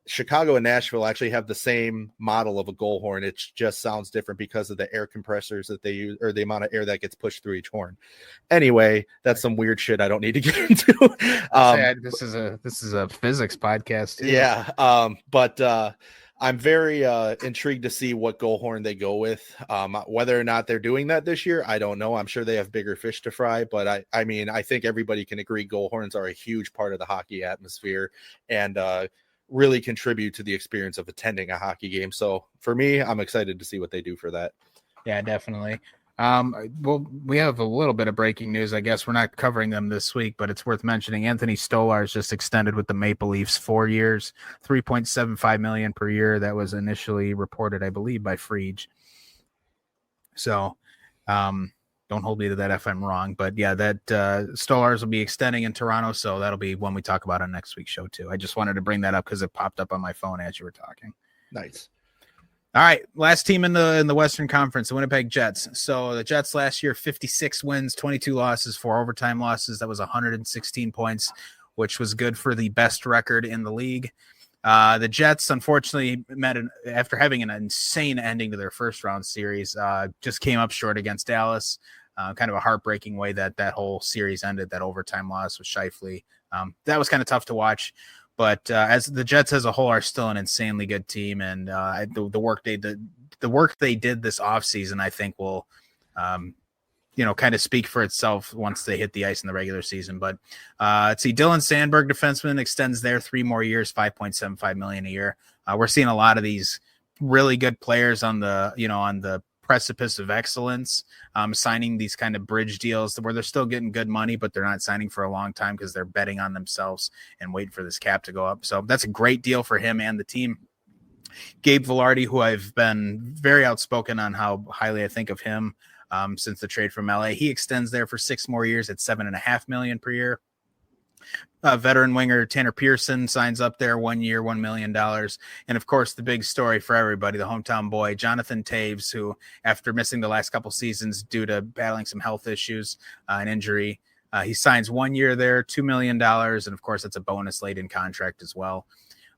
Chicago and Nashville actually have the same model of a goal horn. It just sounds different because of the air compressors that they use, or the amount of air that gets pushed through each horn. Anyway, that's some weird shit I don't need to get into. This is a physics podcast too. Yeah, but I'm very intrigued to see what goal horn they go with. Whether or not they're doing that this year, I don't know. I'm sure they have bigger fish to fry, but I mean, I think everybody can agree goal horns are a huge part of the hockey atmosphere and really contribute to the experience of attending a hockey game. So for me, I'm excited to see what they do for that. Yeah, definitely. Well, we have a little bit of breaking news. I guess we're not covering them this week, but it's worth mentioning. Anthony Stolarz just extended with the Maple Leafs 4 years, $3.75 million per year. That was initially reported, I believe, by Frege. So, don't hold me to that if I'm wrong, but yeah, that Stolarz will be extending in Toronto, so that'll be one we talk about on next week's show too. I just wanted to bring that up because it popped up on my phone as you were talking. Nice. All right, last team in the Western Conference, the Winnipeg Jets. So the Jets last year, 56 wins, 22 losses, 4 overtime losses. That was 116 points, which was good for the best record in the league. The Jets, unfortunately, after having an insane ending to their first round series, just came up short against Dallas. Kind of a heartbreaking way that whole series ended, that overtime loss with Scheifele. That was kind of tough to watch. But as the Jets as a whole are still an insanely good team, and the work they did this offseason, I think will, kind of speak for itself once they hit the ice in the regular season. But let's see, Dylan Sandberg, defenseman, extends there 3 more years, $5.75 million a year. We're seeing a lot of these really good players on the precipice of excellence, signing these kind of bridge deals where they're still getting good money, but they're not signing for a long time because they're betting on themselves and waiting for this cap to go up. So that's a great deal for him and the team. Gabe Vilardi, who I've been very outspoken on how highly I think of him since the trade from LA, he extends there for 6 more years at $7.5 million per year. Veteran winger Tanner Pearson signs up there 1 year, $1 million. And of course, the big story for everybody, the hometown boy, Jonathan Toews, who after missing the last couple seasons due to battling some health issues and injury, he signs 1 year there, $2 million. And of course, it's a bonus late in contract as well.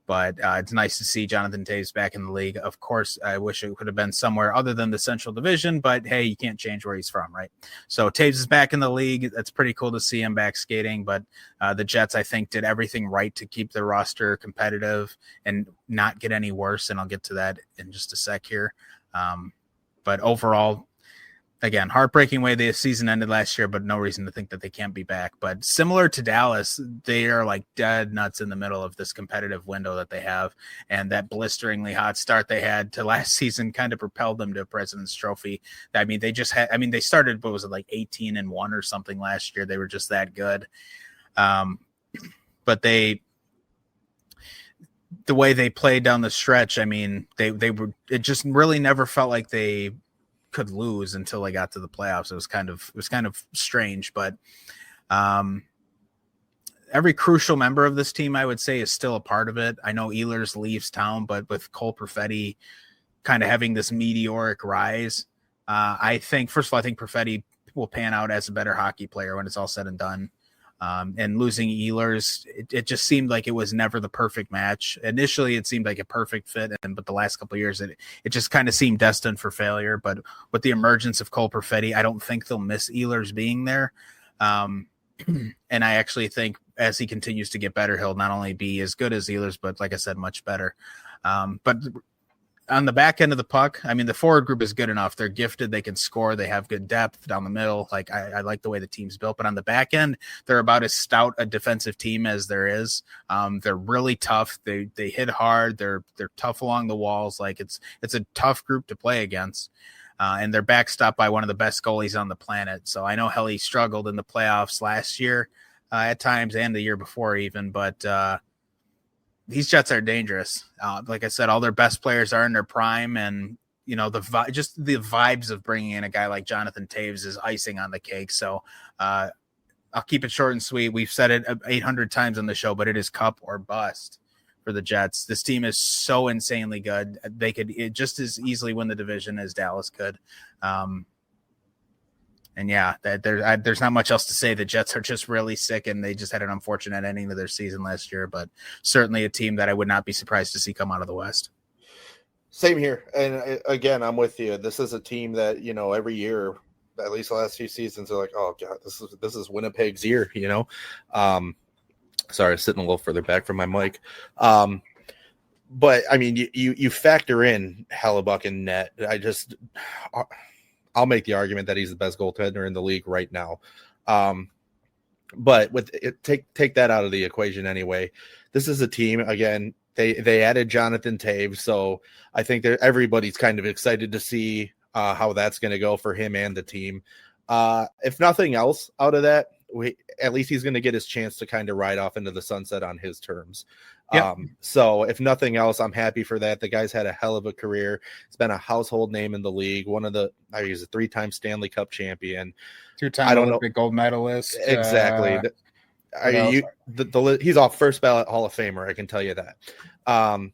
But it's nice to see Jonathan Toews back in the league. Of course, I wish it could have been somewhere other than the Central Division, but hey, you can't change where he's from, right? So Toews is back in the league. That's pretty cool to see him back skating. But the Jets, I think, did everything right to keep their roster competitive and not get any worse. And I'll get to that in just a sec here. But overall, again, heartbreaking way the season ended last year, but no reason to think that they can't be back. But similar to Dallas, they are like dead nuts in the middle of this competitive window that they have. And that blisteringly hot start they had to last season kind of propelled them to a President's Trophy. I mean, they started, what was it, like 18-1 or something last year. They were just that good. But the way they played down the stretch, I mean, it just really never felt like they could lose until they got to the playoffs. It was kind of strange, but every crucial member of this team, I would say, is still a part of it. I know Ehlers leaves town, but with Cole Perfetti kind of having this meteoric rise, I think Perfetti will pan out as a better hockey player when it's all said and done. And losing Ehlers, it just seemed like it was never the perfect match. Initially, it seemed like a perfect fit, but the last couple of years, it just kind of seemed destined for failure. But with the emergence of Cole Perfetti, I don't think they'll miss Ehlers being there. And I actually think as he continues to get better, he'll not only be as good as Ehlers, but like I said, much better. But on the back end of the puck, I mean, the forward group is good enough. They're gifted. They can score. They have good depth down the middle. Like I like the way the team's built, but on the back end, they're about as stout a defensive team as there is. They're really tough. They hit hard. They're tough along the walls. Like it's a tough group to play against. And they're backstopped by one of the best goalies on the planet. So I know Helly struggled in the playoffs last year at times and the year before even, but these Jets are dangerous. Like I said, all their best players are in their prime, and just the vibes of bringing in a guy like Jonathan Toews is icing on the cake. So I'll keep it short and sweet. We've said it 800 times on the show, but it is cup or bust for the Jets. This team is so insanely good. They could just as easily win the division as Dallas could. And yeah, there's not much else to say. The Jets are just really sick, and they just had an unfortunate ending to their season last year. But certainly a team that I would not be surprised to see come out of the West. Same here. And again, I'm with you. This is a team that, every year, at least the last few seasons, are like, oh God, this is Winnipeg's year, Sorry, I'm sitting a little further back from my mic. But I mean, you factor in Hellebuyck and net. I'll make the argument that he's the best goaltender in the league right now. But with it, take that out of the equation anyway. This is a team, again, they added Jonathan Toews, so I think everybody's kind of excited to see how that's going to go for him and the team. If nothing else out of that, at least he's going to get his chance to kind of ride off into the sunset on his terms. Yep. So if nothing else, I'm happy for that. The guy's had a hell of a career. He's been a household name in the league. He's a 3-time Stanley Cup champion, 2-time Olympic gold medalist. Exactly. He's off first ballot Hall of Famer. I can tell you that. World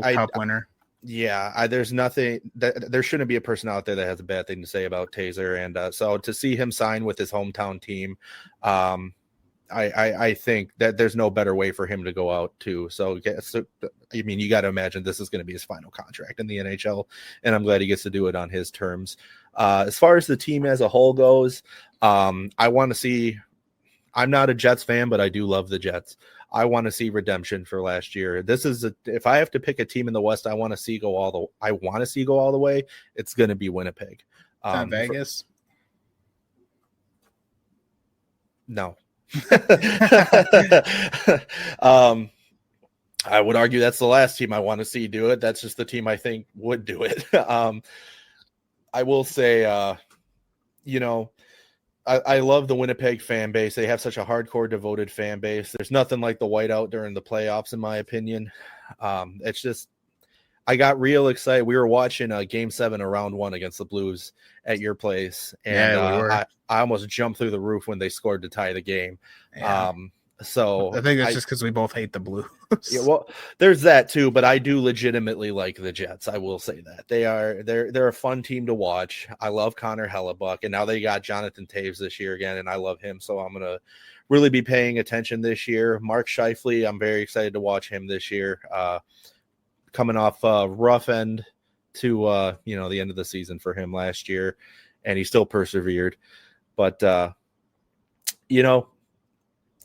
Cup winner. Yeah, there's nothing there shouldn't be a person out there that has a bad thing to say about Tazer. And so to see him sign with his hometown team, I think that there's no better way for him to go out too. So I mean, you got to imagine this is going to be his final contract in the NHL, and I'm glad he gets to do it on his terms. As far as the team as a whole goes, I want to see. I'm not a Jets fan, but I do love the Jets. I want to see redemption for last year. If I have to pick a team in the West, I want to see go all the way. It's going to be Winnipeg. Vegas. No. I would argue that's the last team I want to see do it. That's just the team I think would do it. I will say, I love the Winnipeg fan base. They have such a hardcore, devoted fan base. There's nothing like the whiteout during the playoffs, in my opinion. It's just, I got real excited. We were watching Game 7 of Round 1 against the Blues at your place, and I almost jumped through the roof when they scored to tie the game. Yeah. So I think that's just because we both hate the Blues. Yeah, well, there's that too, but I do legitimately like the Jets. I will say that they're a fun team to watch. I love Connor Hellebuyck, and now they got Jonathan Toews this year again, and I love him. So I'm gonna really be paying attention this year. Mark Scheifele, I'm very excited to watch him this year. Coming off a rough end to the end of the season for him last year, and he still persevered. But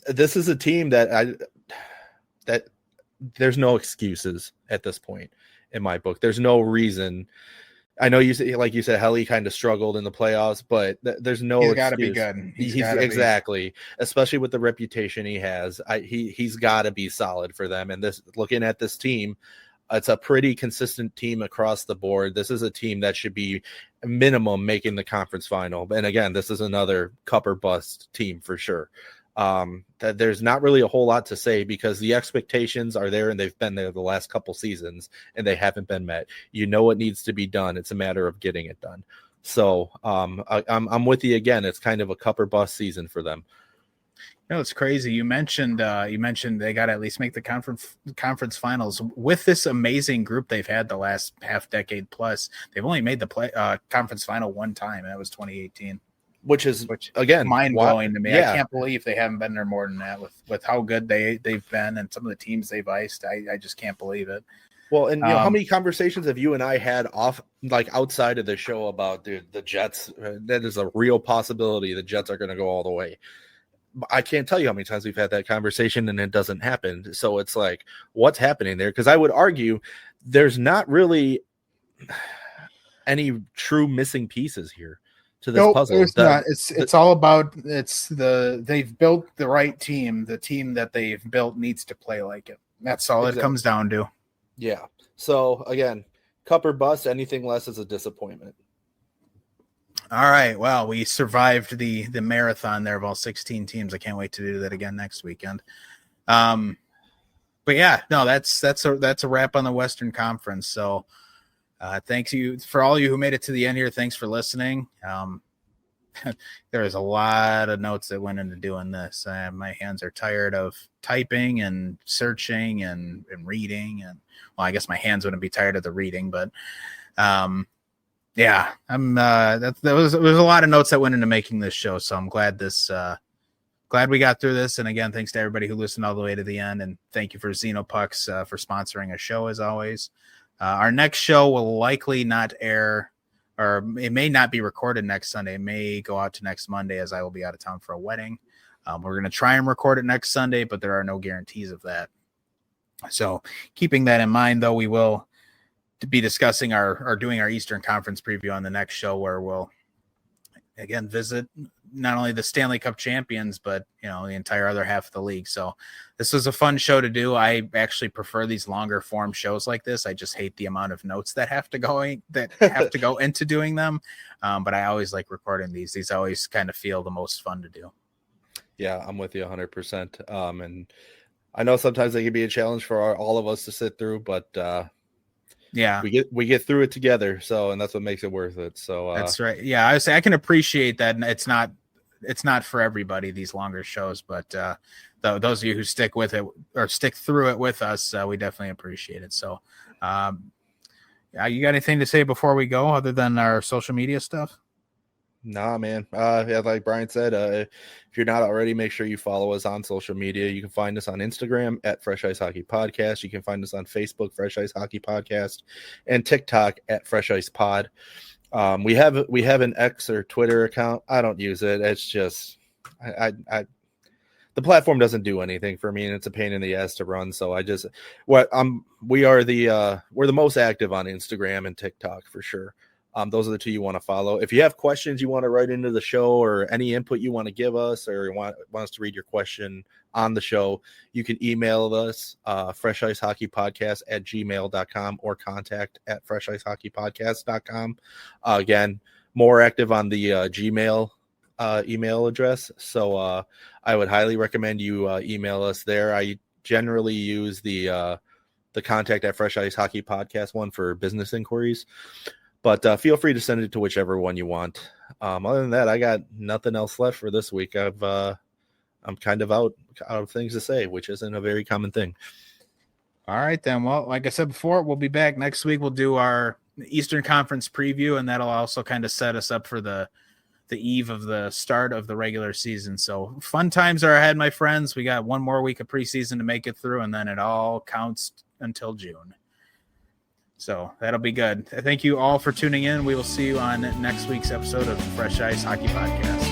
this is a team that there's no excuses at this point in my book. There's no reason. I know you said Helly kind of struggled in the playoffs, but there's no. He's got to be good. He's exactly, especially with the reputation he has. He's got to be solid for them. And looking at this team, it's a pretty consistent team across the board. This is a team that should be minimum making the conference final. And again, this is another cup or bust team for sure. That there's not really a whole lot to say because the expectations are there and they've been there the last couple seasons and they haven't been met. You know what needs to be done. It's a matter of getting it done. So I'm with you again. It's kind of a cup or bust season for them. It's crazy. You mentioned they got to at least make the conference finals with this amazing group they've had the last half decade plus. They've only made the conference final one time, and that was 2018. Which again mind blowing to me. Yeah. I can't believe they haven't been there more than that with how good they've been and some of the teams they've iced. I just can't believe it. Well, and how many conversations have you and I had outside of the show about the Jets? That is a real possibility. The Jets are going to go all the way. I can't tell you how many times we've had that conversation and it doesn't happen. So it's like, what's happening there? Because I would argue there's not really any true missing pieces here to this puzzle. There's not. It's all about they've built the right team. The team that they've built needs to play like it. That's all it comes down to. Yeah. So again, cup or bust, anything less is a disappointment. All right. Well, we survived the marathon there of all 16 teams. I can't wait to do that again next weekend. But yeah, no, that's a wrap on the Western Conference. So thanks you for all you who made it to the end here. Thanks for listening. There was a lot of notes that went into doing this. My hands are tired of typing and searching and reading. And well, I guess my hands wouldn't be tired of the reading, but Yeah, there was a lot of notes that went into making this show, so I'm glad glad we got through this. And again, thanks to everybody who listened all the way to the end, and thank you for Xenopucks for sponsoring a show as always. Our next show will likely not air, or it may not be recorded next Sunday. It may go out to next Monday, as I will be out of town for a wedding. We're going to try and record it next Sunday, but there are no guarantees of that. So keeping that in mind, though, we will be discussing doing our Eastern Conference preview on the next show, where we'll again visit not only the Stanley Cup champions, but the entire other half of the league. So this was a fun show to do. I actually prefer these longer form shows like this. I just hate the amount of notes that have to go into doing them. But I always like recording these. These always kind of feel the most fun to do. Yeah, I'm with you 100%. And I know sometimes they can be a challenge for all of us to sit through, but yeah, we get through it together. So, and that's what makes it worth it. So that's right. Yeah, I can appreciate that. It's not for everybody, these longer shows, but those of you who stick with it or stick through it with us, we definitely appreciate it. So, you got anything to say before we go, other than our social media stuff? Nah, man. Yeah, like Brian said, if you're not already, make sure you follow us on social media. You can find us on Instagram at Fresh Ice Hockey Podcast. You can find us on Facebook, Fresh Ice Hockey Podcast, and TikTok at Fresh Ice Pod. We have an X or Twitter account. I don't use it. It's just the platform doesn't do anything for me, and it's a pain in the ass to run. So we're the most active on Instagram and TikTok for sure. Those are the two you want to follow. If you have questions you want to write into the show, or any input you want to give us, or want us to read your question on the show, you can email us, freshicehockeypodcast@gmail.com, or contact at freshicehockeypodcast.com. Again, more active on the Gmail email address. So I would highly recommend you email us there. I generally use the contact at Fresh Ice Hockey Podcast one for business inquiries. But feel free to send it to whichever one you want. Other than that, I got nothing else left for this week. I'm kind of out of things to say, which isn't a very common thing. All right, then. Well, like I said before, we'll be back next week. We'll do our Eastern Conference preview, and that'll also kind of set us up for the eve of the start of the regular season. So fun times are ahead, my friends. We got one more week of preseason to make it through, and then it all counts until June. So that'll be good. Thank you all for tuning in. We will see you on next week's episode of Fresh Ice Hockey Podcast.